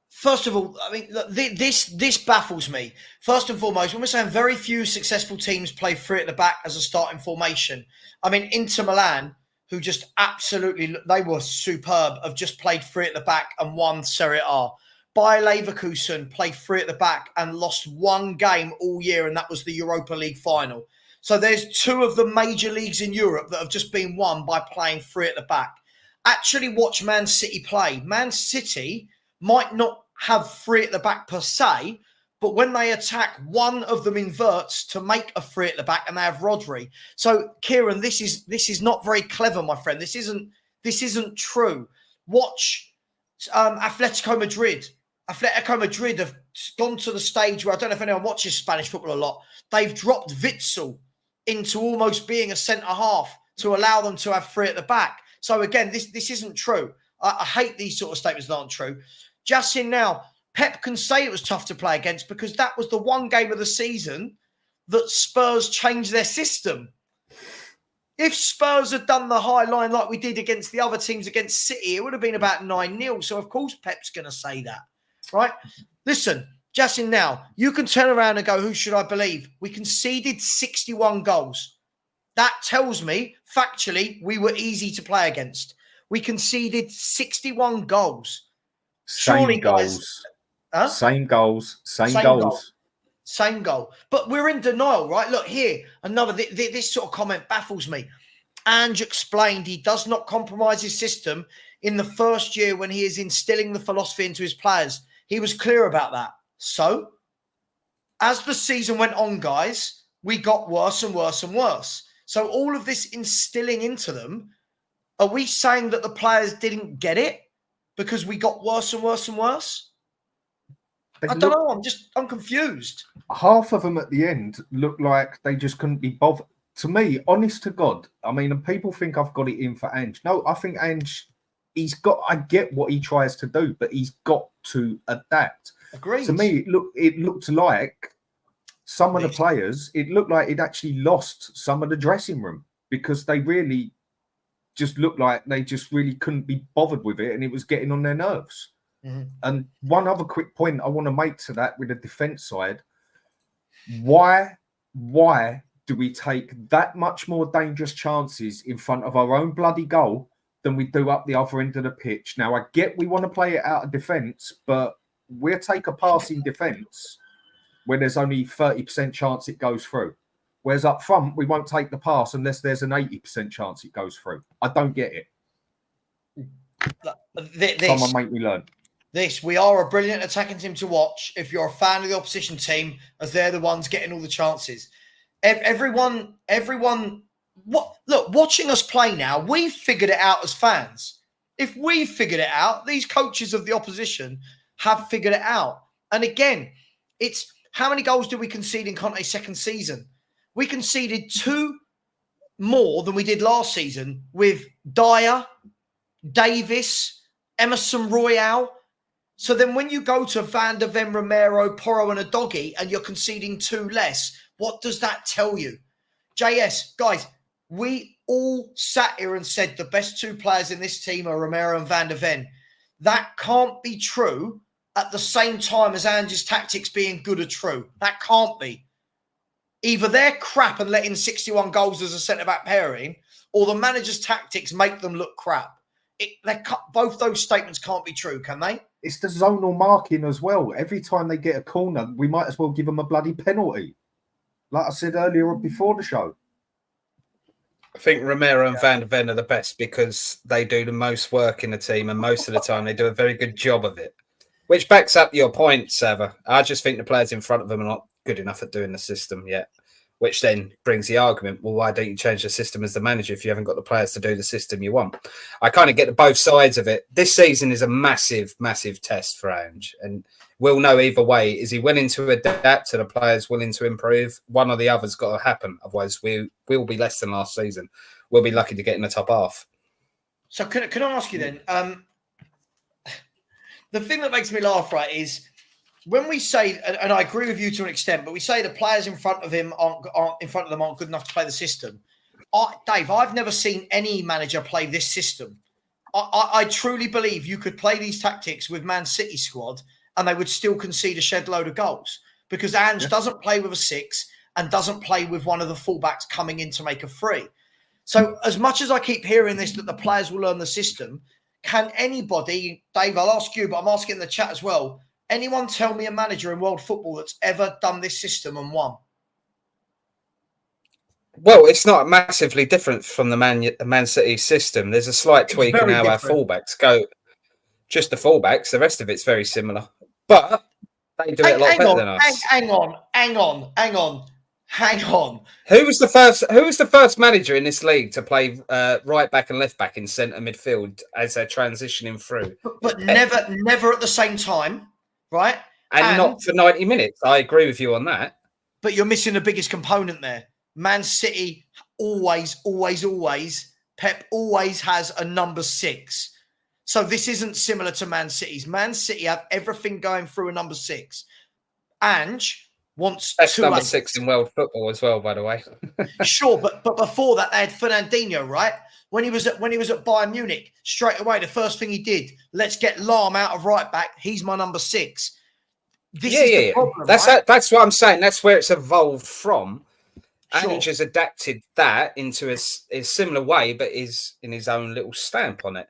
First of all, I mean, look, this baffles me. First and foremost, when we're saying very few successful teams play 3 at the back as a starting formation, I mean, Inter Milan, who just absolutely, they were superb, have just played 3 at the back and won Serie A. Bayer Leverkusen played 3 at the back and lost 1 game all year, and that was the Europa League final. So there's 2 of the major leagues in Europe that have just been won by playing 3 at the back. Actually watch Man City play. Man City might not have 3 at the back per se, but when they attack, one of them inverts to make a 3 at the back, and they have Rodri. So, Kieran, this is not very clever, my friend. This isn't true. Watch Atletico Madrid. Atletico Madrid have gone to the stage where, I don't know if anyone watches Spanish football a lot, they've dropped Witsel into almost being a centre-half to allow them to have 3 at the back. So, again, this isn't true. I hate these sort of statements that aren't true. Just in now, Pep can say it was tough to play against because that was the one game of the season that Spurs changed their system. If Spurs had done the high line like we did against the other teams against City, it would have been about 9-0. So, of course, Pep's going to say that, right? Listen, Justin, now, you can turn around and go, who should I believe? We conceded 61 goals. That tells me, factually, we were easy to play against. We conceded 61 goals. Surely, guys... Huh? Same goals. Same goal. But we're in denial, right? Look here, another, this sort of comment baffles me. Ange explained he does not compromise his system in the first year when he is instilling the philosophy into his players. He was clear about that. So, as the season went on, guys, we got worse and worse and worse. So all of this instilling into them, are we saying that the players didn't get it because we got worse and worse and worse? I don't know. I'm confused. Half of them at the end look like they just couldn't be bothered. To me, honest to God, I mean, and people think I've got it in for Ange. No, I think Ange, I get what he tries to do, but he's got to adapt. Agreed. To me, it looked like some of the players, it looked like it actually lost some of the dressing room because they really just looked like they just really couldn't be bothered with it and it was getting on their nerves. Mm-hmm. And one other quick point I want to make to that with the defence side, why do we take that much more dangerous chances in front of our own bloody goal than we do up the other end of the pitch? Now, I get we want to play it out of defence, but we'll take a pass in defence when there's only 30% chance it goes through. Whereas up front, we won't take the pass unless there's an 80% chance it goes through. I don't get it. Someone make me learn. We are a brilliant attacking team to watch if you're a fan of the opposition team, as they're the ones getting all the chances. Everyone, watching us play now, we've figured it out as fans. If we figured it out, these coaches of the opposition have figured it out. And again, it's how many goals did we concede in Conte's second season? We conceded 2 more than we did last season with Dyer, Davis, Emerson Royale. So then when you go to Van der Ven, Romero, Porro and Udogie and you're conceding 2 less, what does that tell you? JS, guys, we all sat here and said the best 2 players in this team are Romero and Van der Ven. That can't be true at the same time as Ange's tactics being good or true. That can't be. Either they're crap and letting 61 goals as a centre-back pairing, or the manager's tactics make them look crap. Both those statements can't be true, can they? It's the zonal marking as well. Every time they get a corner, we might as well give them a bloody penalty. Like I said earlier before the show. I think Romero and Van der Ven are the best because they do the most work in the team and most of the time they do a very good job of it. Which backs up your point, Savva. I just think the players in front of them are not good enough at doing the system yet. Which then brings the argument, well, why don't you change the system as the manager if you haven't got the players to do the system you want? I kind of get both sides of it. This season is a massive, massive test for Ange. And we'll know either way. Is he willing to adapt? Are the players willing to improve? One or the other's got to happen. Otherwise, we'll be less than last season. We'll be lucky to get in the top half. So can I ask you then, the thing that makes me laugh, right, is when we say, and I agree with you to an extent, but we say the players in front of him aren't good enough to play the system. Dave, I've never seen any manager play this system. I truly believe you could play these tactics with Man City squad and they would still concede a shed load of goals because Ange doesn't play with a 6 and doesn't play with one of the fullbacks coming in to make a 3. So as much as I keep hearing this, that the players will learn the system, can anybody, Dave, I'll ask you, but I'm asking in the chat as well, anyone tell me a manager in world football that's ever done this system and won? Well, it's not massively different from the Man City system. There's a slight tweak in how our fullbacks go. Just the fullbacks. The rest of it's very similar. But they do it a lot better than us. Hang on. Who was the first manager in this league to play right back and left back in centre midfield as they're transitioning through? But never at the same time, right? And not for 90 minutes. I agree with you on that. But you're missing the biggest component there. Man City always, Pep always has a number 6. So this isn't similar to Man City's. Man City have everything going through a number 6. Ange wants best two number 6 in world football as well, by the way. Sure, but before that they had Fernandinho, right? When he was at Bayern Munich, straight away the first thing he did, let's get Lahm out of right back. He's my number 6. This is the problem, right? That's what I'm saying. That's where it's evolved from. Sure. Ange has adapted that into a similar way, but is in his own little stamp on it.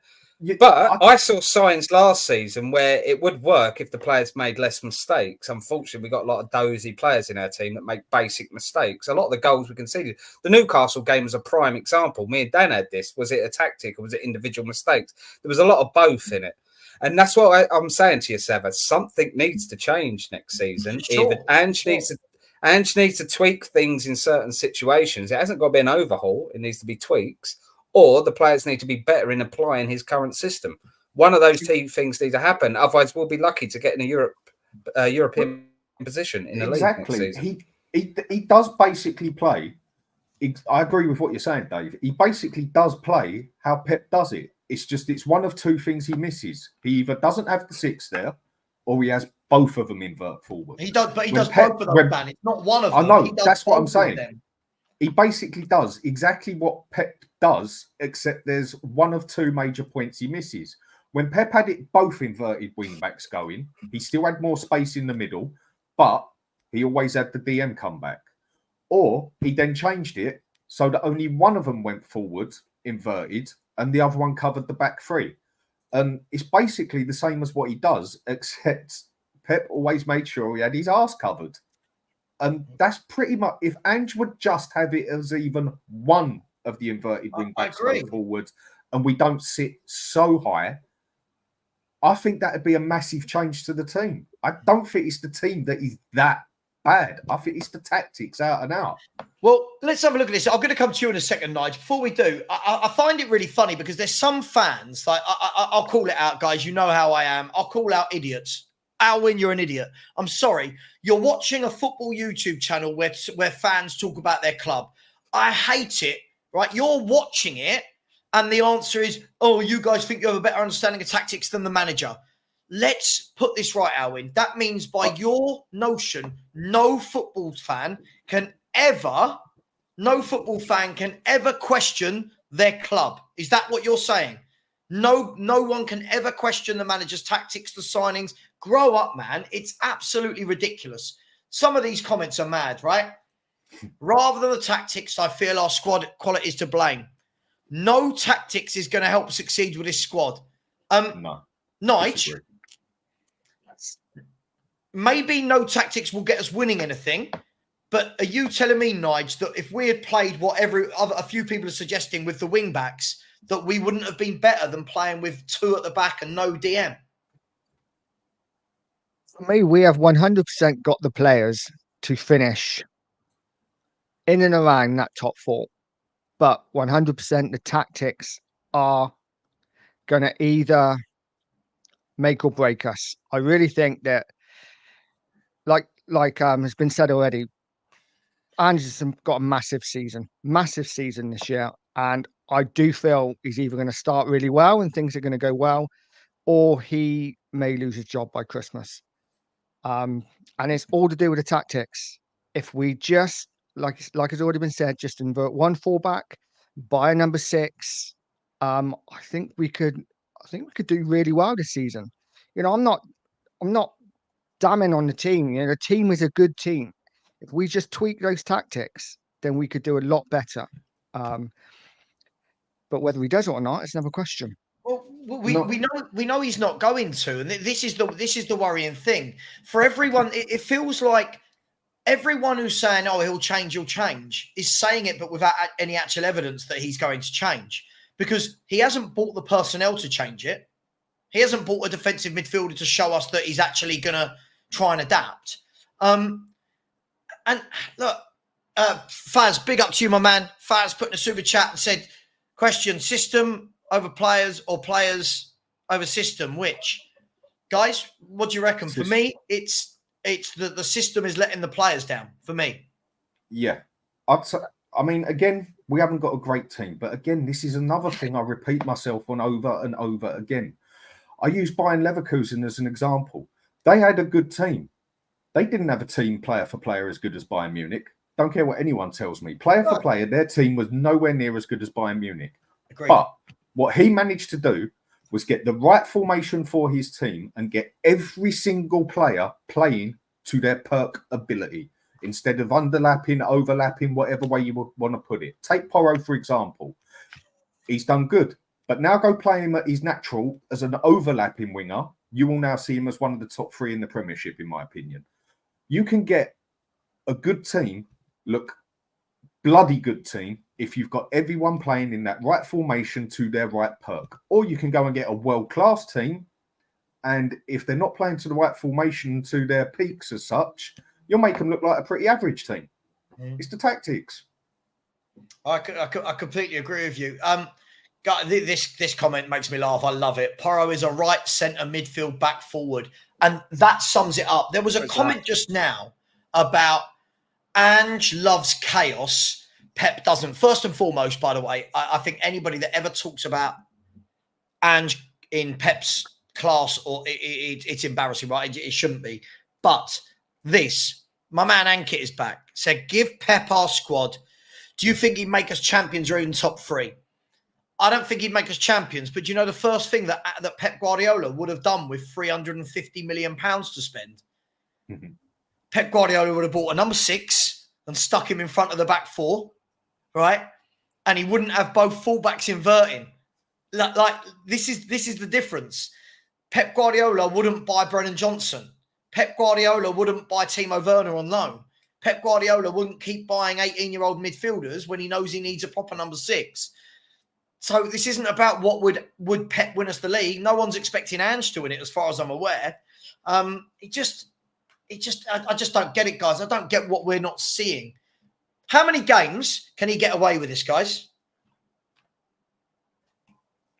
But I saw signs last season where it would work if the players made less mistakes. Unfortunately, we got a lot of dozy players in our team that make basic mistakes. A lot of the goals we conceded. The Newcastle game was a prime example. Me and Dan had this. Was it a tactic or was it individual mistakes? There was a lot of both in it. And that's what I'm saying to you, Savva. Something needs to change next season. Sure. Either Ange needs to tweak things in certain situations. It hasn't got to be an overhaul. It needs to be tweaks. Or the players need to be better in applying his current system. One of those two things need to happen. Otherwise, we'll be lucky to get in a European position in the league next season. He does basically play. I agree with what you're saying, Dave. He basically does play how Pep does it. It's just it's one of two things he misses. He either doesn't have the 6 there, or he has both of them invert forward. He does, but he does both of them, Dan. It's not one of them. I know, that's what I'm saying. He basically does exactly what Pep does, except there's one of two major points he misses. When Pep had it both inverted wing backs going, he still had more space in the middle, but he always had the DM come back. Or he then changed it so that only one of them went forward, inverted, and the other one covered the back 3. And it's basically the same as what he does, except Pep always made sure he had his arse covered. And that's pretty much, if Ange would just have it as even one of the inverted wing backs go forward and we don't sit so high, I think that would be a massive change to the team. I don't think it's the team that is that bad. I think it's the tactics out and out. Well, let's have a look at this. I'm going to come to you in a second, Nigel. Before we do, I find it really funny because there's some fans, like I'll call it out, guys. You know how I am. I'll call out idiots. Alwyn, you're an idiot. I'm sorry. You're watching a football YouTube channel where fans talk about their club. I hate it, right? You're watching it, and the answer is, oh, you guys think you have a better understanding of tactics than the manager. Let's put this right, Alwyn. That means by your notion, no football fan can ever question their club. Is that what you're saying? No one can ever question the manager's tactics, the signings. Grow up, man. It's absolutely ridiculous. Some of these comments are mad, right? Rather than the tactics, I feel our squad quality is to blame. No tactics is going to help succeed with this squad. No. Nige, maybe no tactics will get us winning anything, but are you telling me, Nige, that if we had played what a few people are suggesting with the wing backs, that we wouldn't have been better than playing with 2 at the back and no DM? For me, we have 100% got the players to finish in and around that top 4. But 100% the tactics are going to either make or break us. I really think that, like has been said already, Anderson got a massive season this year. And I do feel he's either going to start really well and things are going to go well, or he may lose his job by Christmas. And it's all to do with the tactics. If we just, like has already been said, just invert one fullback, buy a number 6, I think we could do really well this season. You know, I'm not damning on the team. You know, the team is a good team. If we just tweak those tactics, then we could do a lot better. But whether he does it or not, it's another question. Well, we know he's not going to, and this is the worrying thing for everyone. It feels like everyone who's saying, "Oh, he'll change," is saying it, but without any actual evidence that he's going to change, because he hasn't bought the personnel to change it. He hasn't bought a defensive midfielder to show us that he's actually going to try and adapt. And look, Faz, big up to you, my man. Faz put in a super chat and said, question, system over players or players over system? Which? Guys, what do you reckon? For me, it's the system is letting the players down, for me. Yeah. I mean, again, we haven't got a great team. But again, this is another thing I repeat myself on over and over again. I use Bayern Leverkusen as an example. They had a good team. They didn't have a team player for player as good as Bayern Munich. Don't care what anyone tells me. Player for player, their team was nowhere near as good as Bayern Munich. Agreed. But what he managed to do was get the right formation for his team and get every single player playing to their perk ability instead of underlapping, overlapping, whatever way you would want to put it. Take Porro, for example. He's done good. But now go play him at his natural as an overlapping winger. You will now see him as one of the top 3 in the Premiership, in my opinion. You can get a good team, look, bloody good team, if you've got everyone playing in that right formation to their right perk. Or you can go and get a world-class team, and if they're not playing to the right formation to their peaks as such, you'll make them look like a pretty average team. It's the tactics. I completely agree with you. This comment makes me laugh. I love it. Porro is a right centre midfield back forward. And that sums it up. There was a comment just now about Ange loves chaos. Pep doesn't. First and foremost, by the way, I think anybody that ever talks about Ange in Pep's class, or it's embarrassing, right? It shouldn't be. But this, my man Ankit is back. Said, give Pep our squad. Do you think he'd make us champions or even top 3? I don't think he'd make us champions, but you know the first thing that Pep Guardiola would have done with £350 million to spend? Mm-hmm. Pep Guardiola would have bought a number 6 and stuck him in front of the back 4, right? And he wouldn't have both fullbacks inverting. Like this is the difference. Pep Guardiola wouldn't buy Brennan Johnson. Pep Guardiola wouldn't buy Timo Werner on loan. Pep Guardiola wouldn't keep buying 18-year-old midfielders when he knows he needs a proper number 6. So this isn't about what would Pep win us the league. No one's expecting Ange to win it, as far as I'm aware. I just don't get it, guys. I don't get what we're not seeing. How many games can he get away with this, guys?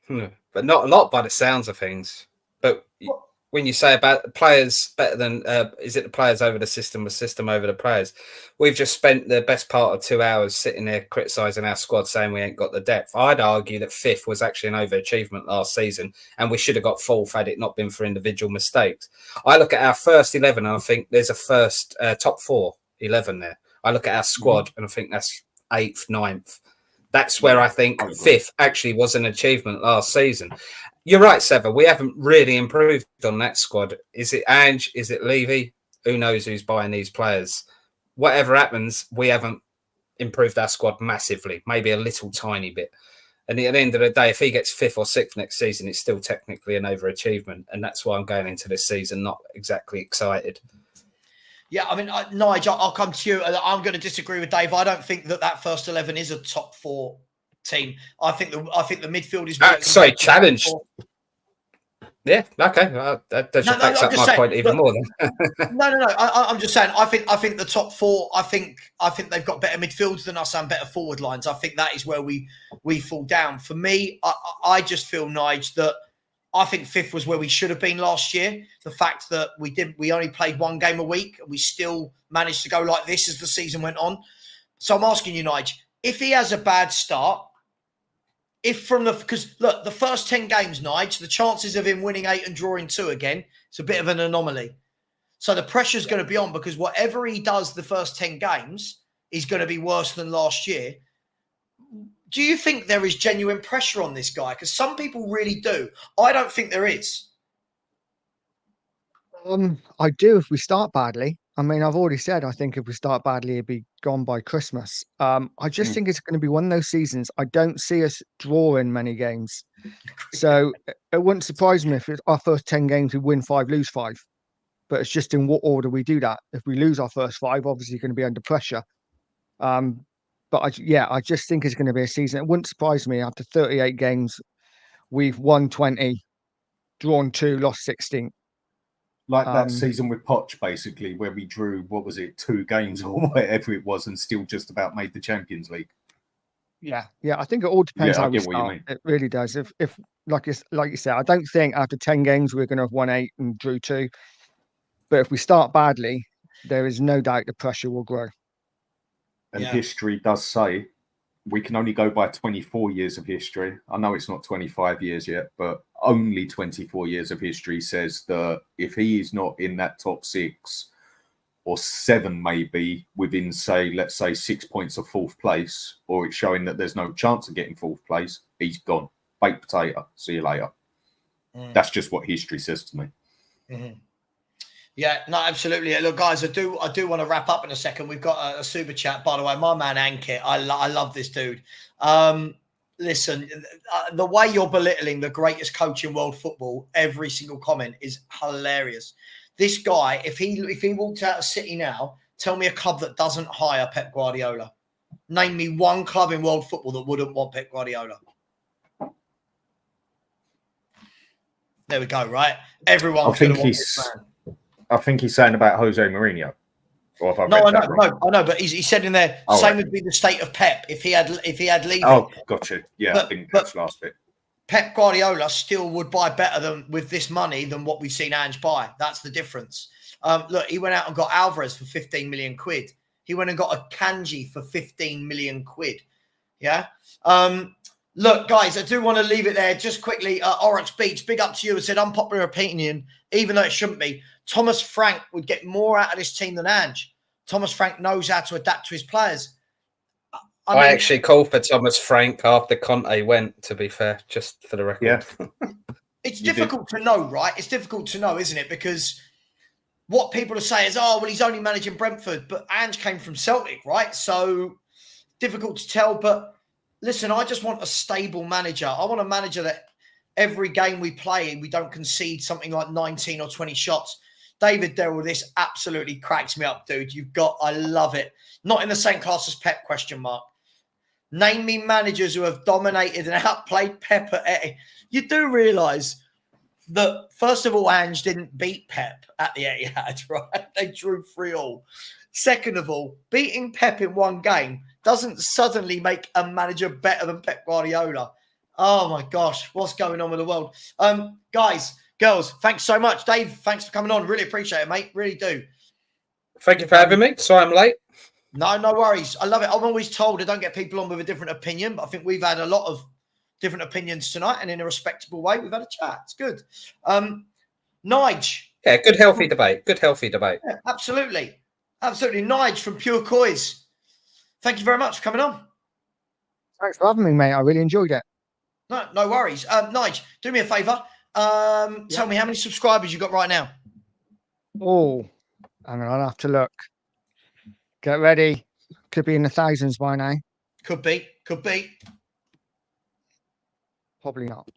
But not a lot by the sounds of things. But when you say about players better than, is it the players over the system or system over the players? We've just spent the best part of 2 hours sitting there criticising our squad, saying we ain't got the depth. I'd argue that 5th was actually an overachievement last season, and we should have got 4th had it not been for individual mistakes. I look at our first 11 and I think there's a first top 4 11 there. I look at our squad and I think that's 8th, 9th. That's where I think 5th actually was an achievement last season. You're right, Savva. We haven't really improved on that squad. Is it Ange? Is it Levy? Who knows who's buying these players? Whatever happens, we haven't improved our squad massively, maybe a little tiny bit. And at the end of the day, if he gets 5th or 6th next season, it's still technically an overachievement. And that's why I'm going into this season not exactly excited. Yeah, I mean, Nigel, I'll come to you. I'm going to disagree with Dave. I don't think that first 11 is a top 4 team. I think the midfield is... Sorry, challenge. Yeah, okay. That just backs up my point even more. Then. No. I'm just saying. I think the top four. I think they've got better midfields than us and better forward lines. I think that is where we fall down. For me, I just feel, Nige, that I think fifth was where we should have been last year. The fact that we only played one game a week and we still managed to go like this as the season went on. So I'm asking you, Nige, if he has a bad start. Because look, the first 10 games, Nige, the chances of him winning 8 and drawing 2 again, it's a bit of an anomaly. So the pressure's going to be on because whatever he does the first 10 games is going to be worse than last year. Do you think there is genuine pressure on this guy? Because some people really do. I don't think there is. I do if we start badly. I mean, I've already said I think if we start badly, it'd be gone by Christmas. I just think it's going to be one of those seasons. I don't see us drawing many games. So it wouldn't surprise me if our first 10 games we win 5, lose 5. But it's just in what order we do that. If we lose our first 5, obviously you're going to be under pressure. But I just think it's going to be a season. It wouldn't surprise me after 38 games, we've won 20, drawn 2, lost 16. Like that season with Poch, basically, where we drew, 2 games or whatever it was, and still just about made the Champions League. Yeah, I think it all depends how we start. It really does. If like you said, I don't think after 10 games we're going to have won 8 and drew 2. But if we start badly, there is no doubt the pressure will grow. And history does say we can only go by 24 years of history. I know it's not 25 years yet, but only 24 years of history says that if he is not in that top 6 or 7, maybe within, let's say 6 points of 4th place, or it's showing that there's no chance of getting 4th place, he's gone. Baked potato. See you later. That's just what history says to me. Mm-hmm. Yeah, no, absolutely. Look, guys, I do want to wrap up in a second. We've got a super chat, by the way. My man Ankit, I love this dude. Listen, the way you're belittling the greatest coach in world football, every single comment is hilarious. This guy, if he walked out of City now, tell me a club that doesn't hire Pep Guardiola. Name me one club in world football that wouldn't want Pep Guardiola. There we go, right? Everyone's going to want this man. I think he's saying about Jose Mourinho. I know, but he said in there, same would be the state of Pep if he had leaving. Oh, gotcha. Yeah, I think that's last bit. Pep Guardiola still would buy better with this money than what we've seen Ange buy. That's the difference. Look, he went out and got Alvarez for 15 million quid. He went and got a Kanji for 15 million quid. Yeah. Look, guys, I do want to leave it there just quickly. Oryx Beach, big up to you. I said unpopular opinion, even though it shouldn't be. Thomas Frank would get more out of this team than Ange. Thomas Frank knows how to adapt to his players. I mean, actually called for Thomas Frank after Conte went, to be fair, just for the record. Yeah. It's difficult to know, right? It's difficult to know, isn't it? Because what people are saying is, he's only managing Brentford, but Ange came from Celtic, right? So difficult to tell. But listen, I just want a stable manager. I want a manager that every game we play, we don't concede something like 19 or 20 shots. David Derrill, this absolutely cracks me up, dude. I love it. Not in the same class as Pep, ? Name me managers who have dominated and outplayed Pep at Etihad. You do realise that, first of all, Ange didn't beat Pep at the Etihad, right? They drew 3-3. Second of all, beating Pep in one game doesn't suddenly make a manager better than Pep Guardiola. Oh, my gosh. What's going on with the world? Guys, girls, thanks so much. Dave, thanks for coming on. Really appreciate it, mate. Really do. Thank you for having me. Sorry I'm late. No worries. I love it. I'm always told I don't get people on with a different opinion, but I think we've had a lot of different opinions tonight, and in a respectable way, we've had a chat. It's good. Nige. Yeah, good, healthy debate. Yeah, absolutely. Nige from Pure Coys. Thank you very much for coming on. Thanks for having me, mate. I really enjoyed it. No worries. Nige, do me a favour. Tell me how many subscribers you got right now. Oh, hang on, I'll have to look. Get ready. Could be in the thousands by now. Could be. Probably not.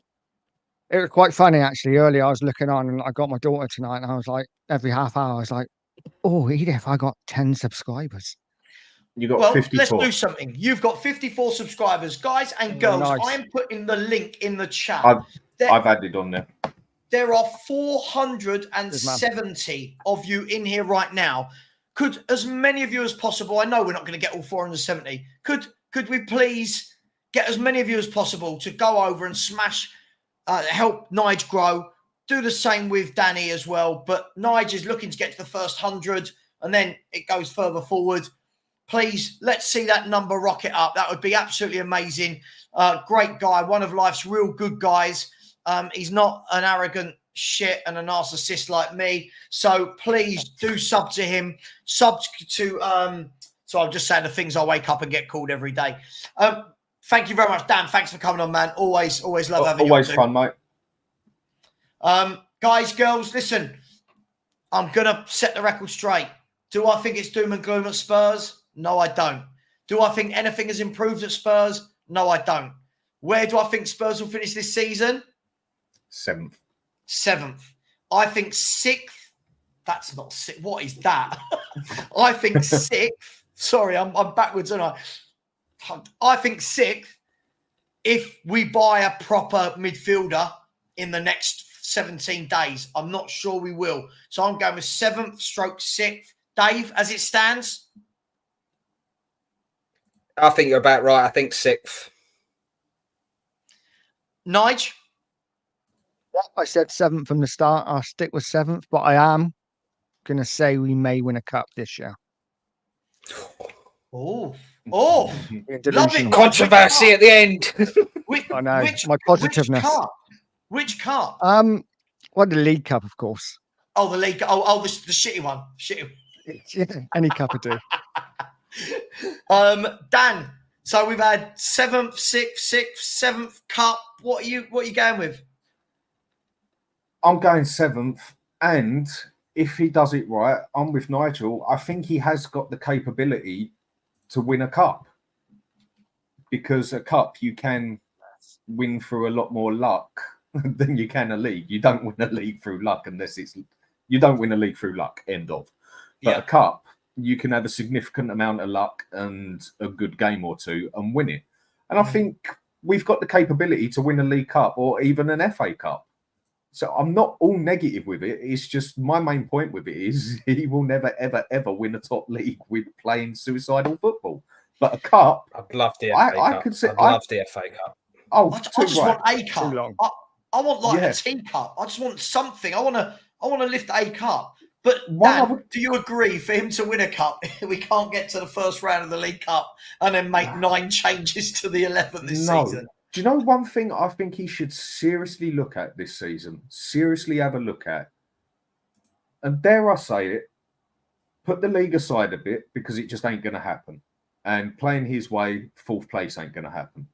It was quite funny, actually. Earlier, I was looking on and I got my daughter tonight, and I was like, every half hour, I was like, oh, Edith, I got 10 subscribers. You got 54. Let's do something. You've got 54 subscribers. Guys and girls, nice. I'm putting the link in the chat. I've added on there. there are 470 of you in here right now. Could as many of you as possible, I know we're not going to get all 470. Could we please get as many of you as possible to go over and smash, help Nige grow. Do the same with Danny as well. But Nige is looking to get to the first 100 and then it goes further forward. Please, let's see that number rocket up. That would be absolutely amazing. Great guy, one of life's real good guys. He's not an arrogant shit and a narcissist like me. So please do sub to him. Sub to, so I'm just saying the things I wake up and get called every day. Thank you very much, Dan. Thanks for coming on, man. Always love having you. Always fun, mate. Guys, girls, listen. I'm going to set the record straight. Do I think it's doom and gloom at Spurs? No, I don't. Do I think anything has improved at Spurs? No, I don't. Where do I think Spurs will finish this season? Seventh. I think 6th. That's not 6th. What is that? I think 6th. Sorry, I'm backwards, aren't I think 6th if we buy a proper midfielder in the next 17 days. I'm not sure we will. So I'm going with 7th/6th. Dave, as it stands? I think you're about right. I think 6th. Nige? I said 7th from the start. I'll stick with 7th, but I am going to say we may win a cup this year. Oh, love it. Controversy at the end. I know, my positiveness. Which cup? Well, the League Cup, of course. Oh, the League. Oh, the shitty one. Yeah, any cup would do. Dan. So we've had 7th, 6th, 7th cup. What are you going with? I'm going 7th, and if he does it right, I'm with Nigel. I think he has got the capability to win a cup, because a cup you can win through a lot more luck than you can a league. You don't win a league through luck unless you don't win a league through luck. End of. But a cup, you can have a significant amount of luck and a good game or two and win it. And I think we've got the capability to win a League Cup or even an FA Cup. So I'm not all negative with it. It's just my main point with it is he will never, ever, ever win a top league with playing suicidal football. But a cup, I'd love the FA Cup. I'd love the FA Cup. Oh, I just want a cup. Too long. I want like a teacup. I just want something. I want to lift a cup. But Dan, do you agree for him to win a cup, we can't get to the first round of the League Cup and then make 9 changes to the 11th this season? Do you know one thing I think he should seriously look at this season? Seriously have a look at. And dare I say it, put the league aside a bit because it just ain't going to happen. And playing his way, 4th place ain't going to happen.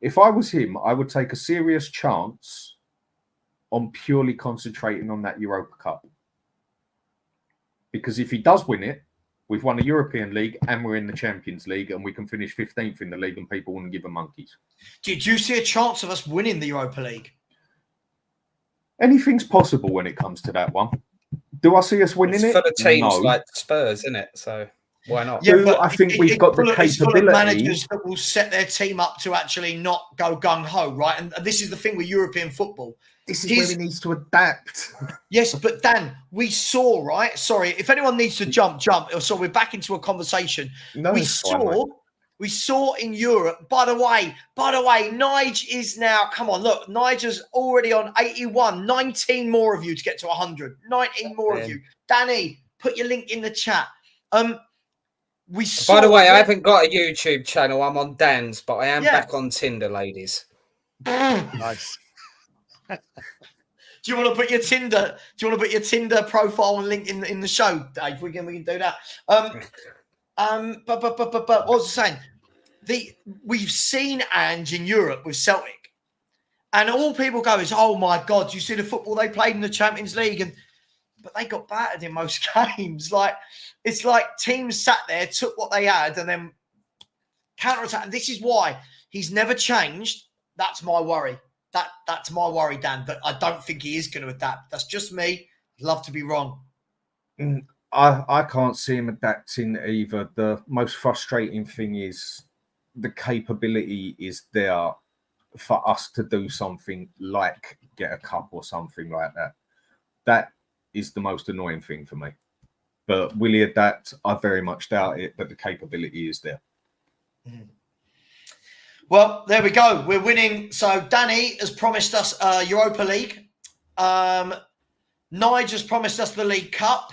If I was him, I would take a serious chance on purely concentrating on that Europa Cup. Because if he does win it, we've won a European League and we're in the Champions League and we can finish 15th in the league and people wouldn't give a monkeys. Did you see a chance of us winning the Europa League? Anything's possible when it comes to that one. Do I see us winning it? For the teams like Spurs, isn't it? So why not? Yeah, I think we've got the capability. It's full of managers that will set their team up to actually not go gung-ho, right? And this is the thing with European football. This is where he needs to adapt. Yes, but Dan, we saw, right? Sorry, if anyone needs to jump. So we're back into a conversation. No, we saw in Europe, by the way, Nige is now, come on, look, Nigel's already on 81, 19 more of you to get to 100, 19 more of you. Danny, put your link in the chat. We saw. By the way, I haven't got a YouTube channel. I'm on Dan's, but I am back on Tinder, ladies. Nice. Do you want to put your Tinder profile and link in the show, Dave? We can do that. But what was I saying? We've seen Ange in Europe with Celtic, and all people go is, "Oh my God, do you see the football they played in the Champions League?" But they got battered in most games. Like it's like teams sat there, took what they had, and then counter-attack. And this is why he's never changed. That's my worry. That's my worry, Dan. But I don't think he is going to adapt. That's just me. I'd love to be wrong. I can't see him adapting either. The most frustrating thing is the capability is there for us to do something like get a cup or something like that. That is the most annoying thing for me. But will he adapt? I very much doubt it, but the capability is there. Well, there we go. We're winning. So Danny has promised us Europa League. Nigel's promised us the League Cup.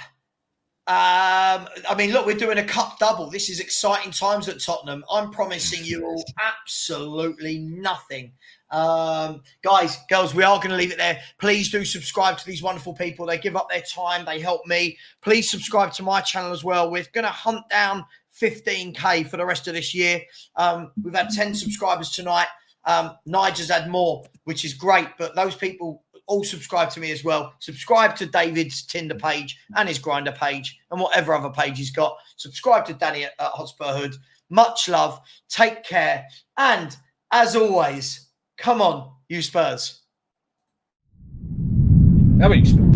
I mean, look, we're doing a cup double. This is exciting times at Tottenham. I'm promising you all absolutely nothing. Guys, girls, we are going to leave it there. Please do subscribe to these wonderful people. They give up their time. They help me. Please subscribe to my channel as well. We're going to hunt down 15K for the rest of this year. We've had 10 subscribers tonight. Nigel's had more, which is great. But those people all subscribe to me as well. Subscribe to David's Tinder page and his Grinder page and whatever other page he's got. Subscribe to Danny at Hotspur Hood. Much love. Take care. And as always, come on, you Spurs. How about you?